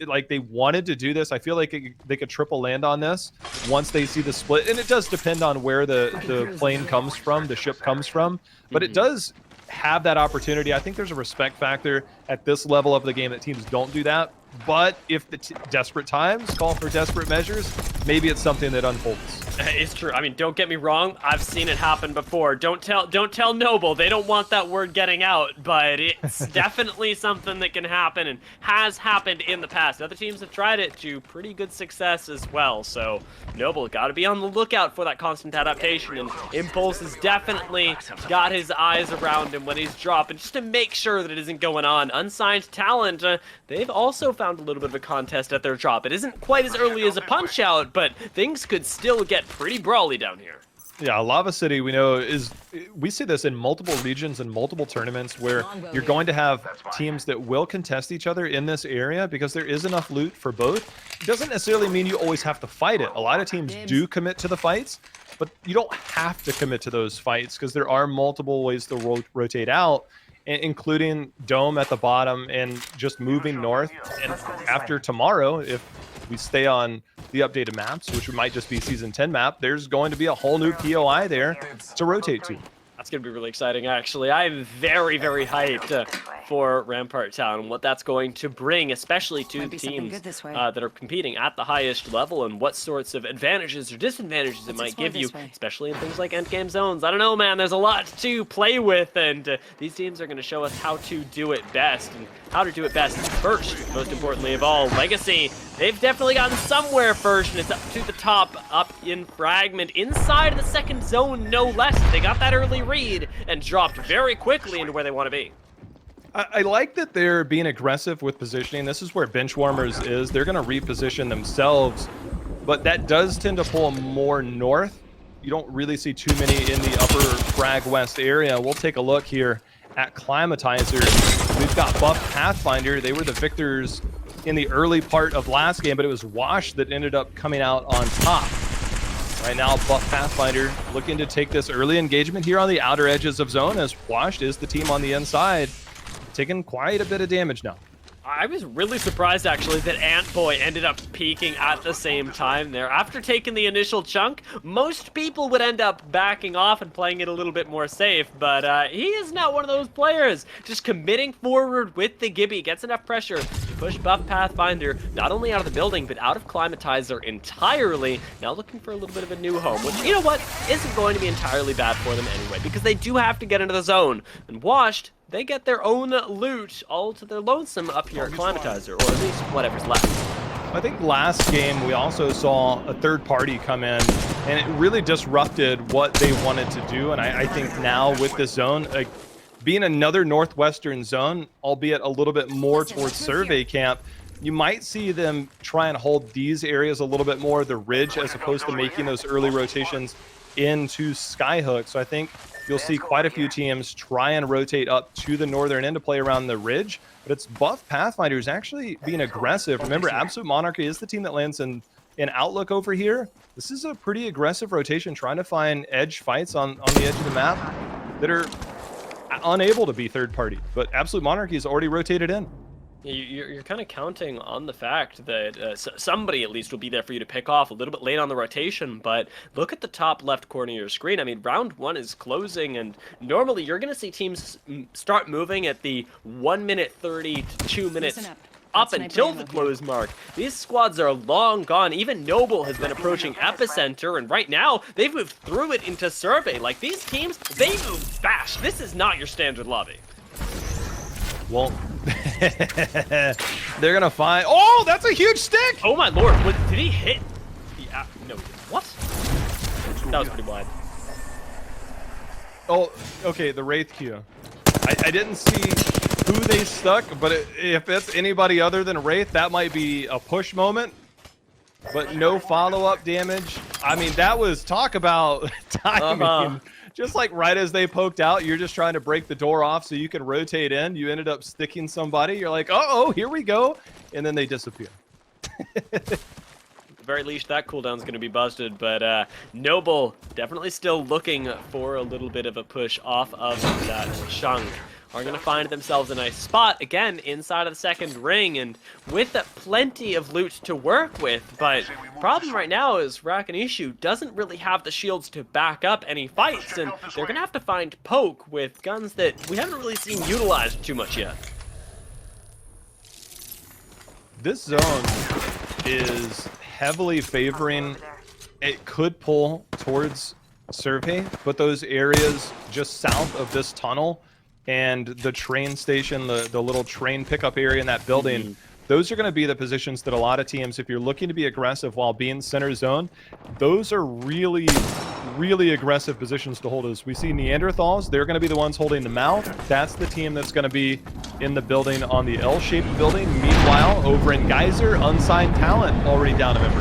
like they wanted to do this. I feel like they could triple land on this once they see the split, and it does depend on where the plane comes from, the ship comes from, but it does have that opportunity. I think there's a respect factor at this level of the game that teams don't do that, but if the desperate times call for desperate measures, maybe it's something that unfolds. It's true. I mean, don't get me wrong. I've seen it happen before. Don't tell Noble. They don't want that word getting out, but it's definitely something that can happen and has happened in the past. Other teams have tried it to pretty good success as well. So Noble got to be on the lookout for that constant adaptation, and Impulse has definitely got his eyes around him when he's dropping, just to make sure that it isn't going on. Unsigned talent, they've also found a little bit of a contest at their drop. It isn't quite as early as a punch out, but things could still get pretty brawly down here. Yeah, Lava City, we know, we see this in multiple regions and multiple tournaments where you're going to have teams that will contest each other in this area because there is enough loot for both. It doesn't necessarily mean you always have to fight it. A lot of teams do commit to the fights, but you don't have to commit to those fights because there are multiple ways to rotate out, including Dome at the bottom and just moving north. And after tomorrow, if we stay on the updated maps, which might just be Season 10 map, there's going to be a whole new POI there to rotate to. That's going to be really exciting, actually. I'm very, very hyped for Rampart Town and what that's going to bring, especially to the teams that are competing at the highest level, and what sorts of advantages or disadvantages it might give you, especially in things like endgame zones. I don't know, man. There's a lot to play with, and these teams are going to show us how to do it best, and how to do it best first, most importantly of all. Legacy, they've definitely gotten somewhere first, and it's up to the top, up in Fragment, inside of the second zone, no less. They got that early read and dropped very quickly into where they want to be. I like that they're being aggressive with positioning. This is where Benchwarmers is. They're going to reposition themselves, but that does tend to pull more north. You don't really see too many in the upper Frag West area. We'll take a look here at Climatizer. We've got Buff Pathfinder. They were the victors in the early part of last game, but it was Wash that ended up coming out on top. Right now, Buff Pathfinder looking to take this early engagement here on the outer edges of zone, as Washed is the team on the inside, taking quite a bit of damage now. I was really surprised, actually, that Antboy ended up peaking at the same time there. After taking the initial chunk, most people would end up backing off and playing it a little bit more safe, but he is not one of those players. Just committing forward with the Gibby, gets enough pressure to push Buff Pathfinder not only out of the building, but out of Climatizer entirely. Now looking for a little bit of a new home, which, you know what, isn't going to be entirely bad for them anyway, because they do have to get into the zone. And Washed, they get their own loot all to their lonesome up here at Climatizer, or at least whatever's left. I think last game we also saw a third party come in, and it really disrupted what they wanted to do. And I think now with this zone, like, being another northwestern zone, albeit a little bit more towards survey camp, you might see them try and hold these areas a little bit more, the ridge, as opposed to making those early rotations into Skyhook. So I think you'll see quite a few teams try and rotate up to the northern end to play around the ridge, but it's Buff Pathfinder who's actually being aggressive. Remember, Absolute Monarchy is the team that lands in Outlook over here. This is a pretty aggressive rotation, trying to find edge fights on the edge of the map that are unable to be third party, but Absolute Monarchy is already rotated in. You're kind of counting on the fact that somebody at least will be there for you to pick off a little bit late on the rotation, but look at the top left corner of your screen. I mean, round one is closing, and normally you're going to see teams start moving at the 1 minute 30 to 2 minutes up until the close mark. These squads are long gone. Even Noble has been approaching Epicenter, and right now they've moved through it into Survey. Like, these teams, they move fast. This is not your standard lobby. Well, they're gonna find. Oh, that's a huge stick! Oh my lord! Did he hit the? No. What? That was pretty wide. Oh, okay. The Wraith Q. I didn't see who they stuck, but if it's anybody other than Wraith, that might be a push moment. But no follow-up damage. I mean, that was, talk about timing. Just like right as they poked out, you're just trying to break the door off so you can rotate in. You ended up sticking somebody. You're like, uh-oh, here we go. And then they disappear. At the very least, that cooldown's going to be busted. But Noble definitely still looking for a little bit of a push off of that chunk. Are going to find themselves a nice spot, again, inside of the second ring, and with plenty of loot to work with. But problem right now is Rakanishu doesn't really have the shields to back up any fights, and they're going to have to find poke with guns that we haven't really seen utilized too much yet. This zone is heavily favoring, it could pull towards Survey, but those areas just south of this tunnel and the train station, the little train pickup area in that building, those are going to be the positions that a lot of teams, if you're looking to be aggressive while being center zone, those are really, really aggressive positions to hold. As we see Neanderthals, they're going to be the ones holding the mouth. That's the team that's going to be in the building on the L-shaped building. Meanwhile, over in Geyser, unsigned talent already down a member.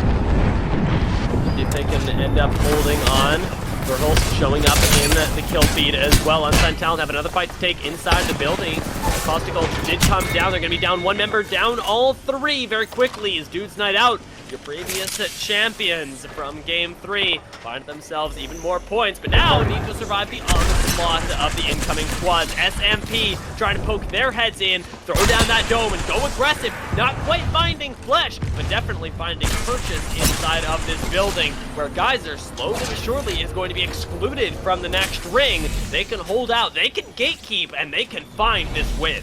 If they can end up holding on. Virgil's showing up in the kill feed as well. Unsigned Talent have another fight to take inside the building. Caustic did come down. They're going to be down one member, down all three very quickly as Dude's Night Out, your previous champions from Game 3, find themselves even more points, but now need to survive the onslaught of the incoming squads. SMP trying to poke their heads in, throw down that dome, and go aggressive. Not quite finding flesh, but definitely finding purchase inside of this building, where Geyser slowly but surely is going going to be excluded from the next ring. They can hold out, they can gatekeep, and they can find this win.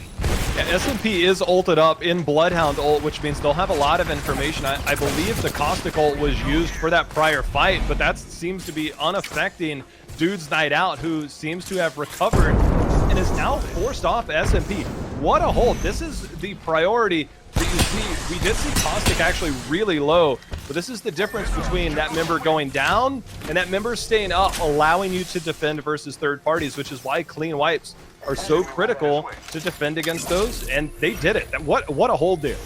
Yeah, SMP is ulted up in Bloodhound ult, which means they'll have a lot of information. I believe the Caustic ult was used for that prior fight, but that seems to be unaffecting Dude's Night Out, who seems to have recovered and is now forced off SMP. What a hold. This is the priority that you see. We did see Caustic actually really low, but this is the difference between that member going down and that member staying up, allowing you to defend versus third parties, which is why clean wipes are so critical to defend against those, and they did it. What a hold there.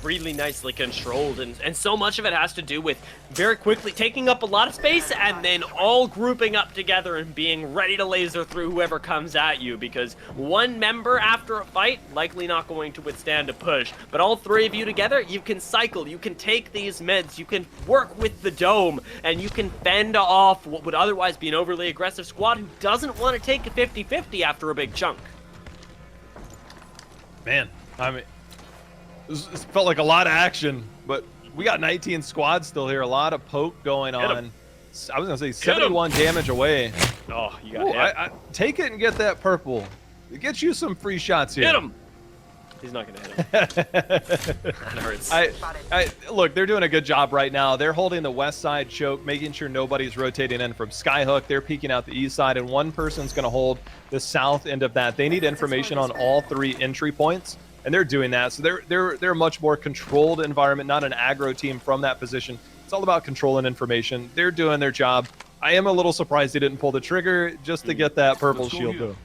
Really nicely controlled, and so much of it has to do with very quickly taking up a lot of space and then all grouping up together and being ready to laser through whoever comes at you, because one member after a fight likely not going to withstand a push, but all three of you together, you can cycle, you can take these mids, you can work with the dome, and you can fend off what would otherwise be an overly aggressive squad who doesn't want to take a 50-50 after a big chunk. Man, I mean, it felt like a lot of action, but we got 19 squads still here. A lot of poke going on. I was going to say 71 damage away. Oh, you got hit. Take it and get that purple. It gets you some free shots here. Hit him! He's not going to hit him. That hurts. Look, they're doing a good job right now. They're holding the west side choke, making sure nobody's rotating in from Skyhook. They're peeking out the east side, and one person's going to hold the south end of that. They need information on all three entry points, and they're doing that. So they're a much more controlled environment, not an aggro team from that position. It's all about control and information. They're doing their job. I am a little surprised they didn't pull the trigger just to get that purple shield though.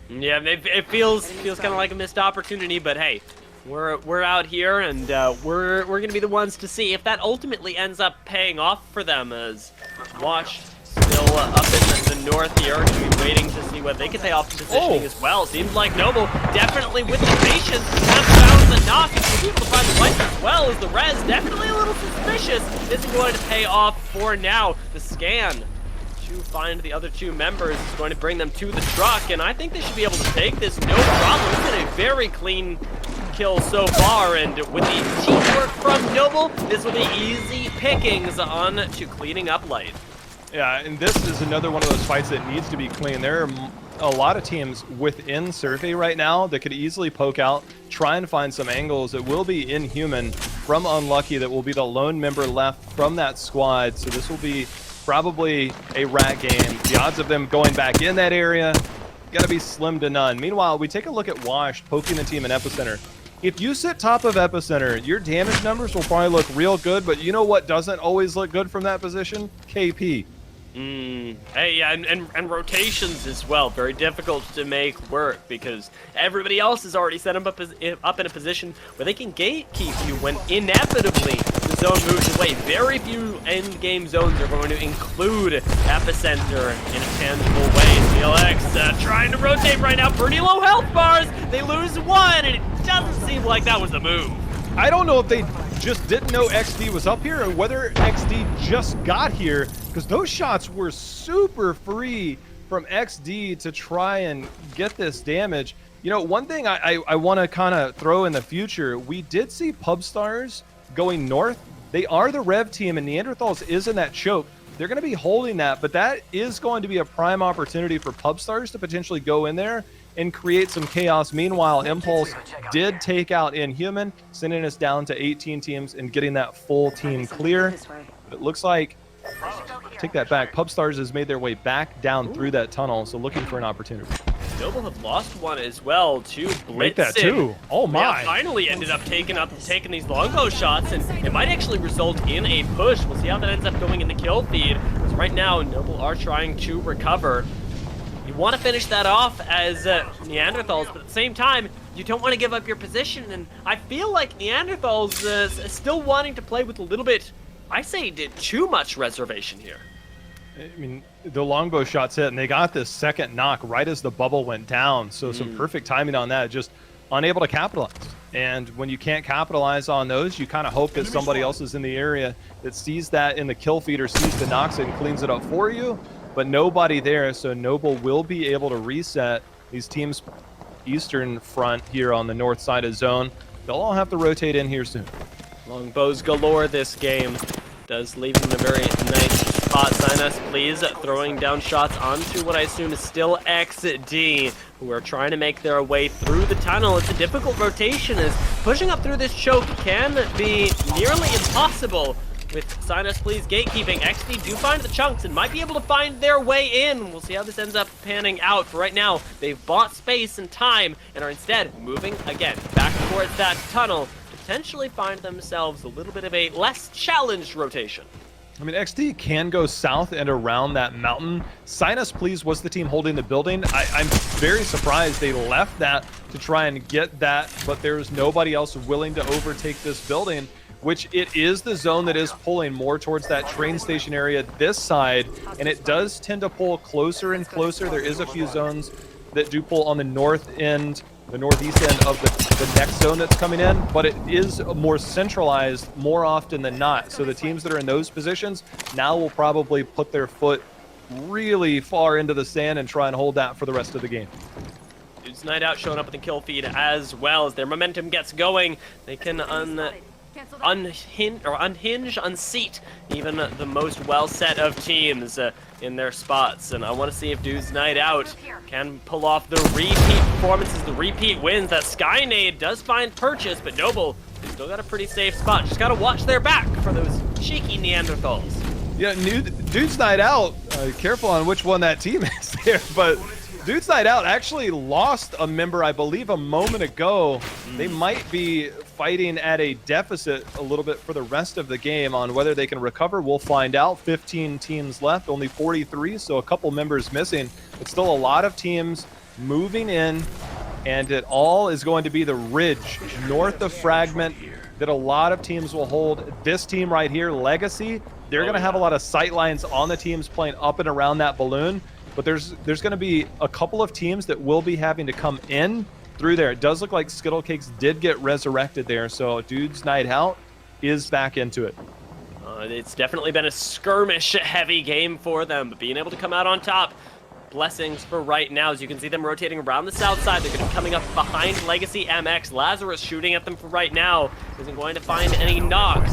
Yeah, it feels kind of like a missed opportunity, but hey, we're out here, and we're gonna be the ones to see if that ultimately ends up paying off for them. As Watch still up in the north here, gonna be waiting to see what they can pay off positioning as well. Seems like Noble definitely with the patience has found the knock and will be able to find the light as well as the res. Definitely a little suspicious. This is going to pay off for now. The scan to find the other two members is going to bring them to the truck, and I think they should be able to take this no problem. It's been a very clean kill so far, and with the teamwork from Noble, this will be easy pickings on to cleaning up light. Yeah, and this is another one of those fights that needs to be clean. There are a lot of teams within Survey right now that could easily poke out, try and find some angles. It will be Inhuman from Unlucky that will be the lone member left from that squad, so this will be probably a rat game. The odds of them going back in that area gotta be slim to none. Meanwhile, we take a look at Washed poking the team in Epicenter. If you sit top of Epicenter, your damage numbers will probably look real good, but you know what doesn't always look good from that position? KP. Hey, yeah, and rotations as well. Very difficult to make work because everybody else is already set up in a position where they can gatekeep you when inevitably the zone moves away. Very few endgame zones are going to include Epicenter in a tangible way. CLX trying to rotate right now. Pretty low health bars. They lose one, and it doesn't seem like that was the move. I don't know if they just didn't know XD was up here or whether XD just got here, because those shots were super free from XD to try and get this damage. You know, one thing I want to kind of throw in the future, we did see Pubstars going north. They are the Rev team, and Neanderthals is in that choke. They're going to be holding that, but that is going to be a prime opportunity for Pubstars to potentially go in there and create some chaos. Meanwhile, Impulse did take out Inhuman, sending us down to 18 teams and getting that full team clear. But it looks like, take that back, Pubstars has made their way back down through that tunnel, so looking for an opportunity. Noble have lost one as well to Blitzen. Make that too. Oh my. Yeah, finally ended up taking these longbow shots, and it might actually result in a push. We'll see how that ends up going in the kill feed. Because right now, Noble are trying to recover. You want to finish that off as Neanderthals, but at the same time, you don't want to give up your position. And I feel like Neanderthals still wanting to play with a little bit, I say, did too much reservation here. I mean, the longbow shots hit, and they got this second knock right as the bubble went down. So some perfect timing on that, just unable to capitalize. And when you can't capitalize on those, you kind of hope that somebody else is in the area that sees that in the kill feed or sees the knocks and cleans it up for you. But nobody there, so Noble will be able to reset these teams' eastern front here on the north side of zone. They'll all have to rotate in here soon. Longbows galore this game. Does leave them a very nice spot. Sinus, please, throwing down shots onto what I assume is still XD, who are trying to make their way through the tunnel. It's a difficult rotation, as pushing up through this choke can be nearly impossible. With Sinus, please, gatekeeping, XD do find the chunks and might be able to find their way in. We'll see how this ends up panning out. For right now, they've bought space and time and are instead moving again back towards that tunnel to potentially find themselves a little bit of a less challenged rotation. I mean, XD can go south and around that mountain. Sinus, please, was the team holding the building. I'm very surprised they left that to try and get that, but there's nobody else willing to overtake this building, which it is the zone that is pulling more towards that train station area this side, and it does tend to pull closer and closer. There is a few zones that do pull on the north end, the northeast end of the next zone that's coming in, but it is more centralized more often than not. So the teams that are in those positions now will probably put their foot really far into the sand and try and hold that for the rest of the game. Dudes Night Out showing up with the kill feed as well. As their momentum gets going, they can unseat even the most well set of teams in their spots. And I want to see if Dudes Night Out can pull off the repeat performances, the repeat wins. That Skynade does find purchase, but Noble still got a pretty safe spot. Just got to watch their back for those cheeky Neanderthals. Yeah, Dudes Night Out, careful on which one that team is there, but Dudes Night Out actually lost a member, I believe, a moment ago. They might be fighting at a deficit a little bit for the rest of the game. On whether they can recover, we'll find out. 15 teams left, only 43, so a couple members missing. But still a lot of teams moving in, and it all is going to be the ridge north of Fragment that a lot of teams will hold. This team right here, Legacy, they're going to have a lot of sight lines on the teams playing up and around that balloon. But there's going to be a couple of teams that will be having to come in through there. It does look like Skittlecakes did get resurrected there, so Dudes Night Out is back into it. It's definitely been a skirmish-heavy game for them, but being able to come out on top, blessings for right now. As you can see them rotating around the south side, they're going to be coming up behind Legacy MX. Lazarus shooting at them for right now isn't going to find any knocks.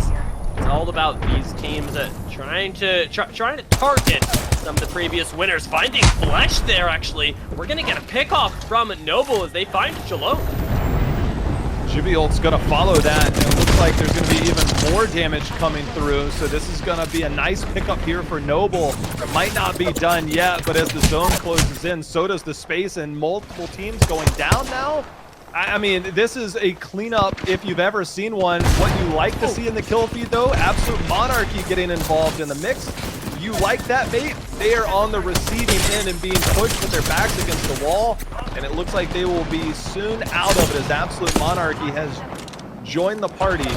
It's all about these teams trying to target some of the previous winners. Finding Flesh there, actually. We're going to get a pick-off from Noble as they find Shalom. Jiviolt's going to follow that, and it looks like there's going to be even more damage coming through, so this is going to be a nice pickup here for Noble. It might not be done yet, but as the zone closes in, so does the space, and multiple teams going down now. I mean, this is a cleanup if you've ever seen one. What you like to see in the kill feed, though, Absolute Monarchy getting involved in the mix. You like that bait? They are on the receiving end and being pushed with their backs against the wall, and it looks like they will be soon out of it as Absolute Monarchy has joined the party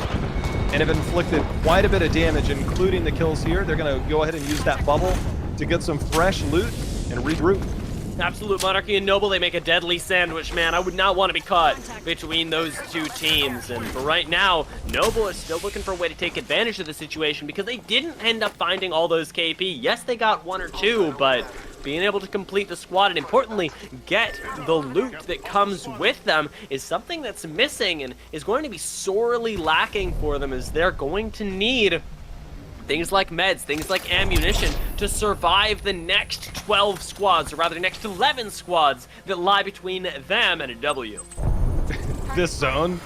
and have inflicted quite a bit of damage, including the kills here. They're going to go ahead and use that bubble to get some fresh loot and regroup. Absolute Monarchy and Noble, they make a deadly sandwich, man. I would not want to be caught between those two teams. And for right now, Noble is still looking for a way to take advantage of the situation because they didn't end up finding all those KP. Yes, they got one or two, but being able to complete the squad and importantly, get the loot that comes with them is something that's missing and is going to be sorely lacking for them as they're going to need things like meds, things like ammunition to survive the next 12 squads, or rather the next 11 squads that lie between them and a W. This zone,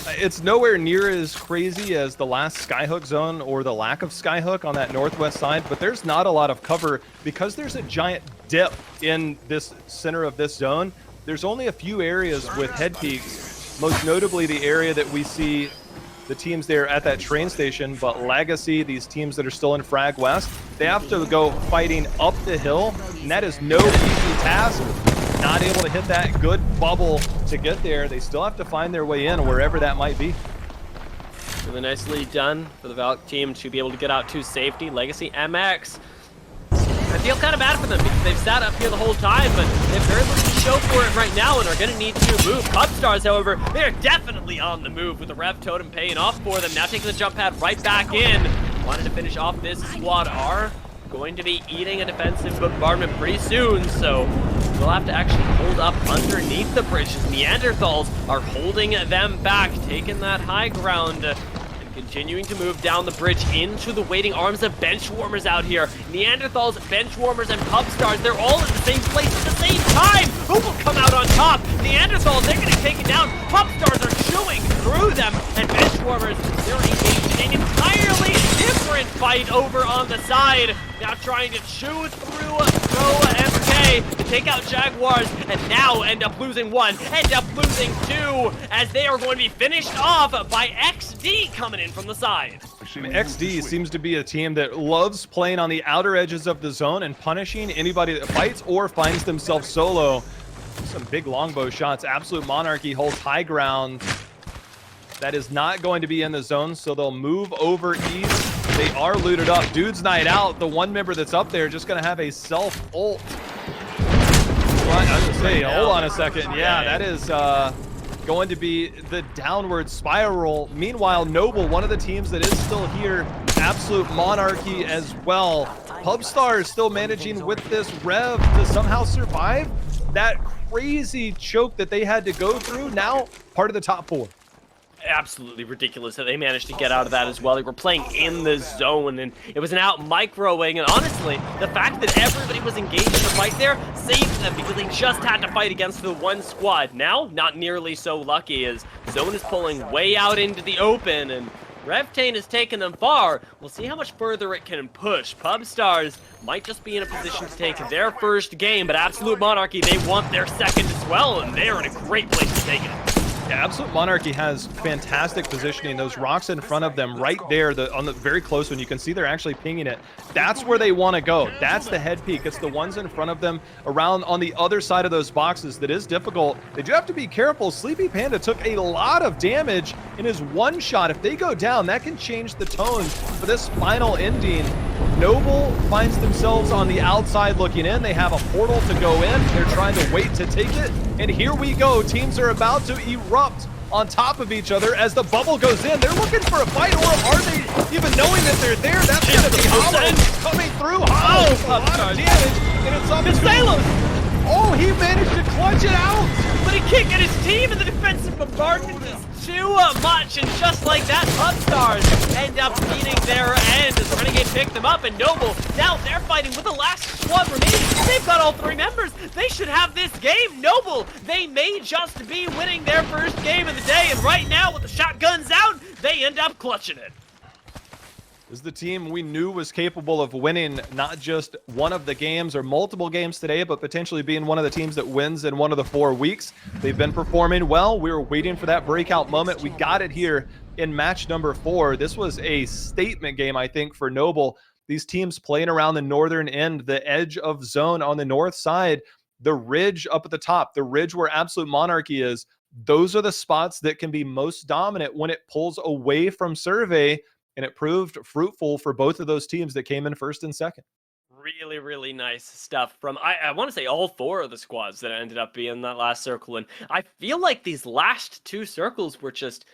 it's nowhere near as crazy as the last Skyhook zone or the lack of Skyhook on that northwest side, but there's not a lot of cover because there's a giant dip in this center of this zone. There's only a few areas with head peaks, most notably the area that we see the teams there at that train station, but Legacy, these teams that are still in Frag West, they have to go fighting up the hill, and that is no easy task. Not able to hit that good bubble to get there. They still have to find their way in wherever that might be. Really nicely done for the Valk team to be able to get out to safety. Legacy MX, I feel kind of bad for them because they've sat up here the whole time, but they have very little to show for it right now and are going to need to move. Cubstars, however, they are definitely on the move with the Rev Totem paying off for them. Now taking the jump pad right back in. Wanted to finish off this squad are going to be eating a defensive bombardment pretty soon, so we'll have to actually hold up underneath the bridges. Neanderthals are holding them back, taking that high ground and continuing to move down the bridge into the waiting arms of bench warmers out here. Neanderthals, bench warmers, and pub stars, they're all in the same place at the same time. Who will come out on top? Neanderthals, they're getting taken down. Pub stars are chewing through them, and bench warmers, they're engaged in an entirely different fight over on the side. Now trying to chew through Pro MK to take out Jaguars, and now end up losing one, end up losing two, as they are going to be finished off by XD coming in from the side. I mean, XD seems to be a team that loves playing on the outer edges of the zone and punishing anybody that fights or finds themselves solo. Some big longbow shots. Absolute Monarchy holds high ground. That is not going to be in the zone, so they'll move over east. They are looted up. Dude's night out. The one member that's up there just going to have a self-ult. I was going to say, hold on a second. Yeah, that is going to be the downward spiral. Meanwhile, Noble, one of the teams that is still here, Absolute Monarchy as well. Pubstar is still managing with this rev to somehow survive that crazy choke that they had to go through. Now, part of the top four. Absolutely ridiculous that they managed to get out of that as well. They were playing in the zone, and it was an out microwing, and honestly, the fact that everybody was engaged in the fight there saved them because they just had to fight against the one squad. Now, not nearly so lucky, as Zone is pulling way out into the open, and Revtane has taken them far. We'll see how much further it can push. Pubstars might just be in a position to take their first game, but Absolute Monarchy, they want their second as well, and they're in a great place to take it. Yeah, Absolute Monarchy has fantastic positioning. Those rocks in front of them right there, on the very close one, you can see they're actually pinging it. That's where they want to go. That's the head peak. It's the ones in front of them around on the other side of those boxes that is difficult. They do have to be careful. Sleepy Panda took a lot of damage in his one shot. If they go down, that can change the tone for this final ending. Noble finds themselves on the outside looking in. They have a portal to go in. They're trying to wait to take it. And here we go. Teams are about to erupt on top of each other as the bubble goes in. They're looking for a fight, or are they even knowing that they're there? That's going to be Hollow coming through. Hollow, a lot of damage, and it's up to Salos. Oh, he managed to clutch it out. But he can't get his team, and the defensive bombardment is too much, and just like that, Pubstars end up beating their end as Renegade picked them up, and Noble, now they're fighting with the last squad remaining. They've got all three members. They should have this game. Noble, they may just be winning their first game of the day, and right now, with the shotguns out, they end up clutching it. This is the team we knew was capable of winning not just one of the games or multiple games today, but potentially being one of the teams that wins in one of the 4 weeks. They've been performing well. We were waiting for that breakout moment. We got it here in match number 4. This was a statement game, I think, for Noble. These teams playing around the northern end, the edge of zone on the north side, the ridge up at the top, the ridge where Absolute Monarchy is. Those are the spots that can be most dominant when it pulls away from survey. And it proved fruitful for both of those teams that came in first and second. Really, really nice stuff from, I want to say, all 4 of the squads that ended up being in that last circle. And I feel like these last 2 circles were just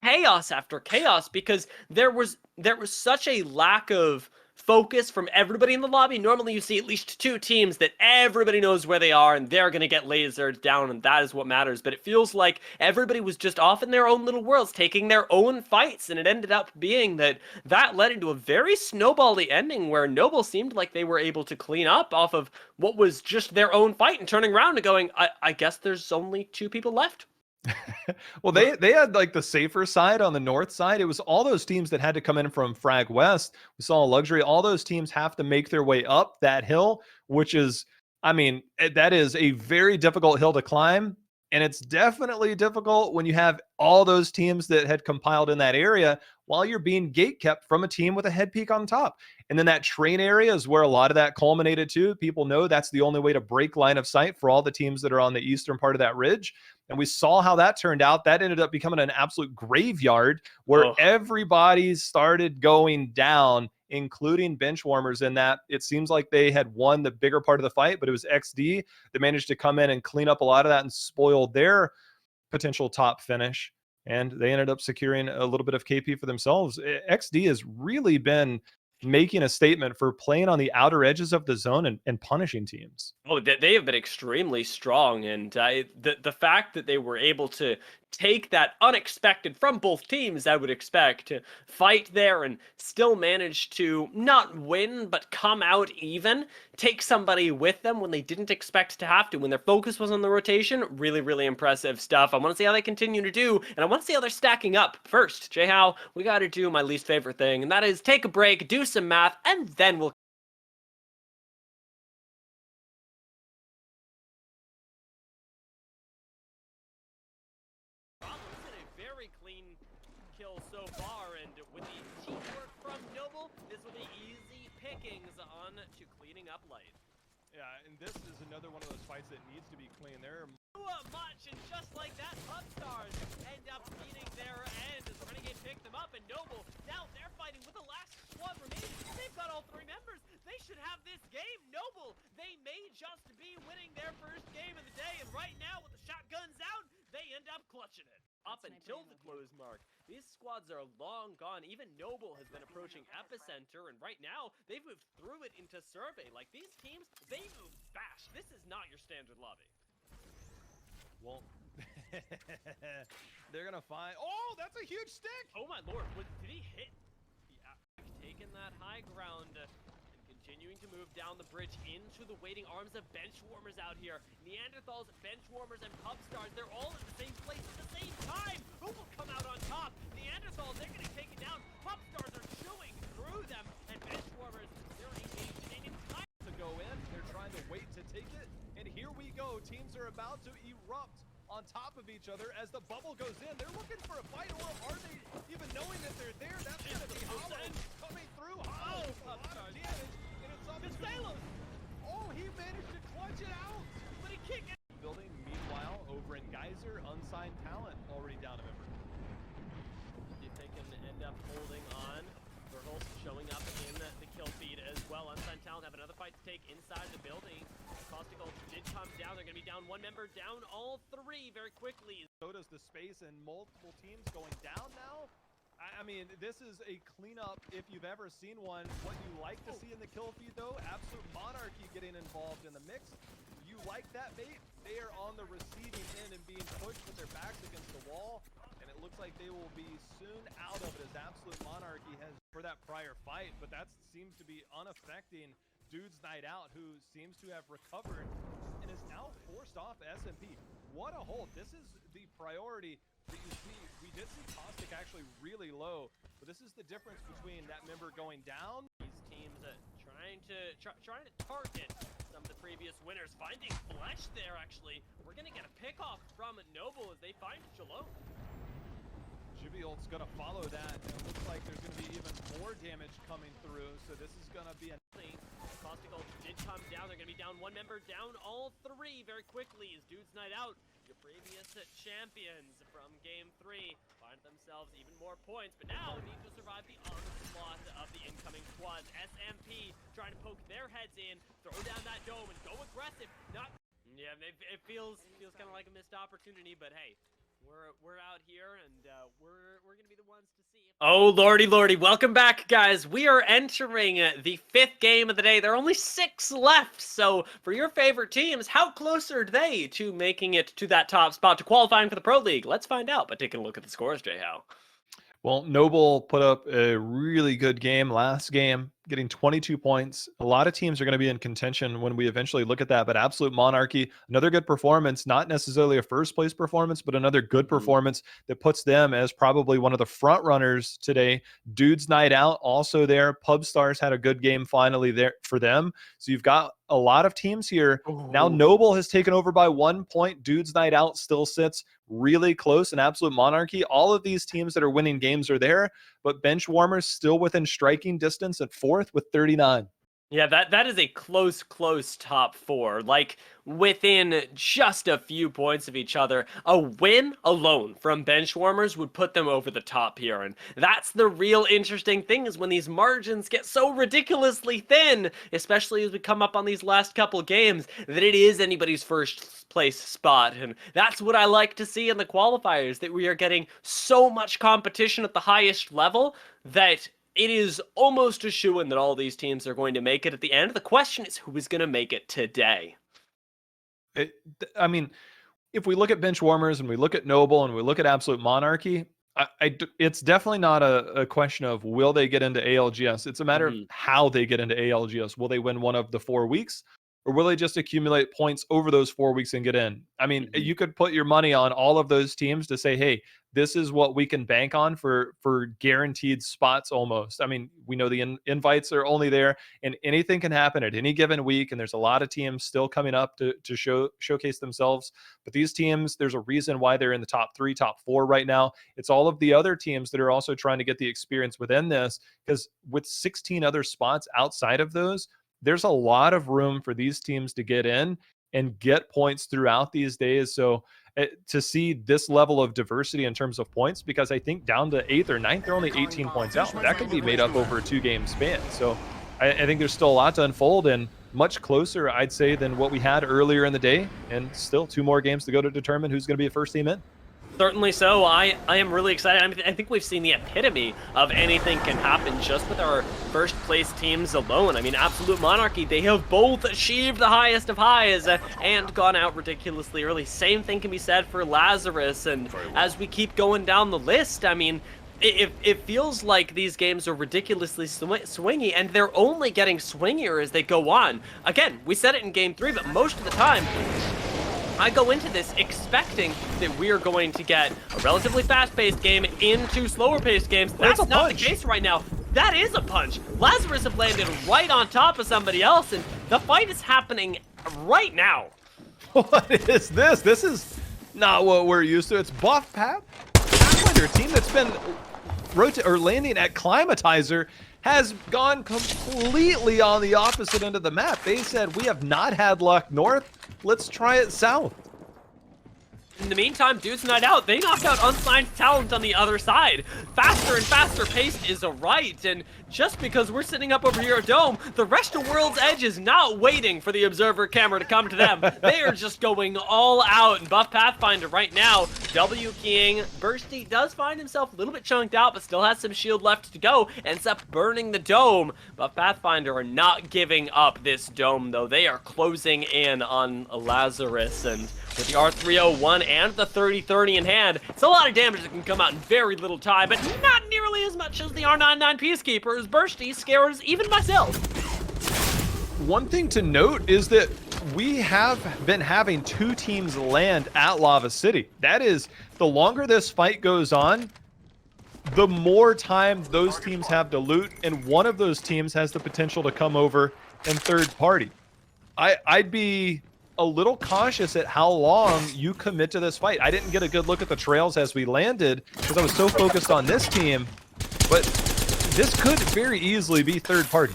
chaos after chaos, because there was such a lack of focus from everybody in the lobby. Normally you see at least 2 teams that everybody knows where they are and they're going to get lasered down, and that is what matters. But it feels like everybody was just off in their own little worlds, taking their own fights, and it ended up being that led into a very snowbally ending where Noble seemed like they were able to clean up off of what was just their own fight and turning around and going, I guess there's only 2 people left. Well, they had like the safer side on the north side. It was all those teams that had to come in from Frag West. We saw a luxury. All those teams have to make their way up that hill, which is, I mean, that is a very difficult hill to climb. And it's definitely difficult when you have all those teams that had compiled in that area while you're being gate kept from a team with a head peak on top. And then that train area is where a lot of that culminated too. People know that's the only way to break line of sight for all the teams that are on the eastern part of that ridge. And we saw how that turned out. That ended up becoming an absolute graveyard where everybody started going down, including bench warmers in that. It seems like they had won the bigger part of the fight, but it was XD that managed to come in and clean up a lot of that and spoil their potential top finish. And they ended up securing a little bit of KP for themselves. XD has really been making a statement for playing on the outer edges of the zone and punishing teams. Oh, they have been extremely strong, and the fact that they were able to take that unexpected from both teams, I would expect, to fight there and still manage to not win, but come out even, take somebody with them when they didn't expect to have to, when their focus was on the rotation. Really, really impressive stuff. I want to see how they continue to do, and I want to see how they're stacking up. First, Jay-How, we got to do my least favorite thing, and that is take a break, do some math, and then we'll Very clean kill so far, and with the teamwork from Noble, this will be easy pickings on to cleaning up light. Yeah, and this is another one of those fights that needs to be clean. There are Much, and just like that, Upstars end up meeting their end as Renegade pick them up, and Noble, now they're fighting with the last squad remaining. They've got all 3 members. They should have this game. Noble, they may just be winning their first game of the day, and right now with the shotguns out, they end up clutching it. up until the close mark. These squads are long gone. Even Noble has been approaching Epicenter, and right now, they've moved through it into Survey. Like, these teams, they move fast. This is not your standard lobby. Well, they're gonna find. Oh, that's a huge stick! Oh my lord, did he hit? Yeah, taking that high ground and continuing to move down the bridge into the waiting arms of benchwarmers out here. Neanderthals, benchwarmers, and pubstars, they're all in the same place at the same time. Who will come out on top? Neanderthals, they're gonna take it down. Pubstars are chewing through them, and benchwarmers, they're engaged in an entire To go in, they're trying to wait to take it, and here we go. Teams are about to erupt on top of each other as the bubble goes in. They're looking for a fight, or are they even knowing that they're there? That's gonna be Hollow coming through. Hollow, a lot of damage, and it's up to Salos. Oh, he managed to clutch it out. but he kick it. Building, meanwhile, over in Geyser, unsigned talent already down a member. If they can end up holding on, Verhulst showing up in the kill feed as well. Unsigned Talent have another fight to take inside the building. Costical did come down. They're going to be down one member, down all 3 very quickly. So does the space, and multiple teams going down now. I mean, this is a cleanup if you've ever seen one. What you like to see in the kill feed, though, Absolute Monarchy getting involved in the mix. You like that bait? They are on the receiving end and being pushed with their backs against the wall, and it looks like they will be soon out of it as Absolute Monarchy has for that prior fight, but that seems to be unaffecting Dude's Night Out, who seems to have recovered and is now forced off SMP. What a hold. This is the priority that you see. We did see Caustic actually really low, but this is the difference between that member going down. These teams trying to target some of the previous winners. Finding Flesh there, actually. We're going to get a pickoff from Noble as they find Shalom. Jibiolt's going to follow that, and it looks like there's going to be even more damage coming through, so this is going to be a... Costical did come down. They're going to be down one member, down all 3 very quickly as Dude's Night Out, your previous champions from Game 3, find themselves even more points, but now need to survive the onslaught of the incoming squads. SMP trying to poke their heads in, throw down that dome, and go aggressive. Not... Yeah, it feels kind of like a missed opportunity, but hey, we're out here, and we're gonna be the ones to see. Oh, lordy, lordy. Welcome back, guys. We are entering the 5th game of the day. There are only 6 left. So for your favorite teams, how close are they to making it to that top spot, to qualifying for the Pro League? Let's find out by taking a look at the scores, Jay-How. Well, Noble put up a really good game last game, getting 22 points. A lot of teams are going to be in contention when we eventually look at that, but Absolute Monarchy, another good performance, not necessarily a first place performance, but another good performance that puts them as probably one of the front runners today. Dude's Night Out also there. Pubstars had a good game finally there for them. So you've got a lot of teams here. Now Noble has taken over by 1 point. Dude's Night Out still sits really close, and Absolute Monarchy. All of these teams that are winning games are there, but Benchwarmers still within striking distance at 4th with 39. Yeah, that is a close top 4. Like, within just a few points of each other. A win alone from Benchwarmers would put them over the top here. And that's the real interesting thing, is when these margins get so ridiculously thin, especially as we come up on these last couple games, that it is anybody's first place spot. And that's what I like to see in the qualifiers, that we are getting so much competition at the highest level that it is almost a shoo-in that all these teams are going to make it at the end. The question is, who is going to make it today? I mean, if we look at bench warmers and we look at Noble and we look at Absolute Monarchy, it's definitely not a question of will they get into ALGS. It's a matter of how they get into ALGS. Will they win one of the 4 weeks, or will they just accumulate points over those 4 weeks and get in? I mean, you could put your money on all of those teams to say, hey, this is what we can bank on for guaranteed spots almost. I mean, we know the invites are only there, and anything can happen at any given week, and there's a lot of teams still coming up to showcase themselves. But these teams, there's a reason why they're in the top 3, top 4 right now. It's all of the other teams that are also trying to get the experience within this, because with 16 other spots outside of those, there's a lot of room for these teams to get in and get points throughout these days. So to see this level of diversity in terms of points, because I think down to 8th or 9th, they're only 18 points out. That could be made up over a 2-game span. So I think there's still a lot to unfold, and much closer, I'd say, than what we had earlier in the day. And still 2 more games to go to determine who's going to be a first team in. Certainly so. I am really excited. I mean, I think we've seen the epitome of anything can happen just with our first place teams alone. I mean, Absolute Monarchy, they have both achieved the highest of highs and gone out ridiculously early. Same thing can be said for Lazarus. And as we keep going down the list, I mean, it feels like these games are ridiculously swingy, and they're only getting swingier as they go on. Again, we said it in Game 3, but most of the time, I go into this expecting that we are going to get a relatively fast-paced game into slower-paced games. That's not the case right now. That is a punch. Lazarus have landed right on top of somebody else, and the fight is happening right now. What is this? This is not what we're used to. It's Buff Pathfinder, a team that's been landing at Climatizer, has gone completely on the opposite end of the map. They said, we have not had luck north. Let's try it south. In the meantime, Dudes Night Out, they knocked out Unsigned Talent on the other side. Faster and faster paced is a right, and just because we're sitting up over here at Dome, the rest of World's Edge is not waiting for the observer camera to come to them. They are just going all out, and Buff Pathfinder right now, W keying. Bursty does find himself a little bit chunked out, but still has some shield left to go, ends up burning the Dome. Buff Pathfinder are not giving up this Dome, though. They are closing in on Lazarus, and with the R301 and the 30-30 in hand, it's a lot of damage that can come out in very little time, but not nearly as much as the R99 Peacekeepers. Bursty scares even myself. One thing to note is that we have been having 2 teams land at Lava City. That is, the longer this fight goes on, the more time those teams have to loot, and one of those teams has the potential to come over and third party. I'd be a little cautious at how long you commit to this fight. I didn't get a good look at the trails as we landed because I was so focused on this team, but this could very easily be third party.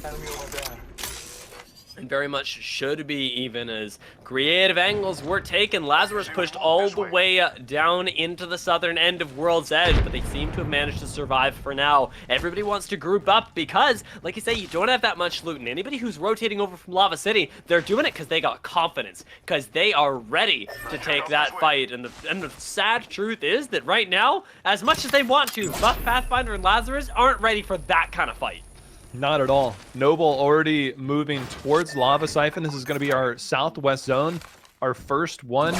And very much should be, even as creative angles were taken. Lazarus pushed all the way down into the southern end of World's Edge, but they seem to have managed to survive for now. Everybody wants to group up because, like you say, you don't have that much loot, and anybody who's rotating over from Lava City, they're doing it because they got confidence, because they are ready to take that fight. And the sad truth is that right now, as much as they want to, Buff Pathfinder and Lazarus aren't ready for that kind of fight. Not at all. Noble already moving towards Lava Siphon. This is going to be our southwest zone, our first one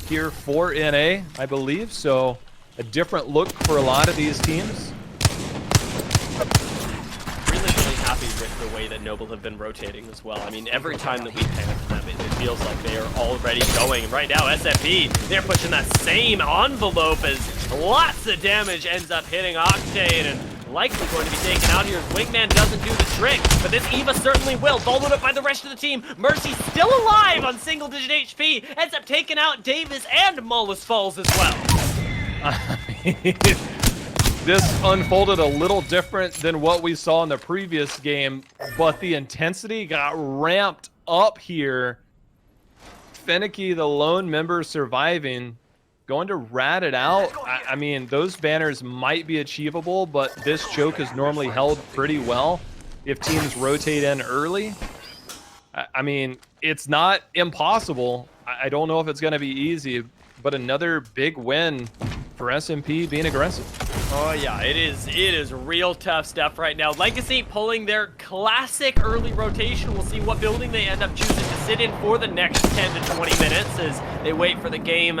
here for NA, I believe. So a different look for a lot of these teams. Really happy with the way that Noble have been rotating as well. I mean, every time that we pan for them, it feels like they are already going. Right now, SMP, they're pushing that same envelope as lots of damage ends up hitting Octane, and likely going to be taken out here. Wingman doesn't do the trick, but this Eva certainly will. Followed up by the rest of the team. Mercy still alive on single-digit HP. Ends up taking out Davis and Mullis Falls as well. This unfolded a little different than what we saw in the previous game, but the intensity got ramped up here. Finicky, the lone member surviving, going to rat it out. I mean, those banners might be achievable, but this choke is normally held pretty well if teams rotate in early. I mean, it's not impossible. I don't know if it's going to be easy, but another big win for SMP being aggressive. Oh yeah, it is real tough stuff right now. Legacy pulling their classic early rotation. We'll see what building they end up choosing to sit in for the next 10 to 20 minutes as they wait for the game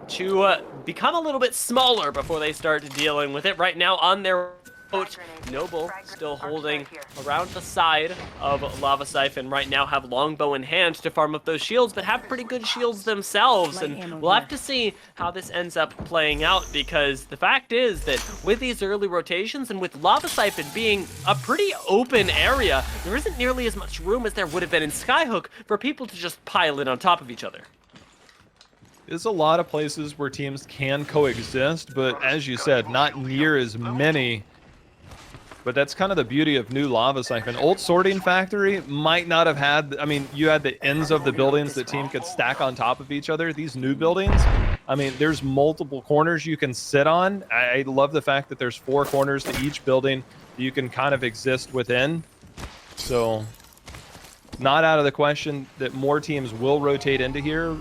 to become a little bit smaller before they start dealing with it. Right now on their boat, Noble still holding around the side of Lava Siphon right now, have Longbow in hand to farm up those shields, but have pretty good shields themselves, and we'll have to see how this ends up playing out, because the fact is that with these early rotations and with Lava Siphon being a pretty open area, there isn't nearly as much room as there would have been in Skyhook for people to just pile in on top of each other. There's a lot of places where teams can coexist, but as you said, not near as many. But that's kind of the beauty of new Lava Siphon. Old Sorting Factory might not have had, I mean, you had the ends of the buildings that team could stack on top of each other. These new buildings, I mean, there's multiple corners you can sit on. I love the fact that there's 4 corners to each building that you can kind of exist within. So, not out of the question that more teams will rotate into here,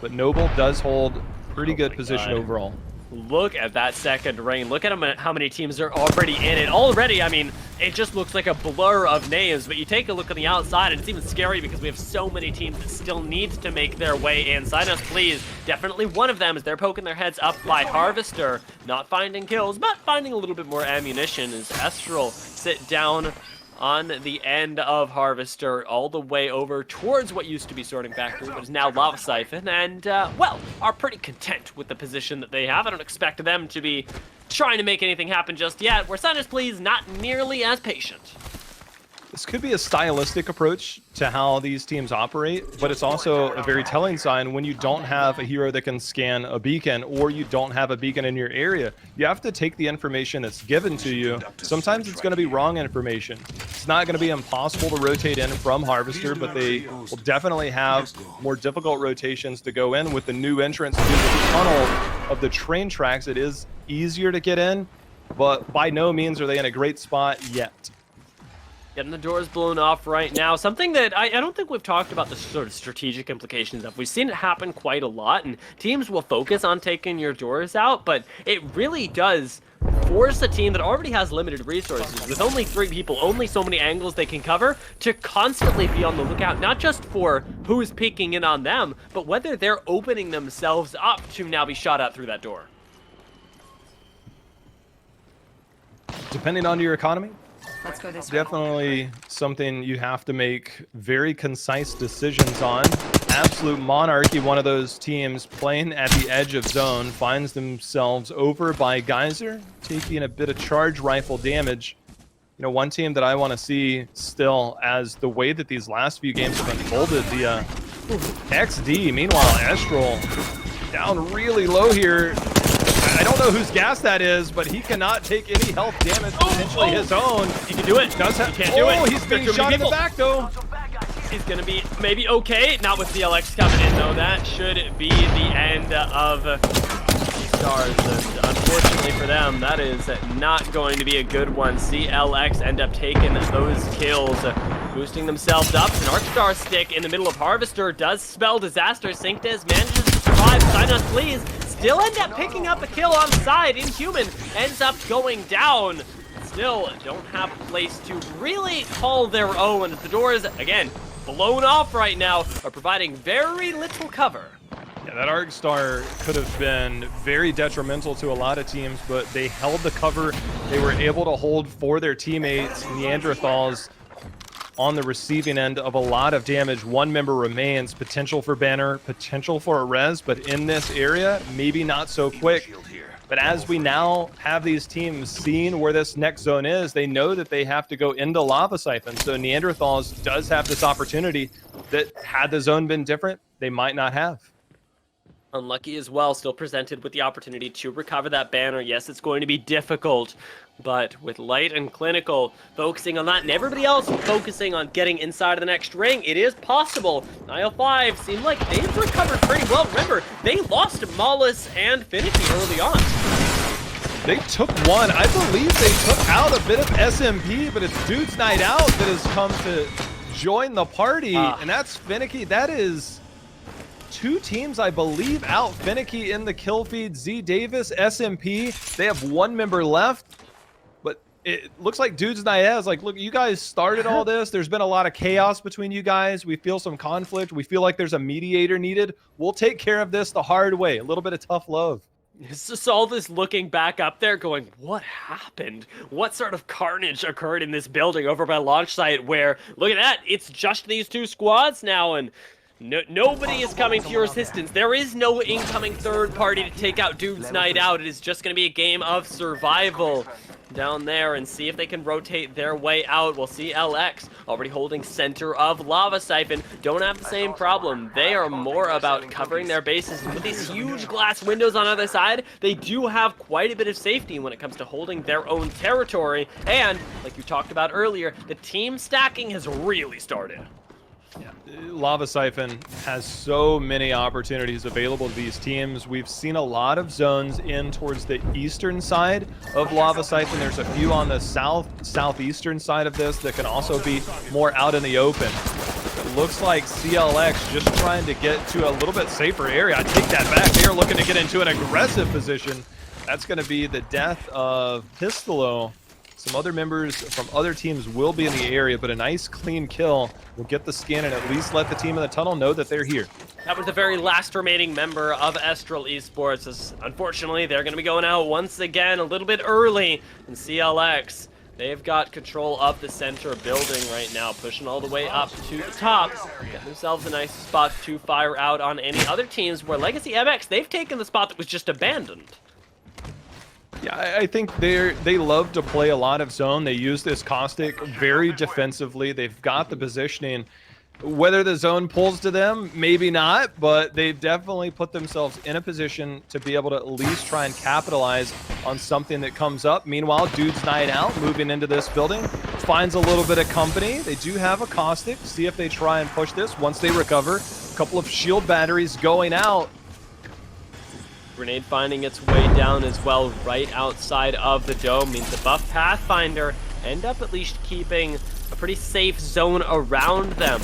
but Noble does hold pretty good position overall. Look at that second ring. Look at how many teams are already in it. Already, I mean, it just looks like a blur of names, but you take a look on the outside, and it's even scary because we have so many teams that still need to make their way in. Sign us, please. Definitely one of them as they're poking their heads up by Harvester. Not finding kills, but finding a little bit more ammunition as Estral sit down on the end of Harvester, all the way over towards what used to be Sorting Factory, but is now Lava Siphon, and, well, are pretty content with the position that they have. I don't expect them to be trying to make anything happen just yet. Where Signers Please not nearly as patient. This could be a stylistic approach to how these teams operate, but it's also a very telling sign when you don't have a hero that can scan a beacon, or you don't have a beacon in your area. You have to take the information that's given to you. Sometimes it's going to be wrong information. It's not going to be impossible to rotate in from Harvester, but they will definitely have more difficult rotations to go in with the new entrance through the tunnel of the train tracks. It is easier to get in, but by no means are they in a great spot yet. Getting the doors blown off right now. Something that I don't think we've talked about the sort of strategic implications of. We've seen it happen quite a lot, and teams will focus on taking your doors out, but it really does force a team that already has limited resources, with only 3 people, only so many angles they can cover, to constantly be on the lookout, not just for who's peeking in on them, but whether they're opening themselves up to now be shot at through that door. Depending on your economy, Let's go this way. definitely something you have to make very concise decisions on. Absolute Monarchy, one of those teams playing at the edge of zone, finds themselves over by Geyser, taking a bit of charge rifle damage. You know, one team that I want to see still, as the way that these last few games have unfolded, the XD, meanwhile, Estral down really low here. I don't know whose gas that is, but he cannot take any health damage, potentially his own. He can do it. Does have, He can't do it. He's being There's too shot many in the people. back, though. He's gonna be maybe okay. Not with CLX coming in, though. That should be the end of Stars. And unfortunately for them, that is not going to be a good one. CLX end up taking those kills, boosting themselves up. An Arcstar stick in the middle of Harvester does spell disaster. Syncdes manages to survive. Sign us, please. Still end up picking up a kill on side. Inhuman ends up going down. Still don't have a place to really call their own. The doors, again, blown off right now, are providing very little cover. Yeah, that Arcstar could have been very detrimental to a lot of teams, but they held the cover. They were able to hold for their teammates, Neanderthals, on the receiving end of a lot of damage. One member remains. Potential for banner, potential for a res, but in this area, maybe not so quick. But as we now have these teams seeing where this next zone is, they know that they have to go into Lava Siphon. So Neanderthals does have this opportunity that, had the zone been different, they might not have. Unlucky as well, still presented with the opportunity to recover that banner. Yes, it's going to be difficult, but with Light and Clinical focusing on that and everybody else focusing on getting inside of the next ring, it is possible. IL5 seem like they've recovered pretty well. Remember, they lost Mollis and Finicky early on. They took one. I believe they took out a bit of SMP, but it's Dude's Night Out that has come to join the party, and that's Finicky. That is 2 teams, I believe, out. Finicky in the kill feed, Z Davis, SMP. They have 1 member left, but it looks like Dudes Night is like, look, you guys started all this. There's been a lot of chaos between you guys. We feel some conflict. We feel like there's a mediator needed. We'll take care of this the hard way. A little bit of tough love. Salt is looking back up there going, what happened? What sort of carnage occurred in this building over by launch site where, look at that, it's just these two squads now, and nobody is coming to your assistance. There is no incoming third party to take out Dude's Night Out. It is just going to be a game of survival down there and see if they can rotate their way out. We'll see LX already holding center of Lava Siphon. Don't have the same problem. They are more about covering their bases. With these huge glass windows on either side, they do have quite a bit of safety when it comes to holding their own territory. And, like you talked about earlier, the team stacking has really started. Yeah. Lava Siphon has so many opportunities available to these teams. We've seen a lot of zones in towards the eastern side of Lava Siphon. There's a few on the southeastern side of this that can also be more out in the open. It looks like CLX just trying to get to a little bit safer area. I take that back. They're looking to get into an aggressive position. That's going to be the death of Pistolo. Some other members from other teams will be in the area, but a nice clean kill will get the skin and at least let the team in the tunnel know that they're here. That was the very last remaining member of Estral Esports. As unfortunately, they're going to be going out once again a little bit early in CLX. They've got control of the center building right now, pushing all the way up to the top. Get themselves a nice spot to fire out on any other teams where Legacy MX, they've taken the spot that was just abandoned. Yeah, I think they love to play a lot of zone. They use this caustic very defensively. They've got the positioning. Whether the zone pulls to them, maybe not, but they've definitely put themselves in a position to be able to at least try and capitalize on something that comes up. Meanwhile, Dude's Night Out moving into this building finds a little bit of company. They do have a caustic. See if they try and push this once they recover. A couple of shield batteries going out. Grenade finding its way down as well, right outside of the dome. Means the buff Pathfinder end up at least keeping a pretty safe zone around them.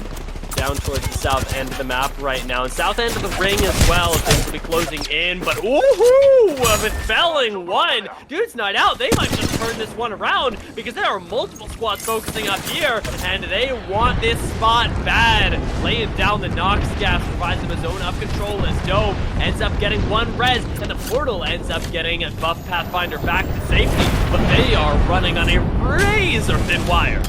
Down towards the south end of the map right now. And south end of the ring as well. Things will be closing in, but woohoo! With felling one. Dude's Night Out, they might just turn this one around because there are multiple squads focusing up here, and they want this spot bad. Laying down the Nox gas provides them a zone of control as Dome ends up getting one res, and the portal ends up getting a buff Pathfinder back to safety, but they are running on a razor thin wire.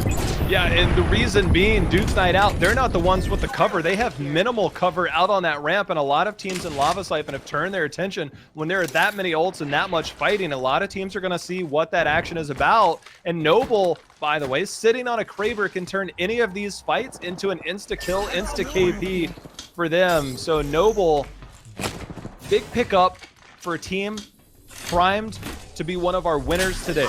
Yeah, and the reason being, Dude's Night Out, they're not the ones with the cover. They have minimal cover out on that ramp, and a lot of teams in Lava Siphon have turned their attention when there are that many ults and that much fighting. A lot of teams are going to see what that action is about, and Noble, by the way, sitting on a Kraber can turn any of these fights into an insta-kill, insta-KP for them. So Noble, big pickup for a team primed to be one of our winners today.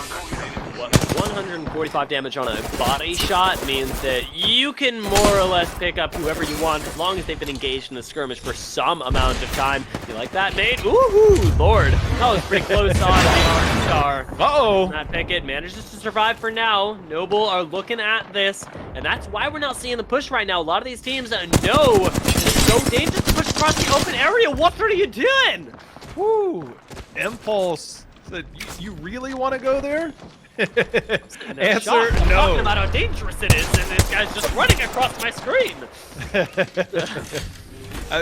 145 damage on a body shot means that you can more or less pick up whoever you want as long as they've been engaged in the skirmish for some amount of time. You like that, Nate? Ooh, Lord. That was pretty close on the Arc Star. Uh-oh. That Pickett manages to survive for now. Noble are looking at this, and that's why we're not seeing the push right now. A lot of these teams know it's so dangerous to push across the open area. What are you doing? Woo! Impulse. Said, you really want to go there? Answer, I'm no. talking about how dangerous it is, and this guy's just running across my screen.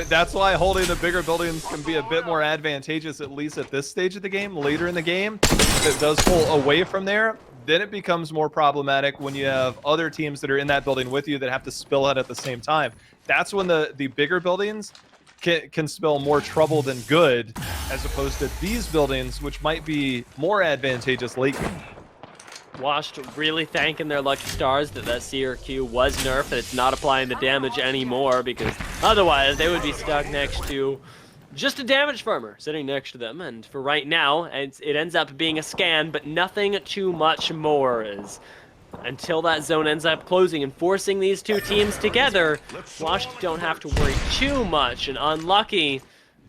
That's why holding the bigger buildings can be a bit more advantageous, at least at this stage of the game. Later in the game, if it does pull away from there, then it becomes more problematic when you have other teams that are in that building with you that have to spill out at the same time. That's when the bigger buildings can spell more trouble than good, as opposed to these buildings, which might be more advantageous late game. Washed really thanking their lucky stars that CRQ was nerfed, that it's not applying the damage anymore, because otherwise they would be stuck next to just a damage farmer sitting next to them. And for right now, it ends up being a scan, but nothing too much more, is until that zone ends up closing and forcing these two teams together, Washed don't have to worry too much. And Unlucky,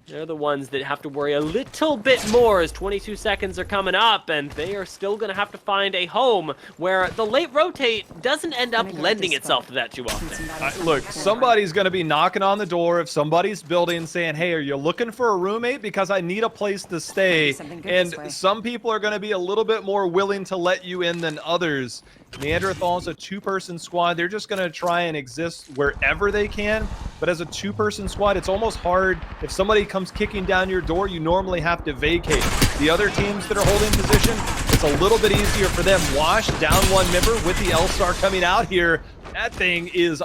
They're the ones that have to worry a little bit more as 22 seconds are coming up, and they are still going to have to find a home where the late rotate doesn't end up lending itself to that too often. Look, somebody's going to be knocking on the door if somebody's building saying, hey, are you looking for a roommate? Because I need a place to stay. And some people are going to be a little bit more willing to let you in than others. Neanderthal is a two-person squad. They're just going to try and exist wherever they can. But as a two-person squad, it's almost hard. If somebody comes kicking down your door, you normally have to vacate. The other teams that are holding position, it's a little bit easier for them. Wash down one member with the L-Star coming out here. That thing is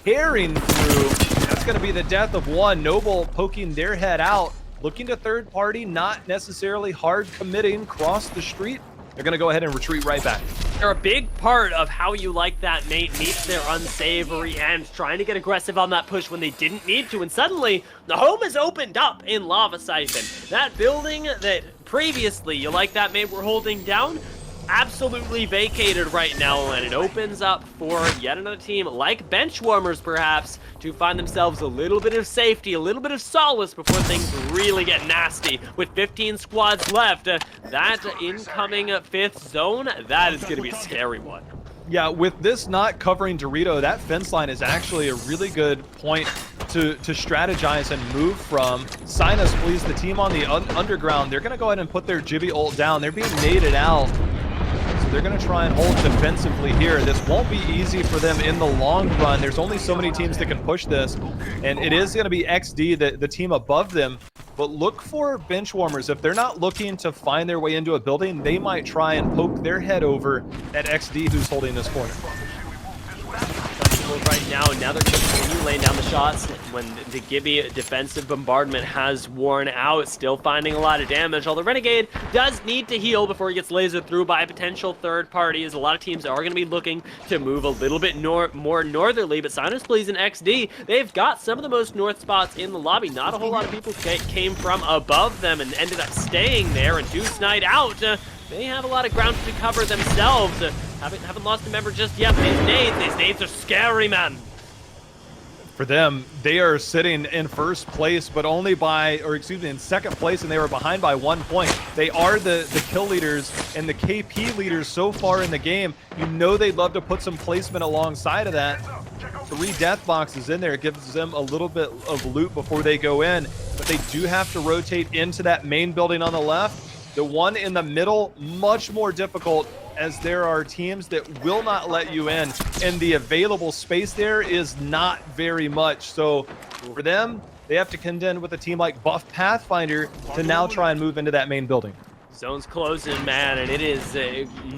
tearing through. That's going to be the death of one. Noble poking their head out. Looking to third party, not necessarily hard committing, cross the street. They're going to go ahead and retreat right back. They're a big part of how you like that mate meets their unsavory end, trying to get aggressive on that push when they didn't need to, and suddenly the home is opened up in Lava Siphon. That building that previously you like that mate were holding down, absolutely vacated right now, and it opens up for yet another team like Benchwarmers perhaps to find themselves a little bit of safety, a little bit of solace before things really get nasty. With 15 squads left, that incoming 5th zone, that is going to be a scary one. Yeah, with this not covering Dorito, that fence line is actually a really good point to strategize and move from. Sinus flees the team on the underground. They're going to go ahead and put their Jibby ult down. They're being naded out. They're going to try and hold defensively here. This won't be easy for them in the long run. There's only so many teams that can push this, and it is going to be XD, the team above them. But look for Benchwarmers. If they're not looking to find their way into a building, they might try and poke their head over at XD, who's holding this corner. Right now they're going to continue laying down the shots when the Gibby defensive bombardment has worn out, still finding a lot of damage. Although Renegade does need to heal before he gets lasered through by a potential third party, as a lot of teams are going to be looking to move a little bit more northerly. But Sinus Please and XD, they've got some of the most north spots in the lobby. Not a whole lot of people came from above them and ended up staying there, and Deuce Night out. They have a lot of ground to cover themselves. Haven't lost a member just yet. These nades are scary, man. For them, they are sitting in first place, but only by, or excuse me, in second place, and they were behind by 1 point. They are the kill leaders and the KP leaders so far in the game. You know they'd love to put some placement alongside of that. 3 death boxes in there. It gives them a little bit of loot before they go in, but they do have to rotate into that main building on the left. The one in the middle, much more difficult, as there are teams that will not let you in, and the available space there is not very much. So for them, they have to contend with a team like Buff Pathfinder to now try and move into that main building. Zone's closing, man, and it is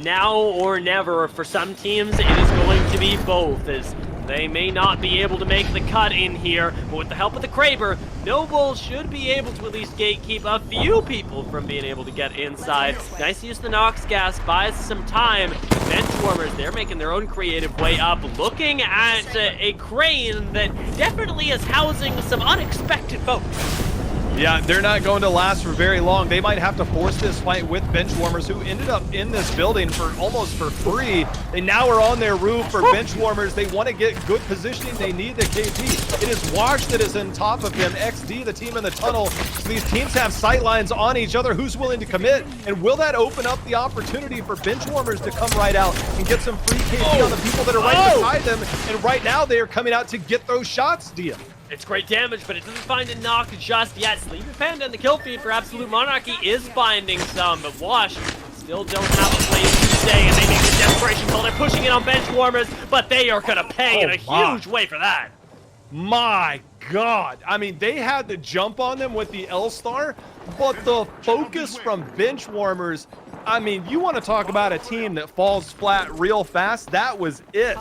now or never. For some teams, it is going to be both, as they may not be able to make the cut in here, but with the help of the Kraber, Noble should be able to at least gatekeep a few people from being able to get inside. Nice use of the Nox gas, buys some time. Benchwarmers, they're making their own creative way up, looking at a crane that definitely is housing some unexpected folks. Yeah, they're not going to last for very long. They might have to force this fight with Benchwarmers, who ended up in this building for almost for free. They now are on their roof for Benchwarmers. They want to get good positioning. They need the KP. It is Wash that is on top of him. XD, the team in the tunnel. So these teams have sight lines on each other. Who's willing to commit? And will that open up the opportunity for Benchwarmers to come right out and get some free KP on the people that are right beside them? And right now they are coming out to get those shots, Dia. It's great damage, but it doesn't find a knock just yet. Sleepy Panda and the kill feed for Absolute Monarchy is finding some, but Wash still don't have a place to stay, and they make the desperation call. They're pushing it on Benchwarmers, but they are going to pay in a huge way for that. My God. I mean, they had the jump on them with the L-Star, but the focus from Benchwarmers, I mean, you want to talk about a team that falls flat real fast? That was it.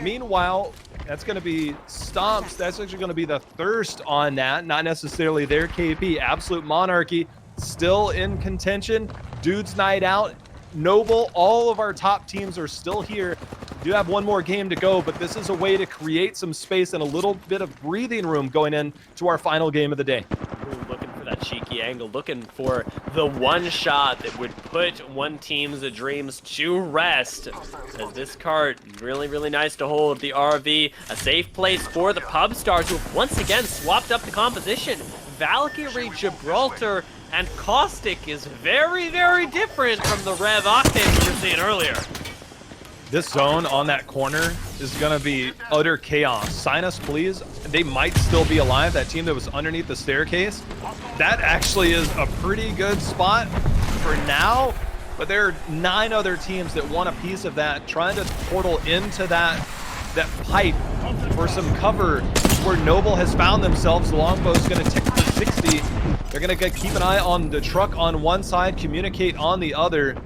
Meanwhile, that's going to be Stomps. That's actually going to be the Thirst on that, not necessarily their KP. Absolute Monarchy still in contention. Dude's Night Out, Noble, all of our top teams are still here. We do have one more game to go, but this is a way to create some space and a little bit of breathing room going into our final game of the day. Ooh, looking for that cheeky angle, looking for the one shot that would put one team's dreams to rest. As this cart, really, really nice to hold. The RV, a safe place for the Pub Stars, who have once again swapped up the composition. Valkyrie, Gibraltar, and Caustic is very, very different from the Rev Octane we were seeing earlier. This zone on that corner is going to be utter chaos. Sign us, please. They might still be alive. That team that was underneath the staircase. That actually is a pretty good spot for now. But there are 9 other teams that want a piece of that, trying to portal into that pipe for some cover where Noble has found themselves. The longbow's going to tick for 60. They're going to keep an eye on the truck on one side, communicate on the other.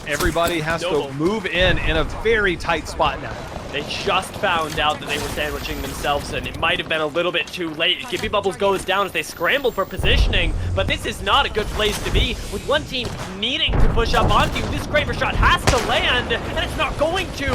Everybody has to move in a very tight spot now. They just found out that they were sandwiching themselves, and it might have been a little bit too late. Gippy Bubbles goes down as they scramble for positioning, but this is not a good place to be. With one team needing to push up onto you, this Graver shot has to land, and it's not going to.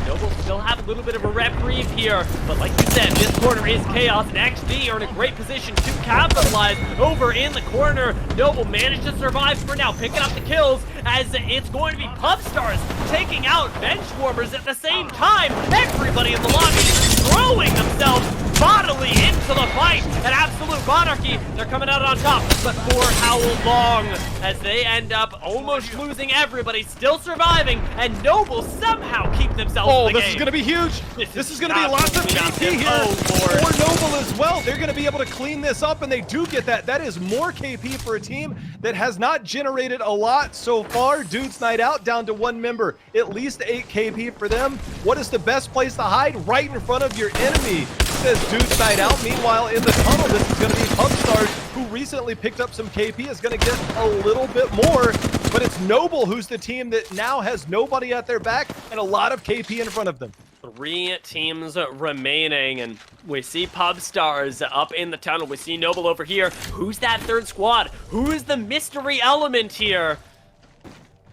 Noble still have a little bit of a reprieve here, but like you said, this corner is chaos, and XD are in a great position to capitalize over in the corner. Noble managed to survive for now, picking up the kills, as it's going to be Pubstars taking out Benchwarmers at the same time. Everybody in the lobby is throwing themselves bodily into the fight. An absolute monarchy. They're coming out on top, but for how long? As they end up almost losing everybody, still surviving, and Noble somehow keep themselves in the game. This is going to be huge. This is going to be lots of KP here for Noble as well. They're going to be able to clean this up, and they do get that. That is more KP for a team that has not generated a lot so far. Dude's Night Out down to 1 member. At least 8 KP for them. What is the best place to hide? Right in front of your enemy, says Dude's Night Out. Meanwhile, in the tunnel, this is going to be Pubstars, who recently picked up some KP, is going to get a little bit more. But it's Noble who's the team that now has nobody at their back and a lot of KP in front of them. 3 teams remaining, and we see Pubstars up in the tunnel. We see Noble over here. Who's that third squad? Who is the mystery element here?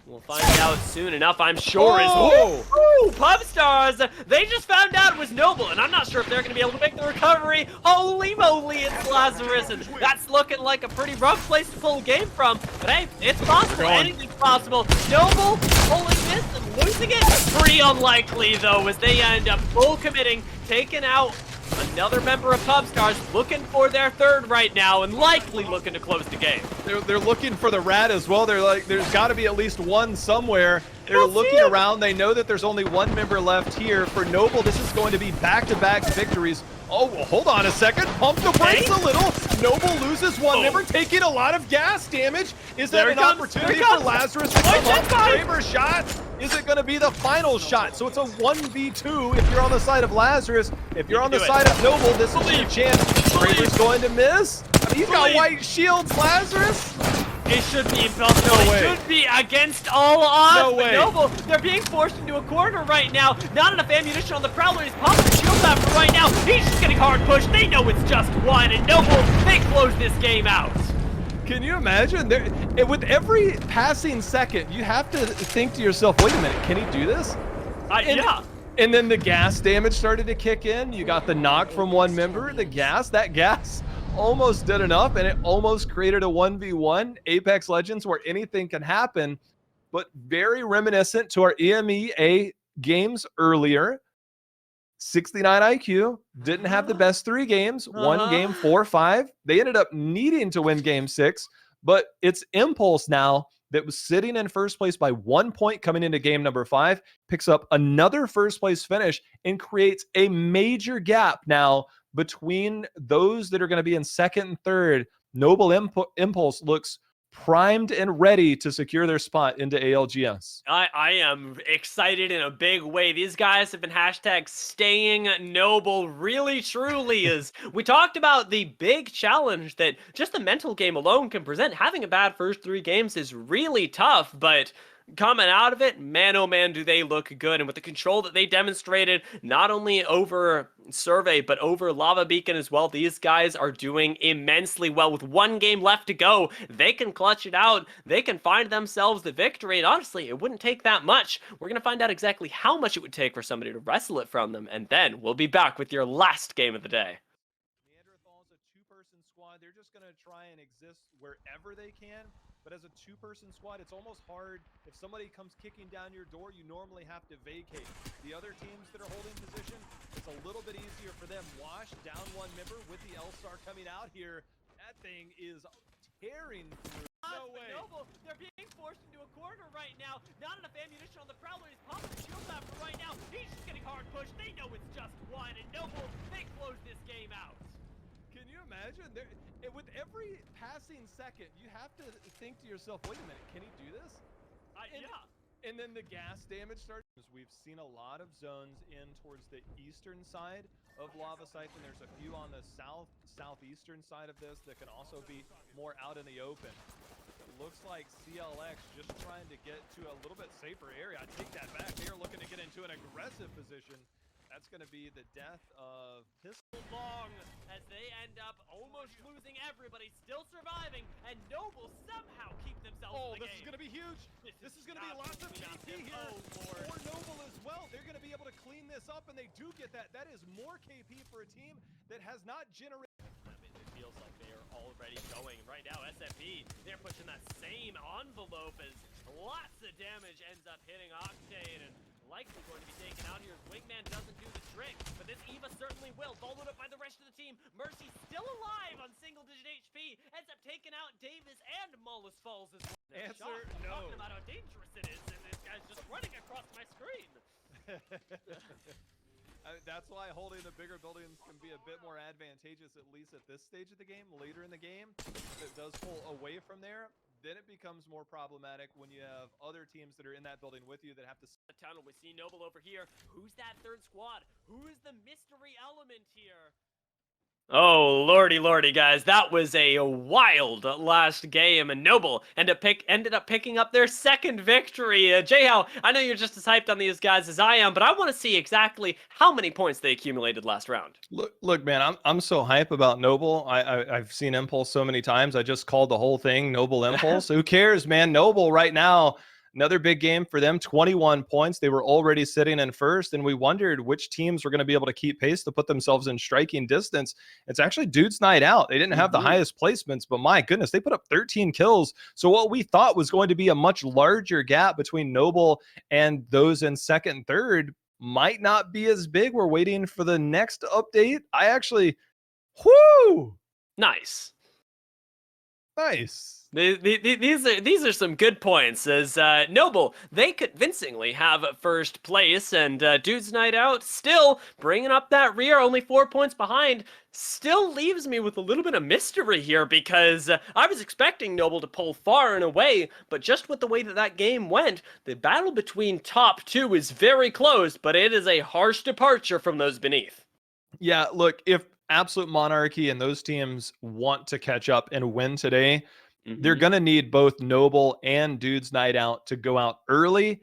We'll find out soon enough, I'm sure. Ooh, Pubstars! They just found out it was Noble, and I'm not sure if they're going to be able to make the recovery. Holy moly, it's Lazarus, and that's looking like a pretty rough place to pull a game from. But hey, it's possible. Anything's possible. Noble pulling this and losing it? Pretty unlikely, though, as they end up full committing, taking out another member of Pubstars, looking for their third right now, and likely looking to close the game. They're looking for the rat as well. They're like, there's got to be at least one somewhere. They're looking around. They know that there's only 1 member left here. For Noble, this is going to be back-to-back victories. Oh, well, hold on a second. Pump the brakes a little. Noble loses 1 member, taking a lot of gas damage. Is that an opportunity for Lazarus to come up? Kramer shot. Is it going to be the final shot? So it's a 1v2 if you're on the side of Lazarus. If you're on the side of Noble, this is your chance. Kramer's going to miss. I mean, he's got white shields, Lazarus. It should be impossible. No way. It should be against all odds. No way. Noble, they're being forced into a corner right now. Not enough ammunition on the Prowler. He's popping the shield out for right now. He's just getting hard pushed. They know it's just 1, and Noble, they close this game out. Can you imagine? With every passing second, you have to think to yourself, wait a minute, can he do this? Yeah. And then the gas damage started to kick in. You got the knock from 1 member. That gas almost did enough, and it almost created a 1v1 Apex Legends where anything can happen, but very reminiscent to our EMEA games earlier. 69 IQ, didn't have the best 3 games, won game 4-5. They ended up needing to win game 6, but it's Impulse now that was sitting in first place by 1 point coming into game number 5, picks up another first place finish and creates a major gap now between those that are going to be in second and third. Noble Impulse looks primed and ready to secure their spot into ALGS. I am excited in a big way. These guys have been hashtag staying Noble really truly is. We talked about the big challenge that just the mental game alone can present. Having a bad first 3 games is really tough, but coming out of it, man, oh man, do they look good. And with the control that they demonstrated, not only over Survey, but over Lava Beacon as well, these guys are doing immensely well. With 1 game left to go, they can clutch it out. They can find themselves the victory. And honestly, it wouldn't take that much. We're going to find out exactly how much it would take for somebody to wrestle it from them. And then we'll be back with your last game of the day. Neanderthal's a 2-person squad. They're just going to try and exist wherever they can. But as a 2-person squad, it's almost hard. If somebody comes kicking down your door, you normally have to vacate. The other teams that are holding position, it's a little bit easier for them. Wash down 1 member with the L-Star coming out here. That thing is tearing through. No way. Noble, they're being forced into a corner right now. Not enough ammunition on the Prowler. He's popping the shield out for right now. He's just getting hard pushed. They know it's just one, and Noble, they close this game out. Can you imagine? With every passing second, you have to think to yourself, wait a minute, can he do this? Yeah. And then the gas damage starts. We've seen a lot of zones in towards the eastern side of Lava Siphon. There's a few on the southeastern side of this that can also be more out in the open. It looks like CLX just trying to get to a little bit safer area. I take that back. They are looking to get into an aggressive position. That's going to be the death of Pistol. Long as they end up almost losing everybody, still surviving, and Noble somehow keep themselves in the This game. is going to be huge. This is going to be lots of KP here. Oh, Lord. For Noble as well. They're going to be able to clean this up, and they do get that. That is more KP for a team that has not generated. It feels like they are already going right now. SMP, they're pushing that same envelope as lots of damage ends up hitting Octane, and likely going to be taken out here as Wingman doesn't do the trick, but this Eva certainly will. Followed up by the rest of the team. Mercy still alive on single-digit HP, ends up taking out Davis, and Mullis falls as well. Answer, no. Talking about how dangerous it is, and this guy's just running across my screen. That's why holding the bigger buildings can be a bit more advantageous, at least at this stage of the game. Later in the game, if it does pull away from there, then it becomes more problematic when you have other teams that are in that building with you that have to. The tunnel, we see Noble over here. Who's that third squad? Who is the mystery element here? Oh, lordy, guys. That was a wild last game, and Noble ended up picking up their second victory. J-How, I know you're just as hyped on these guys as I am, but I want to see exactly how many points they accumulated last round. Look, man, I'm so hype about Noble. I've seen Impulse so many times. I just called the whole thing Noble Impulse. Who cares, man? Noble right now. Another big game for them, 21 points. They were already sitting in first, and we wondered which teams were going to be able to keep pace to put themselves in striking distance. It's actually Dude's Night Out. They didn't have the highest placements, but my goodness, they put up 13 kills. So what we thought was going to be a much larger gap between Noble and those in second and third might not be as big. We're waiting for the next update. Nice. These are some good points, as Noble, they convincingly have first place, and Dude's Night Out still bringing up that rear, only 4 points behind. Still leaves me with a little bit of mystery here, because I was expecting Noble to pull far and away, but just with the way that game went, the battle between top two is very close, but it is a harsh departure from those beneath. Yeah, look, if Absolute Monarchy and those teams want to catch up and win today, they're going to need both Noble and Dude's Night Out to go out early,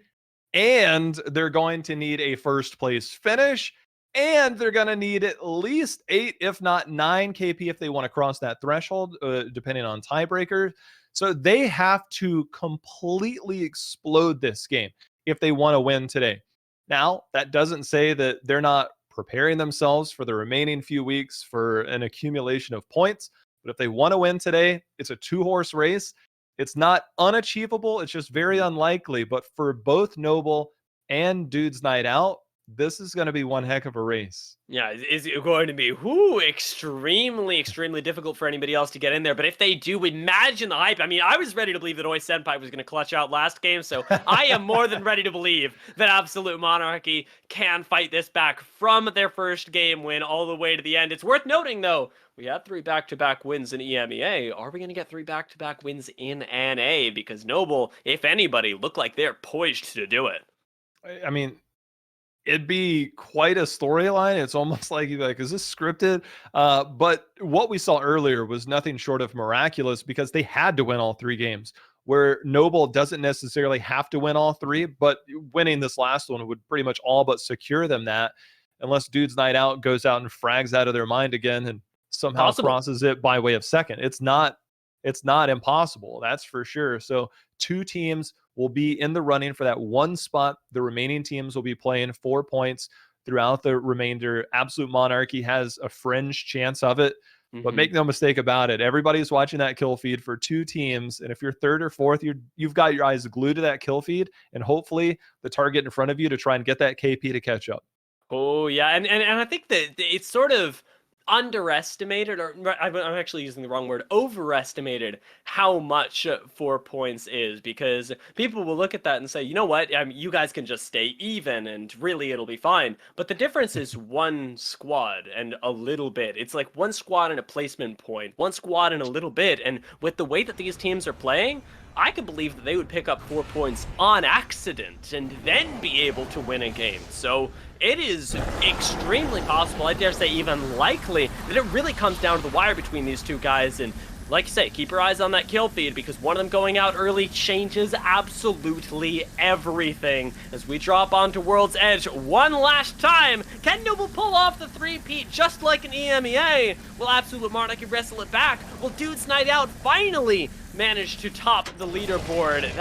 and they're going to need a first place finish, and they're going to need at least 8, if not 9 KP if they want to cross that threshold, depending on tiebreakers. So they have to completely explode this game if they want to win today. Now, that doesn't say that they're not preparing themselves for the remaining few weeks for an accumulation of points. But if they want to win today, it's a 2-horse race. It's not unachievable. It's just very unlikely. But for both Noble and Dude's Night Out, this is going to be one heck of a race. Yeah, it's going to be extremely difficult for anybody else to get in there. But if they do, imagine the hype. I mean, I was ready to believe that Oi Senpai was going to clutch out last game, so I am more than ready to believe that Absolute Monarchy can fight this back from their first game win all the way to the end. It's worth noting, though, we had 3 back-to-back wins in EMEA. Are we going to get 3 back-to-back wins in NA? Because Noble, if anybody, look like they're poised to do it. I mean, it'd be quite a storyline. It's almost like you'd be like, is this scripted? But what we saw earlier was nothing short of miraculous, because they had to win all 3 games, where Noble doesn't necessarily have to win all 3, but winning this last one would pretty much all but secure them that, unless Dude's Night Out goes out and frags out of their mind again and somehow crosses it by way of second. It's not impossible, that's for sure. So 2 teams will be in the running for that 1 spot. The remaining teams will be playing 4 points throughout the remainder. Absolute Monarchy has a fringe chance of it, but make no mistake about it, everybody's watching that kill feed for 2 teams, and if you're third or fourth, you've got your eyes glued to that kill feed, and hopefully the target in front of you to try and get that KP to catch up. Oh yeah, and I think that it's sort of underestimated, or I'm actually using the wrong word, overestimated how much 4 points is, because people will look at that and say, you know what, you guys can just stay even and really it'll be fine. But the difference is one squad and a little bit. It's like one squad and a placement point, one squad and a little bit. And with the way that these teams are playing, I could believe that they would pick up 4 points on accident and then be able to win a game. So it is extremely possible, I dare say even likely, that it really comes down to the wire between these two guys. And like I say, keep your eyes on that kill feed, because one of them going out early changes absolutely everything. As we drop onto World's Edge one last time, can Noble pull off the 3-peat just like an EMEA? Will Absolute Monarchy wrestle it back? Will Dude's Night Out finally manage to top the leaderboard?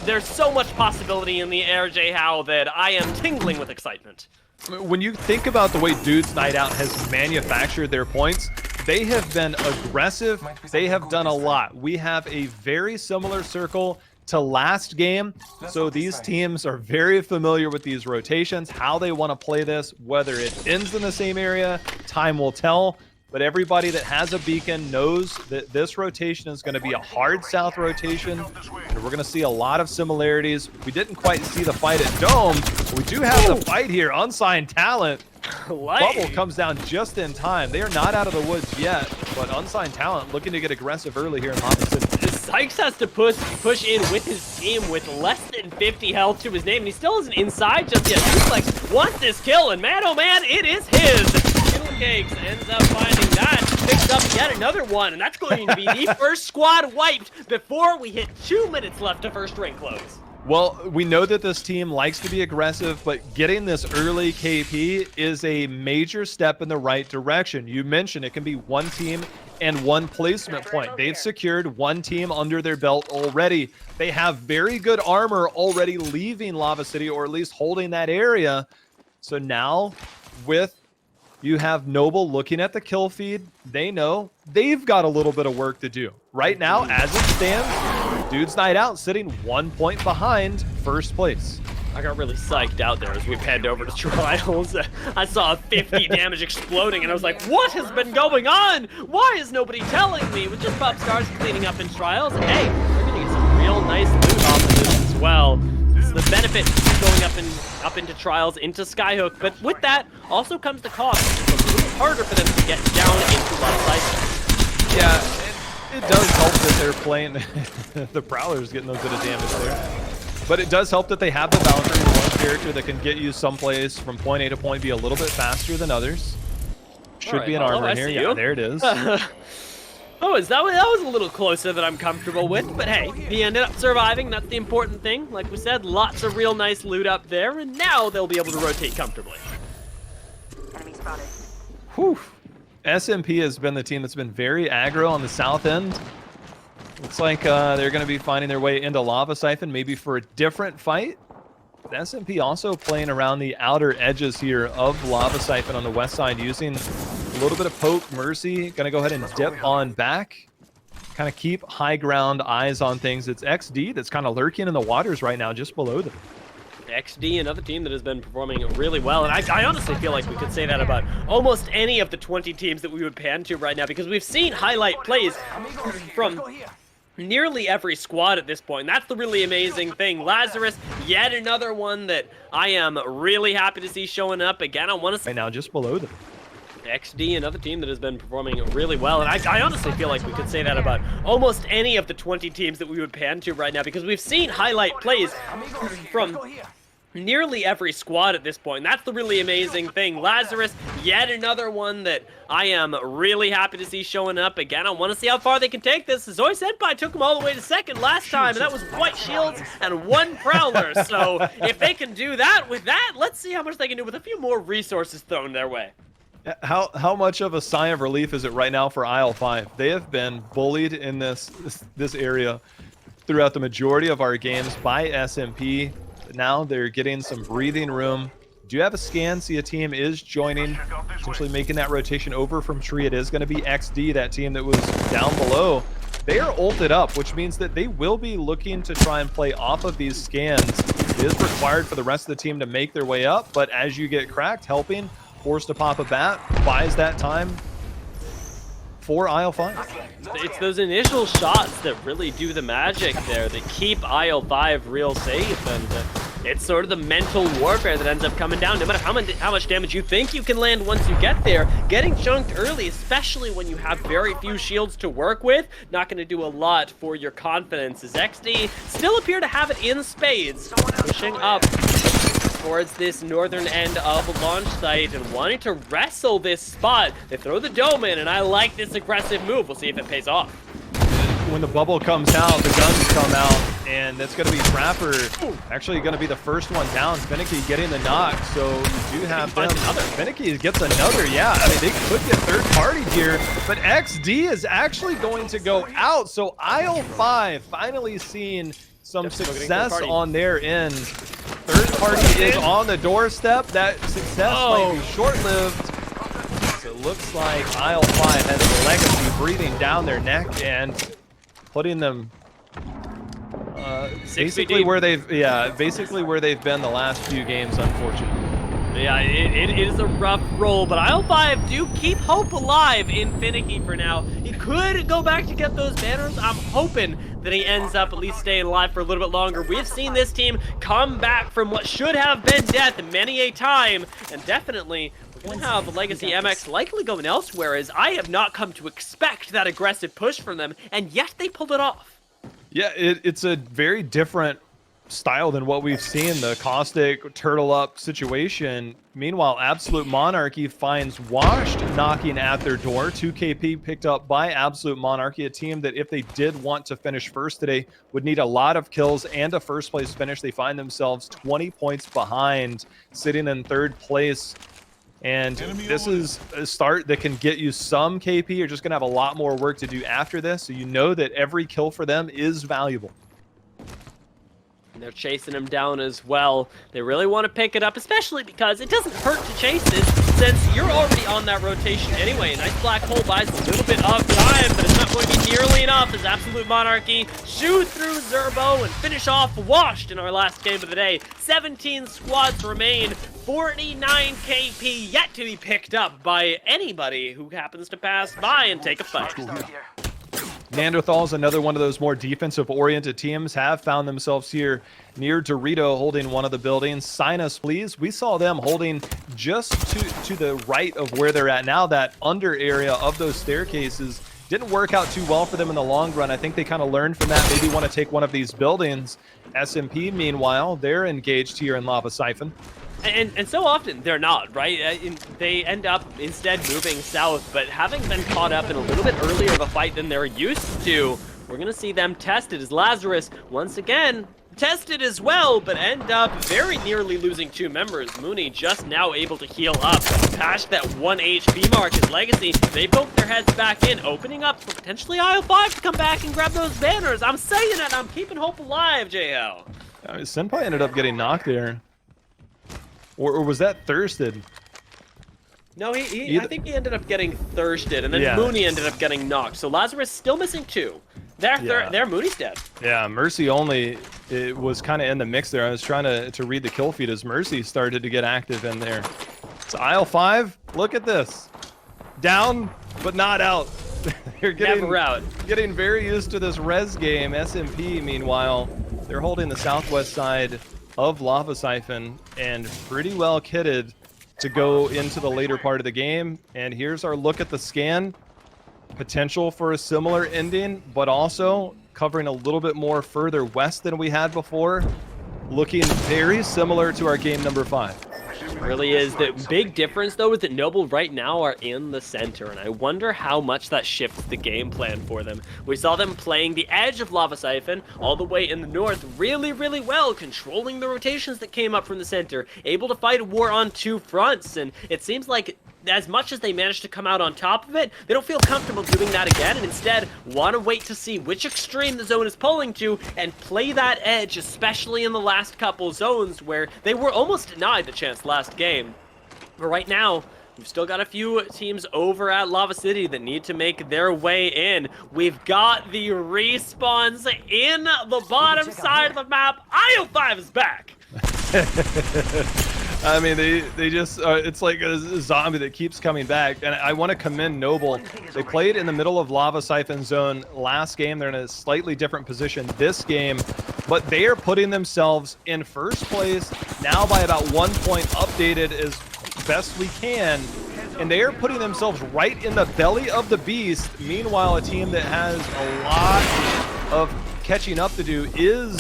There's so much possibility in the air, J. Howe, that I am tingling with excitement. When you think about the way Dude's Night Out has manufactured their points, they have been aggressive. They have done a lot. We have a very similar circle to last game, so these teams are very familiar with these rotations, how they want to play this. Whether it ends in the same area, time will tell. But everybody that has a beacon knows that this rotation is going to be a hard south rotation, and we're going to see a lot of similarities. We didn't quite see the fight at Dome, but we do have the fight here. Unsigned Talent. Bubble comes down just in time. They are not out of the woods yet, but Unsigned Talent looking to get aggressive early here in Lava City. Sykes has to push in with his team with less than 50 health to his name, and he still isn't inside just yet. Suplex wants this kill, and man, oh man, it is his. Cakes ends up finding that, picks up yet another one, and that's going to be the first squad wiped before we hit 2 minutes left to first ring close. Well, we know that this team likes to be aggressive, but getting this early KP is a major step in the right direction. You mentioned it can be one team and one placement point. They've secured one team under their belt already. They have very good armor already leaving Lava City, or at least holding that area. So now, you have Noble looking at the kill feed. They know they've got a little bit of work to do. Right now, as it stands, Dude's Night Out sitting 1 point behind first place. I got really psyched out there as we panned over to Trials. I saw 50 damage exploding, and I was like, what has been going on? Why is nobody telling me? With just Pop Stars cleaning up in Trials, and hey, we're going to get some real nice loot off of this as well. The benefit of going up into Trials, into Skyhook, but with that also comes the cost. It's a little harder for them to get down into Siphon. Yeah, it does help that they're playing the Prowler's getting a bit of damage there. But it does help that they have the Valkyrie, one character that can get you someplace from point A to point B a little bit faster than others. Should be an armor here. Yeah, there it is. Oh, that was a little closer than I'm comfortable with, but hey, he ended up surviving. That's the important thing. Like we said, lots of real nice loot up there, and now they'll be able to rotate comfortably. Enemy spotted. Whew. SMP has been the team that's been very aggro on the south end. Looks like they're going to be finding their way into Lava Siphon, maybe for a different fight. But SMP also playing around the outer edges here of Lava Siphon on the west side, using a little bit of poke, Mercy. Going to go ahead and dip on back. Kind of keep high ground eyes on things. It's XD that's kind of lurking in the waters right now, just below them. XD, another team that has been performing really well, and I honestly feel like we could say that about almost any of the 20 teams that we would pan to right now, because we've seen highlight plays from nearly every squad at this point. And that's the really amazing thing. Lazarus, yet another one that I am really happy to see showing up again. I want to say right now, just below them. XD, another team that has been performing really well, and I honestly feel like we could say that about almost any of the 20 teams that we would pan to right now, because we've seen highlight plays from nearly every squad at this point. And that's the really amazing thing. Lazarus, yet another one that I am really happy to see showing up again. I want to see how far they can take this. Zoe Senpai took them all the way to second last time, and that was white shields and one prowler. So if they can do that with that, let's see how much they can do with a few more resources thrown their way. How much of a sigh of relief is it right now for Aisle 5? They have been bullied in this area throughout the majority of our games by SMP. Now they're getting some breathing room. Do you have a scan? See a team is joining, essentially making that rotation over from Tree. It is going to be XD, that team that was down below. They are ulted up, which means that they will be looking to try and play off of these scans. It is required for the rest of the team to make their way up, but as you get cracked, helping, forced to pop a bat, buys that time. for IL5. It's those initial shots that really do the magic there, that keep IL5 real safe, and it's sort of the mental warfare that ends up coming down. No matter how much damage you think you can land once you get there, getting chunked early, especially when you have very few shields to work with, not going to do a lot for your confidence, as XD still appear to have it in spades, pushing up towards this northern end of launch site and wanting to wrestle this spot. They throw the dome in, and I like this aggressive move. We'll see if it pays off. When the bubble comes out, the guns come out, and that's going to be Trapper actually going to be the first one down. Finicky getting the knock, so you do have them. Finicky gets another, yeah. I mean, they could get third party here, but XD is actually going to go out, so IL5 finally seeing some success on their end. Third party is on the doorstep. That success might be short-lived. So it looks like IL5 has the legacy breathing down their neck and putting them basically where they've been the last few games, unfortunately. Yeah, it is a rough roll, but IL5 do keep hope alive in Finicky for now. He could go back to get those banners. I'm hoping that he ends up at least staying alive for a little bit longer. We've seen this team come back from what should have been death many a time, and definitely we're going to have Legacy MX likely going elsewhere, as I have not come to expect that aggressive push from them, and yet they pulled it off. Yeah, it's a very different style than what we've seen, the caustic turtle up situation. Meanwhile, Absolute Monarchy finds Washed knocking at their door. 2KP picked up by Absolute Monarchy, a team that if they did want to finish first today would need a lot of kills and a first place finish. They find themselves 20 points behind, sitting in third place. And this is a start that can get you some KP. You're just going to have a lot more work to do after this, so you know that every kill for them is valuable. And they're chasing him down as well. They really want to pick it up, especially because it doesn't hurt to chase this, since you're already on that rotation anyway. Nice black hole buys a little bit of time, but it's not going to be nearly enough as Absolute Monarchy shoot through Zerbo and finish off Washed in our last game of the day. 17 squads remain, 49 KP yet to be picked up by anybody who happens to pass by and take a fight. Neanderthals, another one of those more defensive-oriented teams, have found themselves here near Dorito, holding one of the buildings. Sign us, please. We saw them holding just to the right of where they're at now. That under area of those staircases didn't work out too well for them in the long run. I think they kind of learned from that, maybe want to take one of these buildings. SMP, meanwhile, they're engaged here in Lava Siphon. And so often they're not, right? They end up instead moving south, but having been caught up in a little bit earlier of a fight than they're used to, we're going to see them tested as Lazarus, once again, tested as well, but end up very nearly losing 2 members. Mooney just now able to heal up, past that 1 HP mark. His Legacy, they poke their heads back in, opening up for potentially IL5 to come back and grab those banners. I'm saying it, I'm keeping hope alive, JL. Senpai ended up getting knocked there. Or was that Thirsted? No, I think he ended up getting thirsted, and then Mooney ended up getting knocked. So Lazarus still missing 2. They're Mooney's dead. Yeah, Mercy only it was kind of in the mix there. I was trying to read the kill feed as Mercy started to get active in there. It's IL5. Look at this. Down, but not out. They're getting very used to this res game. SMP, meanwhile, they're holding the southwest side of Lava Siphon and pretty well kitted to go into the later part of the game. And here's our look at the scan. Potential for a similar ending, but also covering a little bit more further west than we had before. Looking very similar to our game number 5. Really is. The big difference, though, is that Noble right now are in the center, and I wonder how much that shifts the game plan for them. We saw them playing the edge of Lava Siphon all the way in the north really, really well, controlling the rotations that came up from the center, able to fight a war on 2 fronts, and it seems like as much as they managed to come out on top of it, they don't feel comfortable doing that again, and instead want to wait to see which extreme the zone is pulling to and play that edge, especially in the last couple zones where they were almost denied the chance last game. But right now, we've still got a few teams over at Lava City that need to make their way in. We've got the respawns in the bottom side of the map. IL5 is back. I mean, they just, it's like a zombie that keeps coming back. And I want to commend Noble. They played in the middle of Lava Siphon zone last game. They're in a slightly different position this game, but they are putting themselves in first place now by about 1 point, updated as best we can. And they are putting themselves right in the belly of the beast. Meanwhile, a team that has a lot of catching up to do is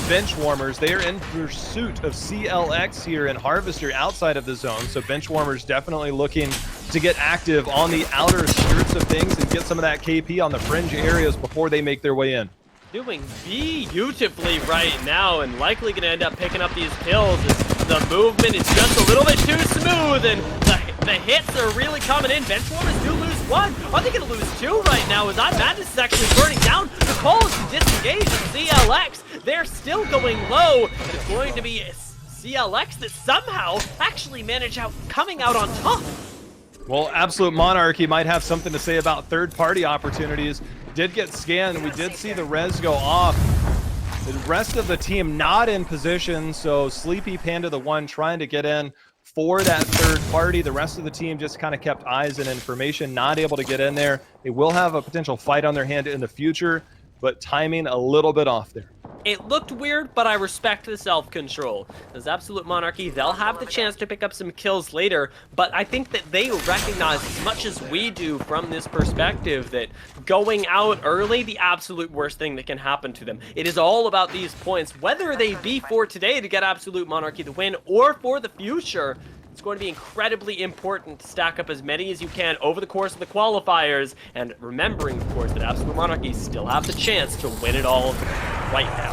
Benchwarmers. They are in pursuit of CLX here and Harvester outside of the zone. So Benchwarmers definitely looking to get active on the outer skirts of things and get some of that KP on the fringe areas before they make their way in. Doing beautifully right now and likely going to end up picking up these kills as the movement is just a little bit too smooth and the hits are really coming in. Benchwarmers do lose one. Are they going to lose two right now as Madness is actually burning down? The call is to disengage CLX. They're still going low. And it's going to be CLX that somehow actually manage coming out on top. Well, Absolute Monarchy might have something to say about third-party opportunities. Did get scanned. We did see the res go off. The rest of the team not in position, so Sleepy Panda the one trying to get in for that third party. The rest of the team just kind of kept eyes and information, not able to get in there. They will have a potential fight on their hand in the future, but timing a little bit off there. It looked weird, but I respect the self-control. As Absolute Monarchy, they'll have the chance to pick up some kills later, but I think that they recognize as much as we do from this perspective that going out early, the absolute worst thing that can happen to them. It is all about these points, whether they be for today to get Absolute Monarchy the win or for the future. It's going to be incredibly important to stack up as many as you can over the course of the qualifiers, and remembering, of course, that Absolute Monarchy still have the chance to win it all right now.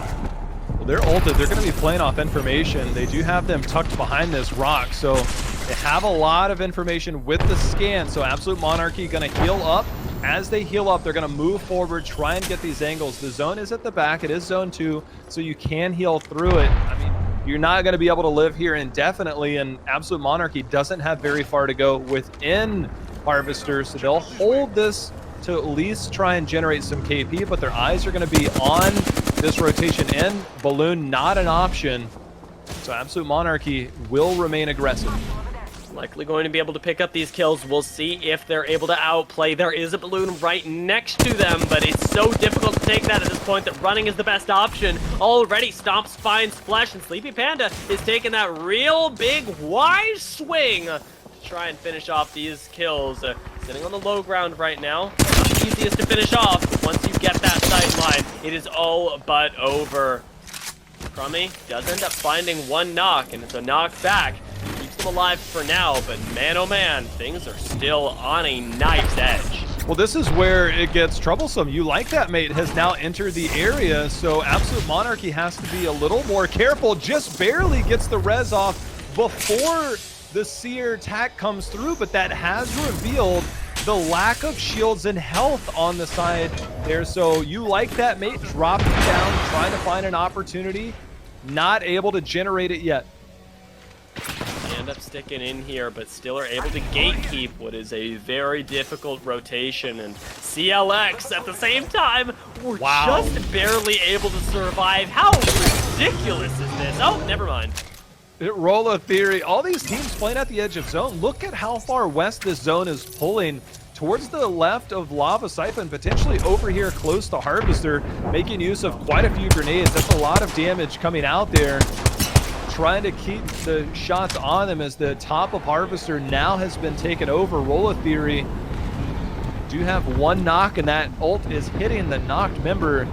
Well, they're ulted. They're going to be playing off information. They do have them tucked behind this rock, so they have a lot of information with the scan. So Absolute Monarchy going to heal up. As they heal up, they're going to move forward, try and get these angles. The zone is at the back. It is zone 2, so you can heal through it. I mean, you're not going to be able to live here indefinitely, and Absolute Monarchy doesn't have very far to go within Harvester, so they'll hold this to at least try and generate some KP, but their eyes are going to be on this rotation in. Balloon not an option, so Absolute Monarchy will remain aggressive. Likely going to be able to pick up these kills. We'll see if they're able to outplay. There is a balloon right next to them, but it's so difficult to take that at this point that running is the best option. Already Stomps finds Flesh, and Sleepy Panda is taking that real big wide swing to try and finish off these kills. Sitting on the low ground right now. Not the easiest to finish off, but once you get that sight line, it is all but over. Crummy does end up finding one knock, and it's a knock back. Keeps them alive for now, but man, oh man, things are still on a knife's edge. Well, this is where it gets troublesome. You Like That Mate has now entered the area, so Absolute Monarchy has to be a little more careful. Just barely gets the res off before the Seer attack comes through, but that has revealed the lack of shields and health on the side there. So You Like That Mate dropping down, trying to find an opportunity, not able to generate it yet. They end up sticking in here, but still are able to gatekeep what is a very difficult rotation. And CLX at the same time were just barely able to survive. How ridiculous is this? Oh, never mind. Rolla Theory, all these teams playing at the edge of zone. Look at how far west this zone is pulling towards the left of Lava Siphon, potentially over here close to Harvester, making use of quite a few grenades. That's a lot of damage coming out there. Trying to keep the shots on them as the top of Harvester now has been taken over. Rolla Theory do have one knock, and that ult is hitting the knocked member.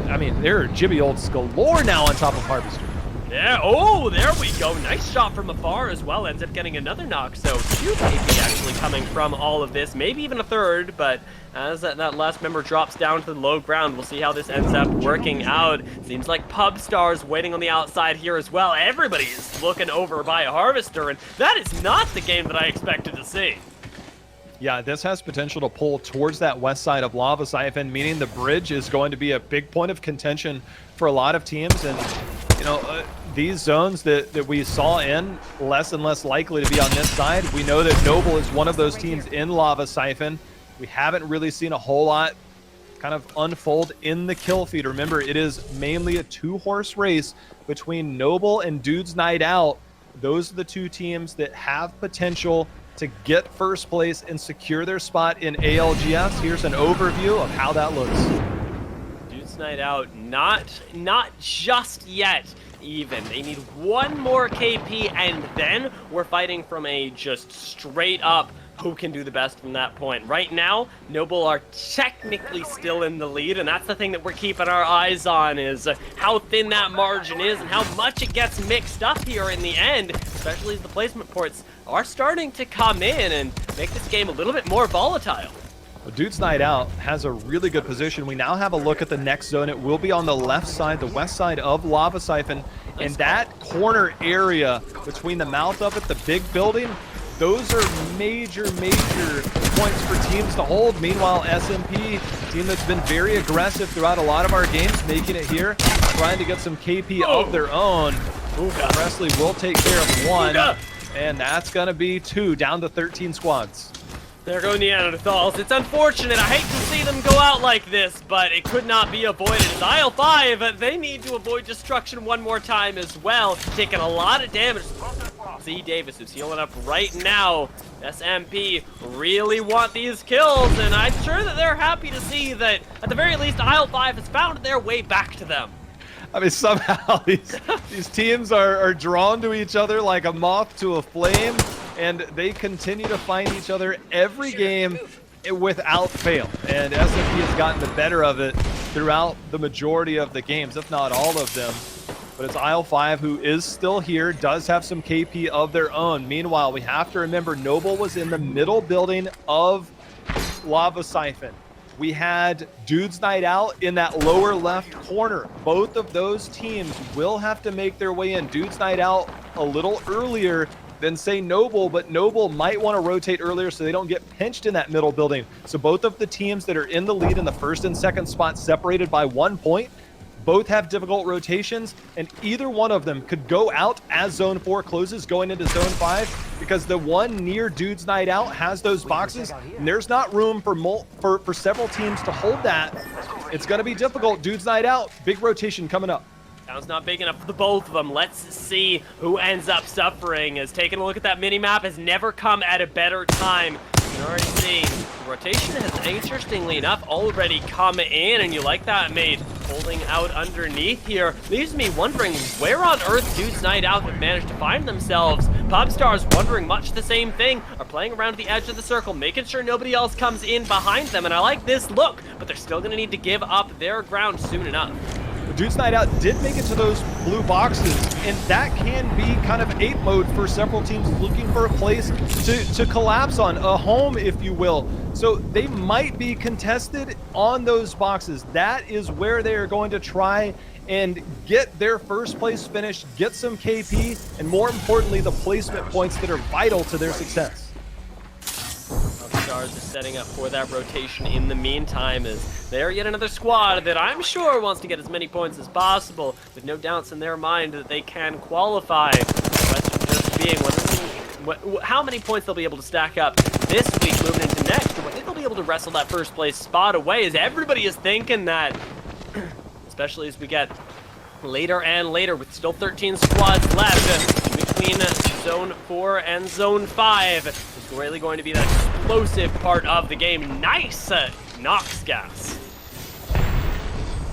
I mean, there are Jibby ults galore now on top of Harvester. Yeah, oh, there we go. Nice shot from afar as well. Ends up getting another knock. So 2 KP actually coming from all of this. Maybe even a third, but as that last member drops down to the low ground, we'll see how this ends up working out. Seems like Pub Star's waiting on the outside here as well. Everybody is looking over by a Harvester, and that is not the game that I expected to see. Yeah, this has potential to pull towards that west side of Lava Siphon, meaning the bridge is going to be a big point of contention for a lot of teams. And, you know, these zones that we saw in, less and less likely to be on this side. We know that Noble is one of those teams in Lava Siphon. We haven't really seen a whole lot kind of unfold in the kill feed. Remember, it is mainly a 2-horse race between Noble and Dude's Night Out. those are the two teams that have potential to get first place and secure their spot in ALGS. Here's an overview of how that looks. Dudes Night Out, not just yet even. They need one more KP, and then we're fighting from a just straight up who can do the best from that point. Right now, Noble are technically still in the lead, and that's the thing that we're keeping our eyes on, is how thin that margin is and how much it gets mixed up here in the end, especially as the placement ports are starting to come in and make this game a little bit more volatile. Well, Dudes Night Out has a really good position. We now have a look at the next zone. It will be on the left side, the west side of Lava Siphon. And that corner area between the mouth of it, the big building, those are major points for teams to hold. Meanwhile, SMP, team that's been very aggressive throughout a lot of our games, making it here, trying to get some KP of their own. Presley will take care of one, and that's going to be 2, down to 13 squads. There go Neanderthals. It's unfortunate. I hate to see them go out like this, but it could not be avoided. It's Aisle 5. They need to avoid destruction one more time as well. Taking a lot of damage. Z Davis is healing up right now. SMP really want these kills, and I'm sure that they're happy to see that, at the very least, Aisle 5 has found their way back to them. I mean, somehow these teams are drawn to each other like a moth to a flame, and they continue to find each other every game without fail. And SMP has gotten the better of it throughout the majority of the games, if not all of them. But it's Aisle 5 who is still here, does have some KP of their own. Meanwhile, we have to remember Noble was in the middle building of Lava Siphon. We had Dudes Night Out in that lower left corner. Both of those teams will have to make their way in. Dudes Night Out a little earlier than, say, Noble, but Noble might want to rotate earlier so they don't get pinched in that middle building. So both of the teams that are in the lead in the first and second spot, separated by 1 point, both have difficult rotations, and either one of them could go out as Zone 4 closes going into Zone 5, because the one near Dudes Night Out has those boxes, and there's not room for several teams to hold that. It's going to be difficult. Dudes Night Out, big rotation coming up. Town's not big enough for the both of them. Let's see who ends up suffering, as taking a look at that mini-map has never come at a better time. You can already see the rotation has, interestingly enough, already come in, and you like that, mate. Holding out underneath here leaves me wondering where on earth Dudes Night Out have managed to find themselves. Popstars wondering much the same thing, are playing around the edge of the circle, making sure nobody else comes in behind them, and I like this look, but they're still going to need to give up their ground soon enough. Dudes Night Out did make it to those blue boxes, and that can be kind of ape mode for several teams looking for a place to collapse on, a home, if you will. So they might be contested on those boxes. That is where they are going to try and get their first place finish, get some KP, and more importantly, the placement points that are vital to their success. Stars is setting up for that rotation in the meantime, as they're yet another squad that I'm sure wants to get as many points as possible, with no doubts in their mind that they can qualify. The question just being how many points they'll be able to stack up this week moving into next, and whether they'll be able to wrestle that first place spot away, as everybody is thinking that, especially as we get later and later with still 13 squads left between Zone 4 and Zone 5. It's really going to be that explosive part of the game. Nice Nox gas.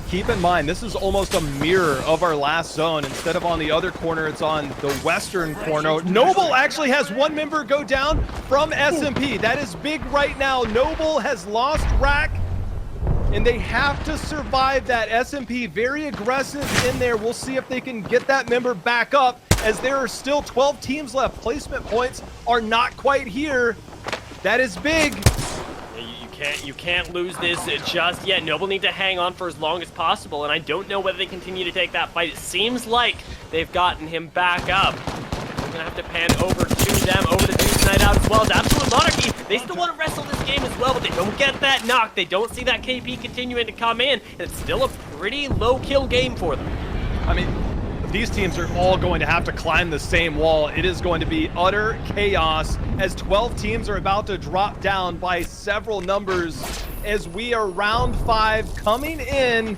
Keep in mind, this is almost a mirror of our last zone. Instead of on the other corner, it's on the western corner. Noble actually has one member go down from SMP. That is big right now. Noble has lost Rack, and they have to survive that. SMP very aggressive in there. We'll see if they can get that member back up, as there are still 12 teams left. Placement points are not quite here. That is big. You can't lose this just yet. Noble need to hang on for as long as possible, and I don't know whether they continue to take that fight. It seems like they've gotten him back up. We're gonna have to pan over to them, over to Dudes Night Out as well as Absolute Monarchy. They still want to wrestle this game as well, but they don't get that knock. They don't see that KP continuing to come in, and it's still a pretty low kill game for them. I mean, these teams are all going to have to climb the same wall. It is going to be utter chaos, as 12 teams are about to drop down by several numbers, as we are round 5 coming in.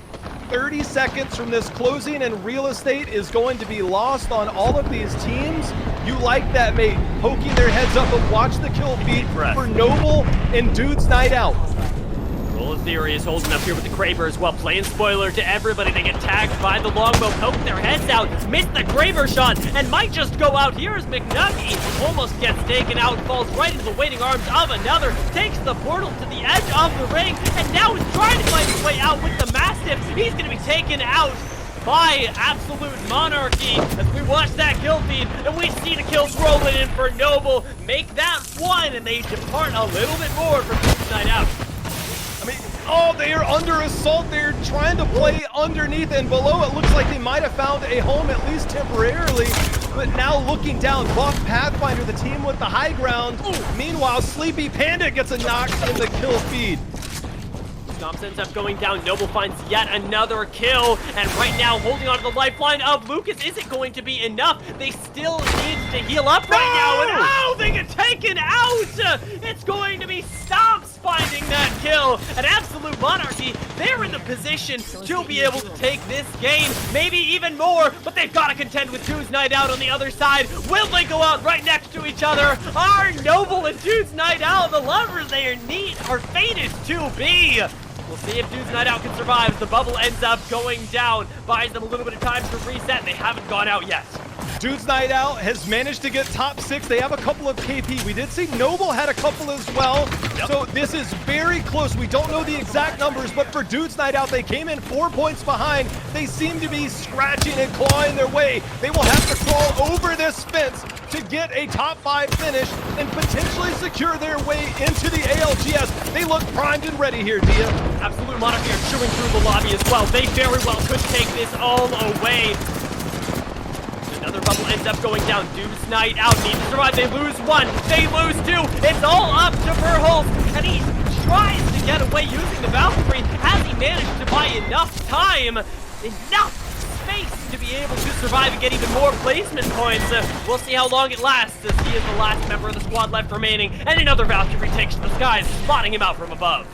30 seconds from this closing, and real estate is going to be lost on all of these teams. You like that, mate. Poking their heads up, but watch the kill feed for Noble and Dude's Night Out. Roll of Theory is holding up here with the Kraber as well. Playing spoiler to everybody. They get tagged by the longbow, poke their heads out, miss the Kraber shot, and might just go out here as McNuggy almost gets taken out, falls right into the waiting arms of another, takes the portal to the edge of the ring, and now is trying to find his way out with the Mastiff. He's going to be taken out by Absolute Monarchy as we watch that kill feed, and we see the kills rolling in for Noble. Make that one, and they depart a little bit more from Dude's Night Out. I mean, oh, they are under assault. They're trying to play underneath and below. It looks like they might have found a home, at least temporarily. But now looking down, Buff Pathfinder, the team with the high ground. Meanwhile, Sleepy Panda gets a knock in the kill feed. Stomps ends up going down. Noble finds yet another kill, and right now holding on to the lifeline of Lucas. Is it going to be enough? They still need to heal up right now, and oh, they get taken out! It's going to be Stomps finding that kill, and Absolute Monarchy, they're in the position to be able to take this game, maybe even more, but they've got to contend with Dude's Night Out on the other side. Will they go out right next to each other? Are Noble and Dude's Night Out, the lovers they are fated to be? We'll see if Dude's Night Out can survive. The bubble ends up going down, buys them a little bit of time to reset. They haven't gone out yet. Dude's Night Out has managed to get top 6. They have a couple of KP. We did see Noble had a couple as well. Yep. So this is very close. We don't know the exact numbers, but for Dude's Night Out, they came in 4 points behind. They seem to be scratching and clawing their way. They will have to crawl over this fence to get a top 5 finish and potentially secure their way into the ALGS. They look primed and ready here, Dia. Absolute Monarchy are chewing through the lobby as well. They very well could take this all away. Another bubble ends up going down. Dude's Night Out needs to survive. They lose 1. They lose 2. It's all up to Verholst, and he tries to get away using the Valkyrie. Has he managed to buy enough time, enough space to be able to survive and get even more placement points? We'll see how long it lasts, as he is the last member of the squad left remaining, and another Valkyrie takes to the skies, spotting him out from above.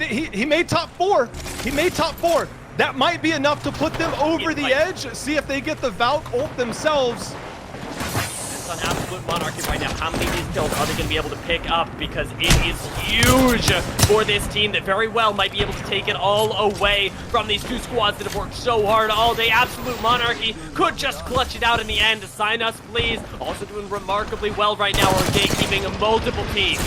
He made top 4. He made top 4. That might be enough to put them over the edge. See if they get the Valk ult themselves. It's on Absolute Monarchy right now. How many of these kills are they going to be able to pick up? Because it is huge for this team that very well might be able to take it all away from these two squads that have worked so hard all day. Absolute Monarchy could just clutch it out in the end. Sign us, please. Also doing remarkably well right now on gatekeeping multiple teams.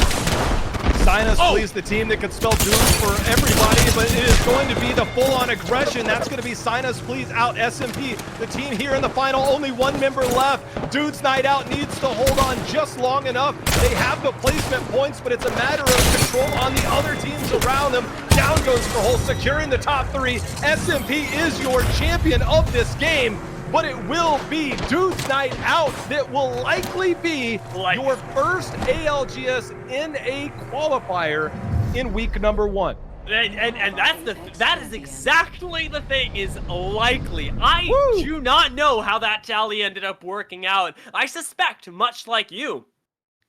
Sign us, please, the team that could spell doom for everybody, but it is going to be the full-on aggression. That's going to be Sign Us, Please, out SMP. The team here in the final, only 1 member left. Dude's Night Out needs to hold on just long enough. They have the placement points, but it's a matter of control on the other teams around them. Down goes Verholst, securing the top 3. SMP is your champion of this game, but it will be Dude's Night Out that will likely be your first ALGS NA qualifier in week number 1. And that is exactly the thing, is likely. I do not know how that tally ended up working out. I suspect, much like you,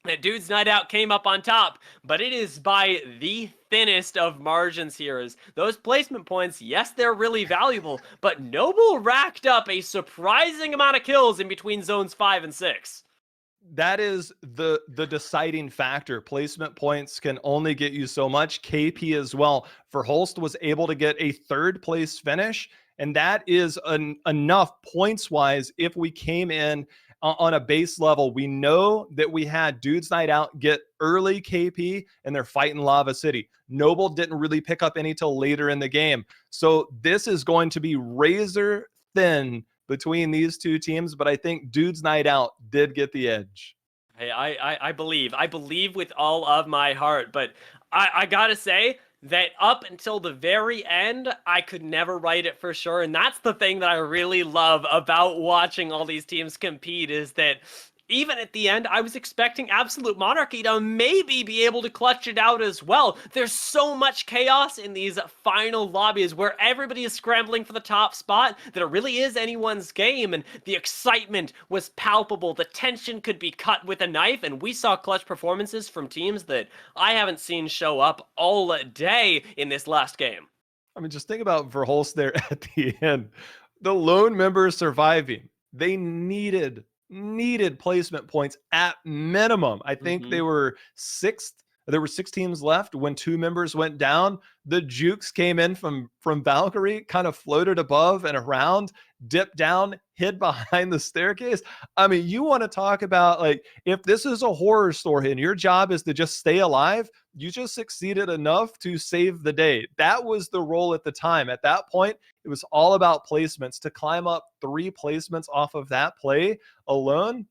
that Dude's Night Out came up on top, but it is by the thinnest of margins here. As those placement points, yes, they're really valuable, but Noble racked up a surprising amount of kills in between zones 5 and 6. That is the deciding factor. Placement points can only get you so much. KP as well. Verholst was able to get a 3rd place finish, and that is enough points-wise if we came in on a base level. We know that we had Dude's Night Out get early KP and they're fighting Lava City. Noble didn't really pick up any till later in the game. So this is going to be razor thin between these two teams, but I think Dude's Night Out did get the edge. Hey, I believe with all of my heart, but I gotta say that up until the very end, I could never write it for sure. And that's the thing that I really love about watching all these teams compete, is that even at the end, I was expecting Absolute Monarchy to maybe be able to clutch it out as well. There's so much chaos in these final lobbies where everybody is scrambling for the top spot that it really is anyone's game, and the excitement was palpable. The tension could be cut with a knife, and we saw clutch performances from teams that I haven't seen show up all day in this last game. I mean, just think about Verholst there at the end. The lone member surviving. They needed needed placement points at minimum. I think they were sixth. There were 6 teams left when 2 members went down. The Jukes came in from Valkyrie, kind of floated above and around, dipped down, hid behind the staircase. I mean, you want to talk about, like, if this is a horror story and your job is to just stay alive, you just succeeded enough to save the day. That was the role at the time. At that point, it was all about placements. To climb up 3 placements off of that play alone,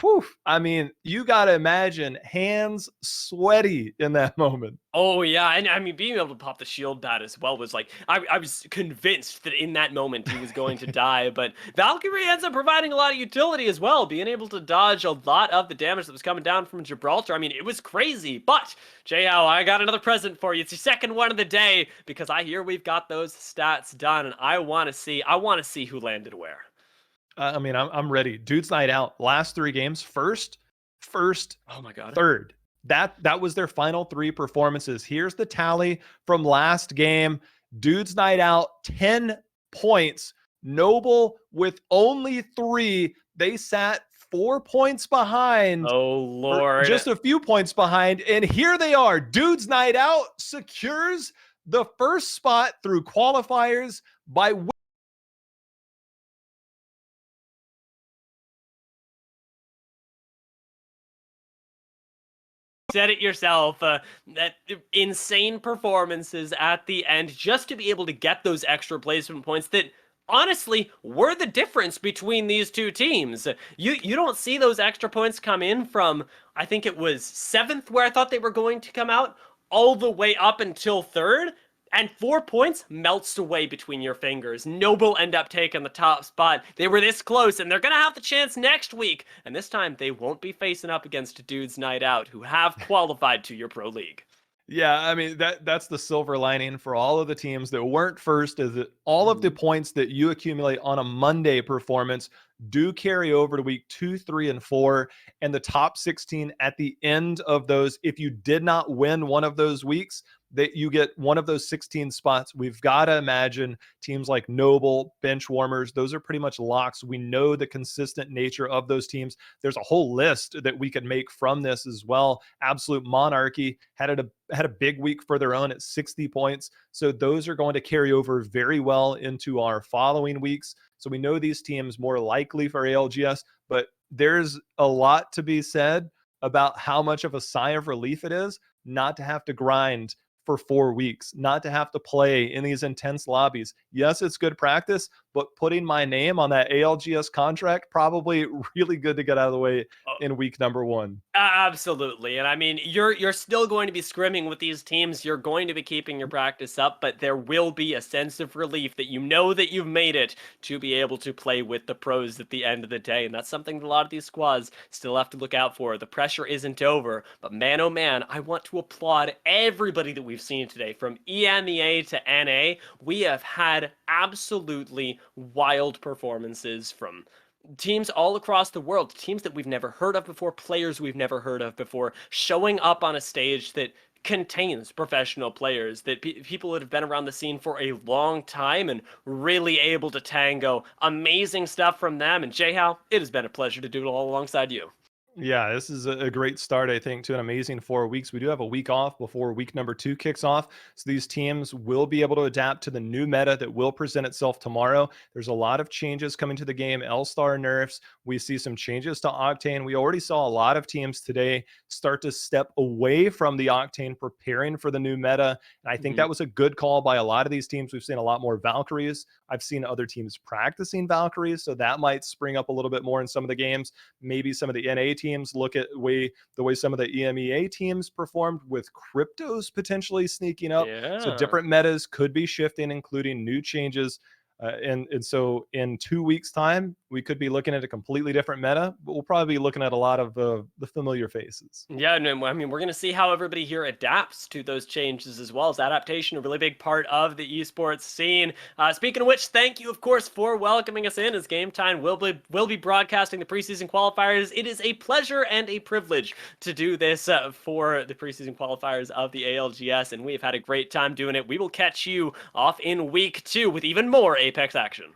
whew, I mean, you got to imagine hands sweaty in that moment. Oh yeah, and I mean, being able to pop the shield bat as well was like, I was convinced that in that moment he was going to die, but Valkyrie ends up providing a lot of utility as well, being able to dodge a lot of the damage that was coming down from Gibraltar. I mean, it was crazy, but J-How, I got another present for you. It's your second one of the day, because I hear we've got those stats done, and I want to see who landed where. I mean, I'm ready. Dude's night out. Last 3 games, first, Oh my god. third. That was their final 3 performances. Here's the tally from last game. Dude's night out, 10 points. Noble with only 3. They sat 4 points behind. Oh lord. Just a few points behind. And here they are. Dude's night out secures the first spot through qualifiers by said it yourself, that insane performances at the end just to be able to get those extra placement points that honestly were the difference between these two teams. You don't see those extra points come in from, I think it was 7th where I thought they were going to come out, all the way up until 3rd. And 4 points melts away between your fingers. Noble end up taking the top spot. They were this close, and they're going to have the chance next week. And this time, they won't be facing up against Dude's Night Out, who have qualified to your Pro League. Yeah, I mean, that's the silver lining for all of the teams that weren't first, is that all of the points that you accumulate on a Monday performance do carry over to week 2, 3, and 4, and the top 16 at the end of those. If you did not win one of those weeks, that you get one of those 16 spots. We've got to imagine teams like Noble, Bench Warmers, those are pretty much locks. We know the consistent nature of those teams. There's a whole list that we could make from this as well. Absolute Monarchy had a big week for their own at 60 points. So those are going to carry over very well into our following weeks. So we know these teams more likely for ALGS, but there's a lot to be said about how much of a sigh of relief it is not to have to grind for 4 weeks, not to have to play in these intense lobbies. Yes, it's good practice, but putting my name on that ALGS contract, probably really good to get out of the way in week number 1. Absolutely. And I mean, you're still going to be scrimming with these teams. You're going to be keeping your practice up, but there will be a sense of relief that you know that you've made it to be able to play with the pros at the end of the day. And that's something that a lot of these squads still have to look out for. The pressure isn't over, but man, oh man, I want to applaud everybody that we've seen today, from EMEA to NA. We have had absolutely wild performances from teams all across the world, teams that we've never heard of before, players we've never heard of before, showing up on a stage that contains professional players, that people that have been around the scene for a long time and really able to tango. Amazing stuff from them. And J-How, it has been a pleasure to do it all alongside you. Yeah, this is a great start, I think, to an amazing 4 weeks. We do have a week off before week number 2 kicks off. So these teams will be able to adapt to the new meta that will present itself tomorrow. There's a lot of changes coming to the game. L-Star nerfs. We see some changes to Octane. We already saw a lot of teams today start to step away from the Octane, preparing for the new meta. And I think that was a good call by a lot of these teams. We've seen a lot more Valkyries. I've seen other teams practicing Valkyries, so that might spring up a little bit more in some of the games. Maybe some of the NA teams look at the way some of the EMEA teams performed, with cryptos potentially sneaking up. So different metas could be shifting, including new changes. And so in 2 weeks' time, we could be looking at a completely different meta, but we'll probably be looking at a lot of the familiar faces. Yeah, no, I mean, we're going to see how everybody here adapts to those changes as well. As adaptation, a really big part of the esports scene. Speaking of which, thank you, of course, for welcoming us in. As Game Time will be broadcasting the preseason qualifiers. It is a pleasure and a privilege to do this for the preseason qualifiers of the ALGS, and we've had a great time doing it. We will catch you off in week 2 with even more Apex action.